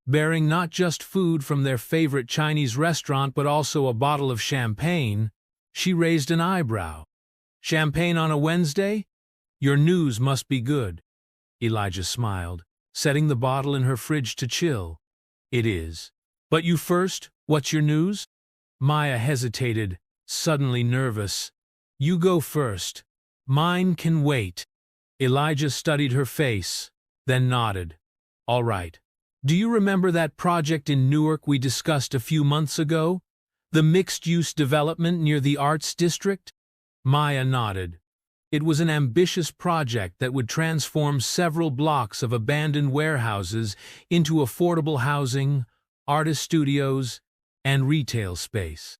bearing not just food from their favorite Chinese restaurant but also a bottle of champagne, she raised an eyebrow. "Champagne on a Wednesday? Your news must be good." Elijah smiled, setting the bottle in her fridge to chill. "It is. But you first, what's your news?" Maya hesitated, suddenly nervous. "You go first. Mine can wait." Elijah studied her face, then nodded. "All right. Do you remember that project in Newark we discussed a few months ago? The mixed-use development near the Arts District?" Maya nodded. It was an ambitious project that would transform several blocks of abandoned warehouses into affordable housing, artist studios, and retail space.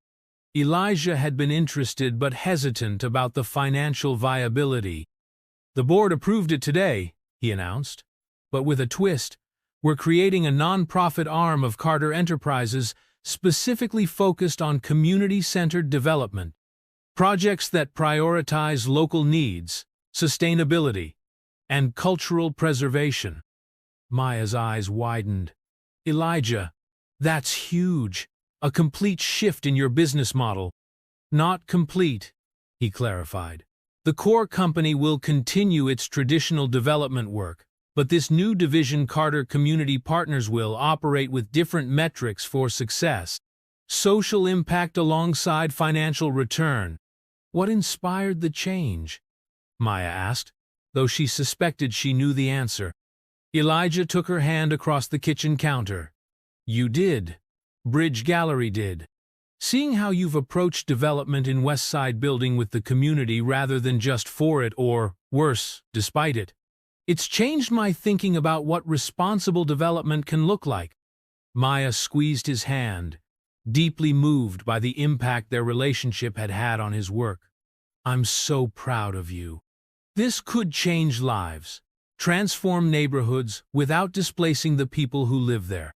Elijah had been interested but hesitant about the financial viability. "The board approved it today," he announced. "But with a twist. We're creating a non-profit arm of Carter Enterprises specifically focused on community-centered development. Projects that prioritize local needs, sustainability, and cultural preservation." Maya's eyes widened. "Elijah, that's huge. A complete shift in your business model." "Not complete," he clarified. The core company will continue its traditional development work, but this new division, Carter Community Partners, will operate with different metrics for success. Social impact alongside financial return. What inspired the change? Maya asked, though she suspected she knew the answer. Elijah took her hand across the kitchen counter. You did. Bridge Gallery did. Seeing how you've approached development in West Side Building with the community rather than just for it or, worse, despite it. It's changed my thinking about what responsible development can look like. Maya squeezed his hand, deeply moved by the impact their relationship had had on his work. I'm so proud of you. This could change lives, transform neighborhoods without displacing the people who live there.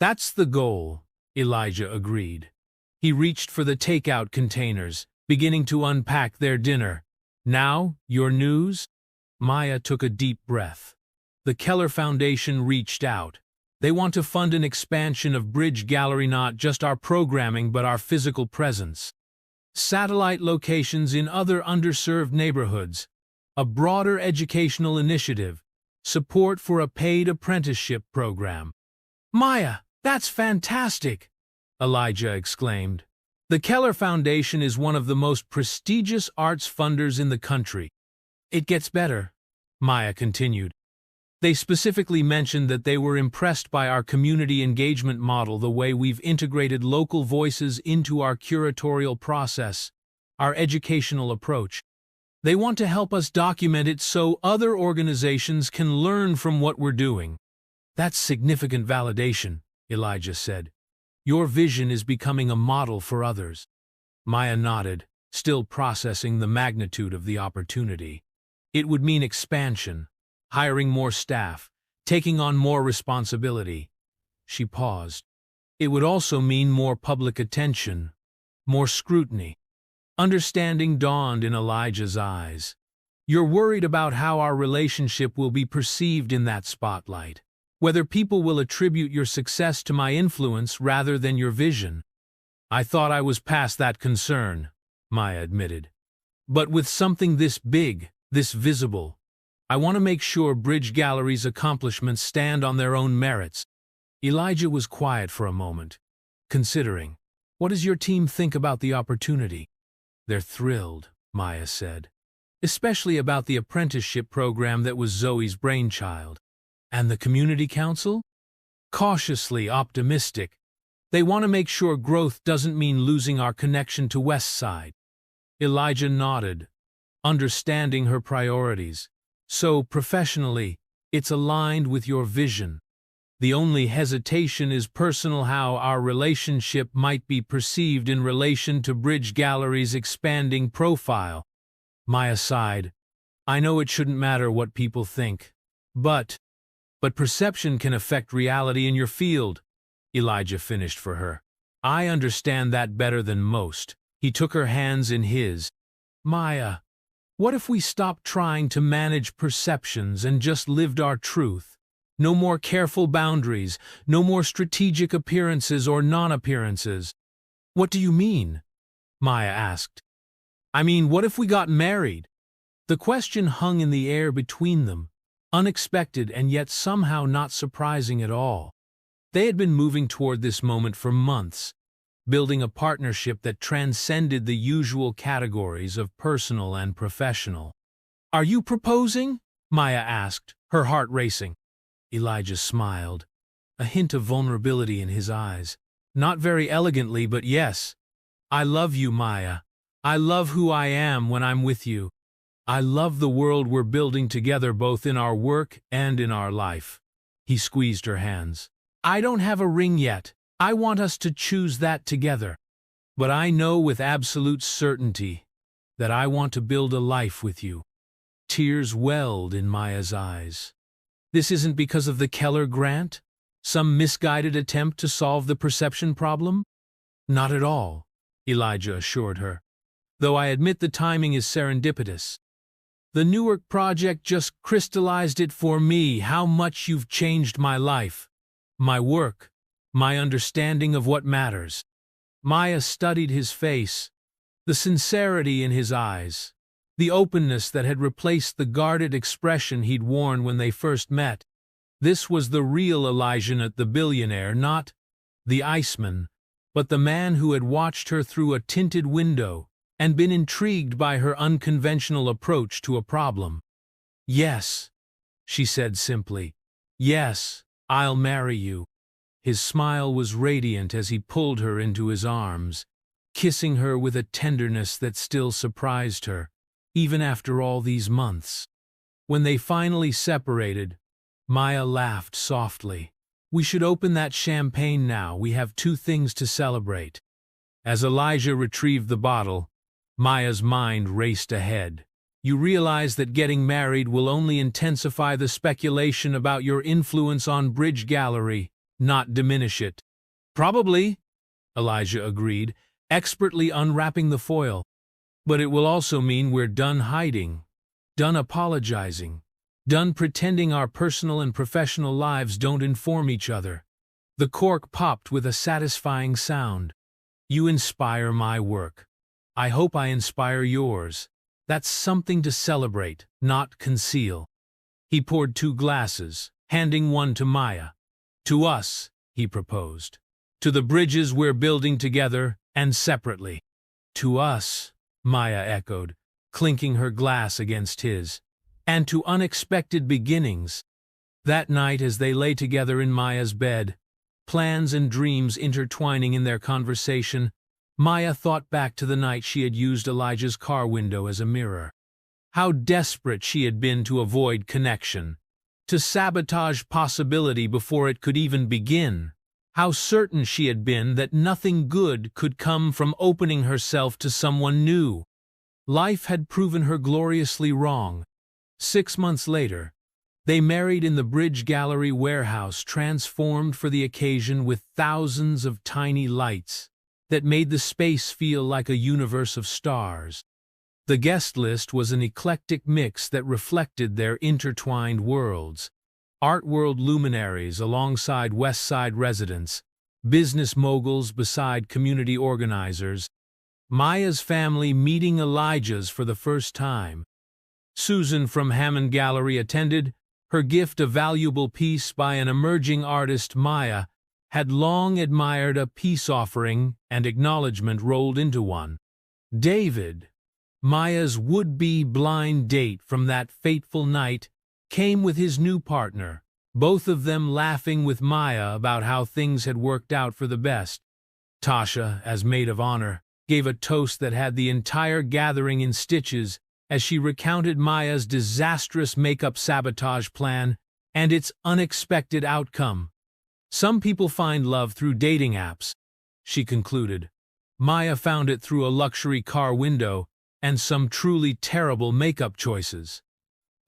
That's the goal, Elijah agreed. He reached for the takeout containers, beginning to unpack their dinner. Now, your news? Maya took a deep breath. The Keller Foundation reached out. They want to fund an expansion of Bridge Gallery, not just our programming but our physical presence. Satellite locations in other underserved neighborhoods. A broader educational initiative. Support for a paid apprenticeship program. Maya, that's fantastic! Elijah exclaimed. The Keller Foundation is one of the most prestigious arts funders in the country. It gets better, Maya continued. They specifically mentioned that they were impressed by our community engagement model, the way we've integrated local voices into our curatorial process, our educational approach. They want to help us document it so other organizations can learn from what we're doing. That's significant validation, Elijah said. Your vision is becoming a model for others. Maya nodded, still processing the magnitude of the opportunity. It would mean expansion, hiring more staff, taking on more responsibility. She paused. It would also mean more public attention, more scrutiny. Understanding dawned in Elijah's eyes. You're worried about how our relationship will be perceived in that spotlight. Whether people will attribute your success to my influence rather than your vision. I thought I was past that concern, Maya admitted. But with something this big, this visible, I want to make sure Bridge Gallery's accomplishments stand on their own merits. Elijah was quiet for a moment, considering. What does your team think about the opportunity? They're thrilled, Maya said. Especially about the apprenticeship program that was Zoe's brainchild. And the community council? Cautiously optimistic. They want to make sure growth doesn't mean losing our connection to West Side. Elijah nodded, understanding her priorities. So, professionally, it's aligned with your vision. The only hesitation is personal, how our relationship might be perceived in relation to Bridge Gallery's expanding profile. Maya sighed. I know it shouldn't matter what people think. But perception can affect reality in your field, Elijah finished for her. I understand that better than most. He took her hands in his. Maya, what if we stopped trying to manage perceptions and just lived our truth? No more careful boundaries, no more strategic appearances or non-appearances. What do you mean? Maya asked. I mean, what if we got married? The question hung in the air between them. Unexpected and yet somehow not surprising at all. They had been moving toward this moment for months, building a partnership that transcended the usual categories of personal and professional. Are you proposing? Maya asked, her heart racing. Elijah smiled, a hint of vulnerability in his eyes. Not very elegantly, but yes. I love you, Maya. I love who I am when I'm with you. I love the world we're building together, both in our work and in our life. He squeezed her hands. I don't have a ring yet. I want us to choose that together. But I know with absolute certainty that I want to build a life with you. Tears welled in Maya's eyes. This isn't because of the Keller grant? Some misguided attempt to solve the perception problem? Not at all, Elijah assured her. Though I admit the timing is serendipitous. The Newark project just crystallized it for me, how much you've changed my life, my work, my understanding of what matters. Maya studied his face, the sincerity in his eyes, the openness that had replaced the guarded expression he'd worn when they first met. This was the real Elijah, the billionaire, not the Iceman, but the man who had watched her through a tinted window and been intrigued by her unconventional approach to a problem. "Yes," she said simply. "Yes, I'll marry you." His smile was radiant as he pulled her into his arms, kissing her with a tenderness that still surprised her, even after all these months. When they finally separated, Maya laughed softly. "We should open that champagne now. We have two things to celebrate." As Elijah retrieved the bottle, Maya's mind raced ahead. "You realize that getting married will only intensify the speculation about your influence on Bridge Gallery, not diminish it." "Probably," Elijah agreed, expertly unwrapping the foil. "But it will also mean we're done hiding, done apologizing, done pretending our personal and professional lives don't inform each other." The cork popped with a satisfying sound. "You inspire my work. I hope I inspire yours. That's something to celebrate, not conceal." He poured 2 glasses, handing one to Maya. "To us," he proposed. "To the bridges we're building together and separately." "To us," Maya echoed, clinking her glass against his. "And to unexpected beginnings." That night, as they lay together in Maya's bed, plans and dreams intertwining in their conversation, Maya thought back to the night she had used Elijah's car window as a mirror. How desperate she had been to avoid connection, to sabotage possibility before it could even begin. How certain she had been that nothing good could come from opening herself to someone new. Life had proven her gloriously wrong. 6 months later, they married in the Bridge Gallery warehouse, transformed for the occasion with thousands of tiny lights that made the space feel like a universe of stars. The guest list was an eclectic mix that reflected their intertwined worlds. Art world luminaries alongside West Side residents, business moguls beside community organizers, Maya's family meeting Elijah's for the first time. Susan from Hammond Gallery attended, her gift a valuable piece by an emerging artist Maya had long admired, a peace offering and acknowledgement rolled into one. David, Maya's would-be blind date from that fateful night, came with his new partner, both of them laughing with Maya about how things had worked out for the best. Tasha, as maid of honor, gave a toast that had the entire gathering in stitches as she recounted Maya's disastrous makeup sabotage plan and its unexpected outcome. "Some people find love through dating apps," she concluded. "Maya found it through a luxury car window and some truly terrible makeup choices.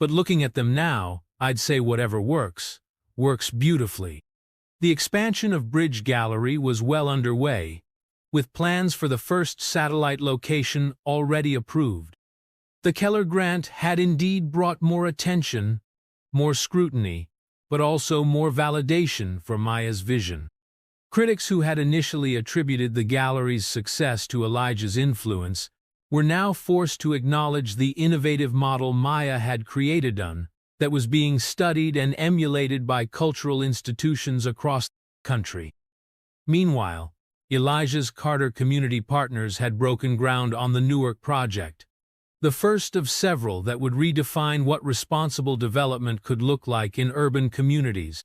But looking at them now, I'd say whatever works beautifully." The expansion of Bridge Gallery was well underway, with plans for the first satellite location already approved. The Keller grant had indeed brought more attention, more scrutiny, but also more validation for Maya's vision. Critics who had initially attributed the gallery's success to Elijah's influence were now forced to acknowledge the innovative model Maya had created that was being studied and emulated by cultural institutions across the country. Meanwhile, Elijah's Carter Community Partners had broken ground on the Newark project, the first of several that would redefine what responsible development could look like in urban communities.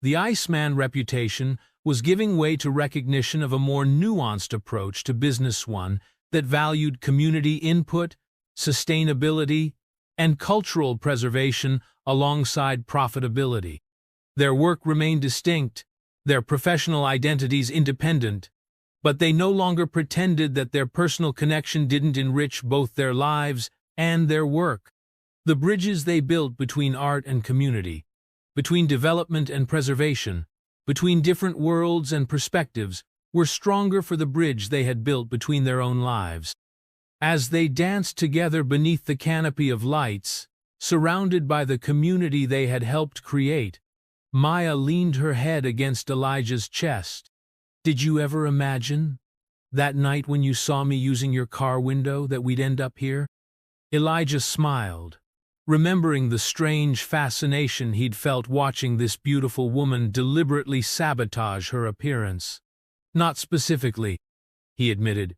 The Iceman reputation was giving way to recognition of a more nuanced approach to business, one that valued community input, sustainability, and cultural preservation alongside profitability. Their work remained distinct, their professional identities independent, but they no longer pretended that their personal connection didn't enrich both their lives and their work. The bridges they built between art and community, between development and preservation, between different worlds and perspectives, were stronger for the bridge they had built between their own lives. As they danced together beneath the canopy of lights, surrounded by the community they had helped create, Maya leaned her head against Elijah's chest. "Did you ever imagine, that night when you saw me using your car window, that we'd end up here?" Elijah smiled, remembering the strange fascination he'd felt watching this beautiful woman deliberately sabotage her appearance. Not specifically, he admitted,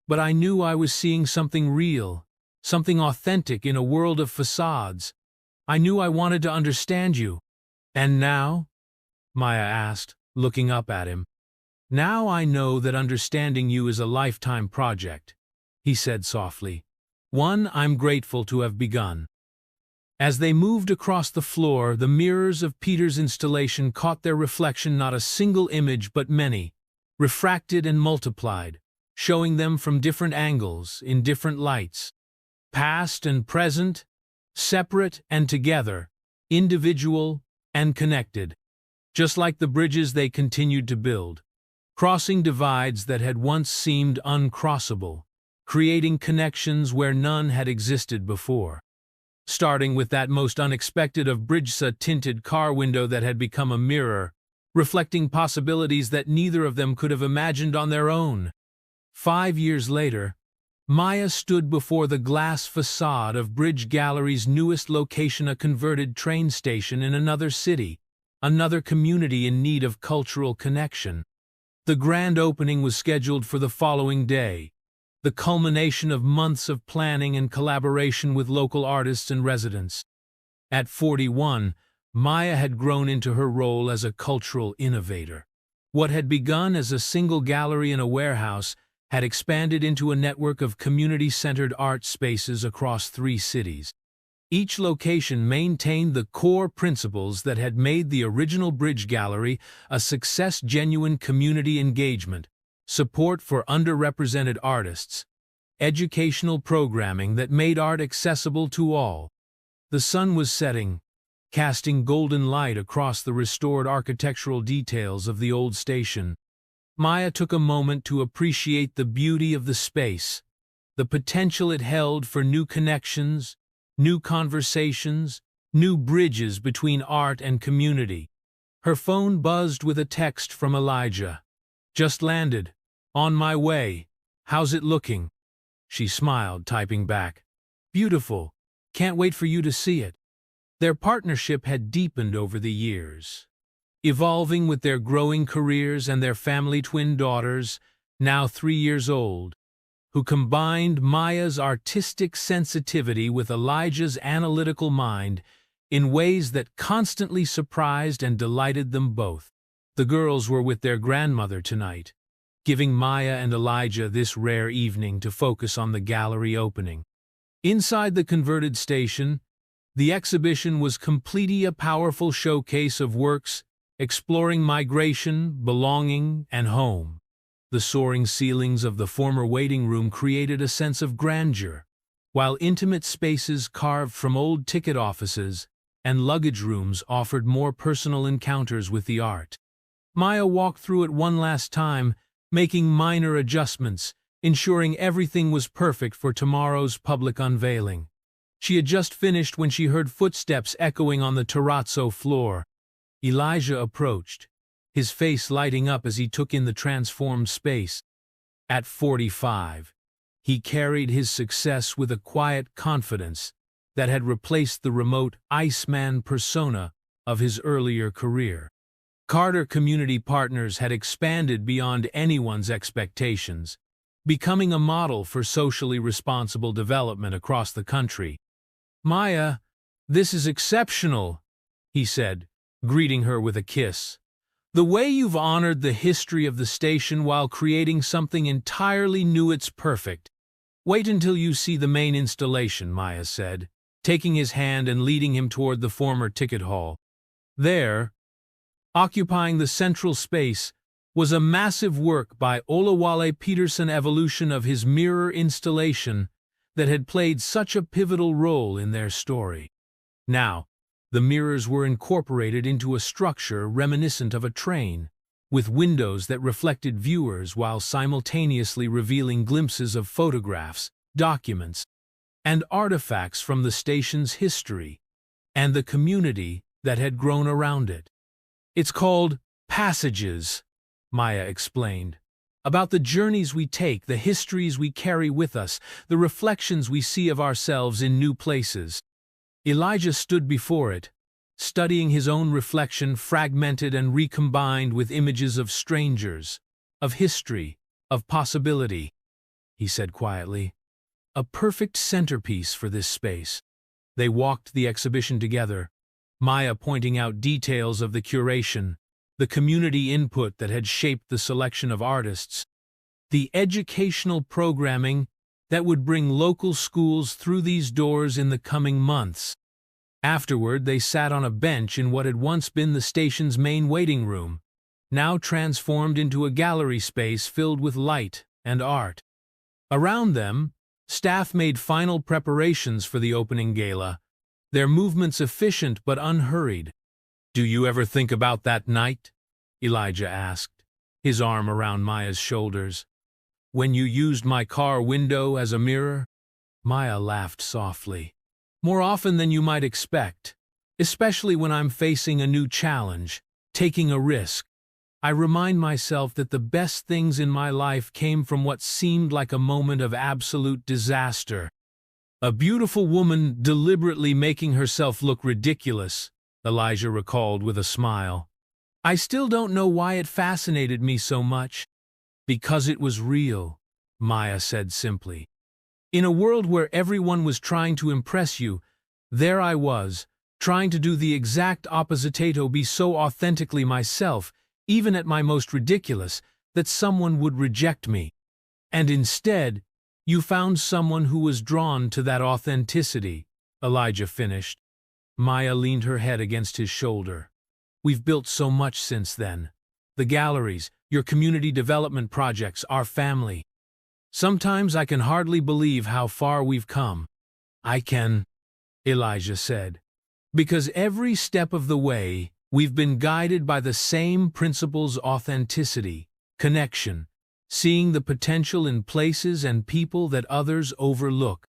but I knew I was seeing something real, something authentic in a world of facades. I knew I wanted to understand you. And now? Maya asked, looking up at him. Now I know that understanding you is a lifetime project, he said softly. One I'm grateful to have begun. As they moved across the floor, the mirrors of Peter's installation caught their reflection, not a single image but many, refracted and multiplied, showing them from different angles, in different lights. Past and present, separate and together, individual and connected. Just like the bridges they continued to build, crossing divides that had once seemed uncrossable, creating connections where none had existed before. Starting with that most unexpected of bridge-tinted car window that had become a mirror, reflecting possibilities that neither of them could have imagined on their own. 5 years later, Maya stood before the glass facade of Bridge Gallery's newest location, a converted train station in another city, another community in need of cultural connection. The grand opening was scheduled for the following day, the culmination of months of planning and collaboration with local artists and residents. At 41, Maya had grown into her role as a cultural innovator. What had begun as a single gallery in a warehouse had expanded into a network of community-centered art spaces across 3 cities. Each location maintained the core principles that had made the original Bridge Gallery a success: genuine community engagement, support for underrepresented artists, educational programming that made art accessible to all. The sun was setting, casting golden light across the restored architectural details of the old station. Maya took a moment to appreciate the beauty of the space, the potential it held for new connections, new conversations, new bridges between art and community. Her phone buzzed with a text from Elijah. Just landed. On my way. How's it looking? She smiled, typing back. Beautiful. Can't wait for you to see it. Their partnership had deepened over the years, evolving with their growing careers and their family twin daughters, now 3 years old, who combined Maya's artistic sensitivity with Elijah's analytical mind in ways that constantly surprised and delighted them both. The girls were with their grandmother tonight, giving Maya and Elijah this rare evening to focus on the gallery opening. Inside the converted station, the exhibition was completely a powerful showcase of works exploring migration, belonging, and home. The soaring ceilings of the former waiting room created a sense of grandeur, while intimate spaces carved from old ticket offices and luggage rooms offered more personal encounters with the art. Maya walked through it one last time, making minor adjustments, ensuring everything was perfect for tomorrow's public unveiling. She had just finished when she heard footsteps echoing on the terrazzo floor. Elijah approached, his face lighting up as he took in the transformed space. At 45, he carried his success with a quiet confidence that had replaced the remote Iceman persona of his earlier career. Carter Community Partners had expanded beyond anyone's expectations, becoming a model for socially responsible development across the country. Maya, this is exceptional, he said, greeting her with a kiss. The way you've honored the history of the station while creating something entirely new, it's perfect. Wait until you see the main installation, Maya said, taking his hand and leading him toward the former ticket hall. There, occupying the central space, was a massive work by Olawale Peterson, evolution of his mirror installation that had played such a pivotal role in their story. Now, the mirrors were incorporated into a structure reminiscent of a train, with windows that reflected viewers while simultaneously revealing glimpses of photographs, documents, and artifacts from the station's history and the community that had grown around it. It's called passages, Maya explained, about the journeys we take, the histories we carry with us, the reflections we see of ourselves in new places. Elijah stood before it, studying his own reflection fragmented and recombined with images of strangers, of history, of possibility. He said quietly, "A perfect centerpiece for this space." They walked the exhibition together, Maya pointing out details of the curation, the community input that had shaped the selection of artists, the educational programming that would bring local schools through these doors in the coming months. Afterward, they sat on a bench in what had once been the station's main waiting room, now transformed into a gallery space filled with light and art. Around them, staff made final preparations for the opening gala, their movements efficient but unhurried. "Do you ever think about that night?" Elijah asked, his arm around Maya's shoulders. "When you used my car window as a mirror?" Maya laughed softly. "More often than you might expect, especially when I'm facing a new challenge, taking a risk. I remind myself that the best things in my life came from what seemed like a moment of absolute disaster. A beautiful woman deliberately making herself look ridiculous," Elijah recalled with a smile. "I still don't know why it fascinated me so much." "Because it was real," Maya said simply. "In a world where everyone was trying to impress you, there I was, trying to do the exact opposite, to be so authentically myself, even at my most ridiculous, that someone would reject me. And instead, you found someone who was drawn to that authenticity," Elijah finished. Maya leaned her head against his shoulder. "We've built so much since then. The galleries, your community development projects, our family. Sometimes I can hardly believe how far we've come." "I can," Elijah said, "because every step of the way, we've been guided by the same principles: authenticity, connection, seeing the potential in places and people that others overlook."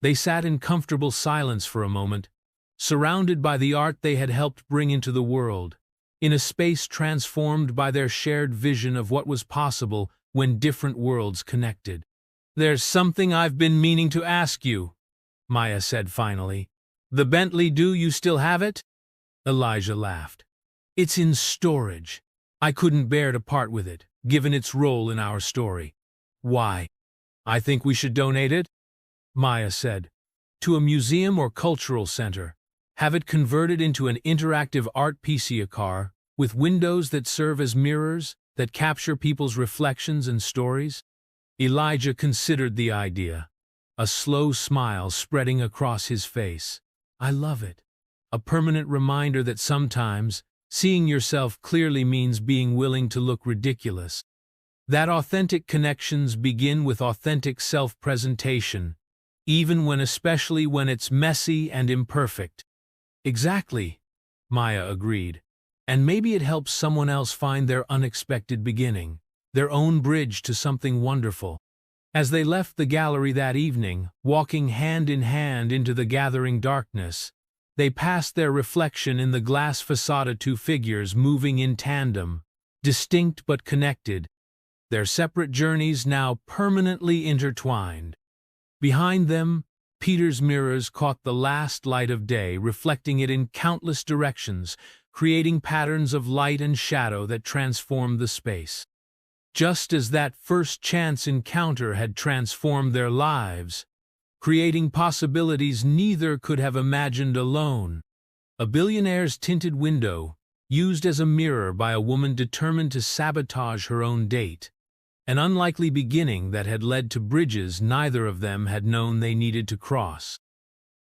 They sat in comfortable silence for a moment, surrounded by the art they had helped bring into the world, in a space transformed by their shared vision of what was possible when different worlds connected. "There's something I've been meaning to ask you," Maya said finally. "The Bentley, do you still have it?" Elijah laughed. "It's in storage. I couldn't bear to part with it, given its role in our story." "Why?" "I think we should donate it," Maya said, "to a museum or cultural center. Have it converted into an interactive art piece car, with windows that serve as mirrors, that capture people's reflections and stories." Elijah considered the idea, a slow smile spreading across his face. "I love it. A permanent reminder that sometimes seeing yourself clearly means being willing to look ridiculous. That authentic connections begin with authentic self-presentation, especially when it's messy and imperfect." "Exactly," Maya agreed. "And maybe it helps someone else find their unexpected beginning, their own bridge to something wonderful." As they left the gallery that evening, walking hand in hand into the gathering darkness, they passed their reflection in the glass facade, two figures moving in tandem, distinct but connected, their separate journeys now permanently intertwined. Behind them, Peter's mirrors caught the last light of day, reflecting it in countless directions, creating patterns of light and shadow that transformed the space. Just as that first chance encounter had transformed their lives, creating possibilities neither could have imagined alone. A billionaire's tinted window, used as a mirror by a woman determined to sabotage her own date. An unlikely beginning that had led to bridges neither of them had known they needed to cross.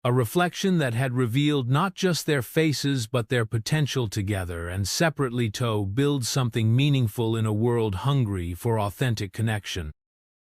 A reflection that had revealed not just their faces but their potential together and separately to build something meaningful in a world hungry for authentic connection.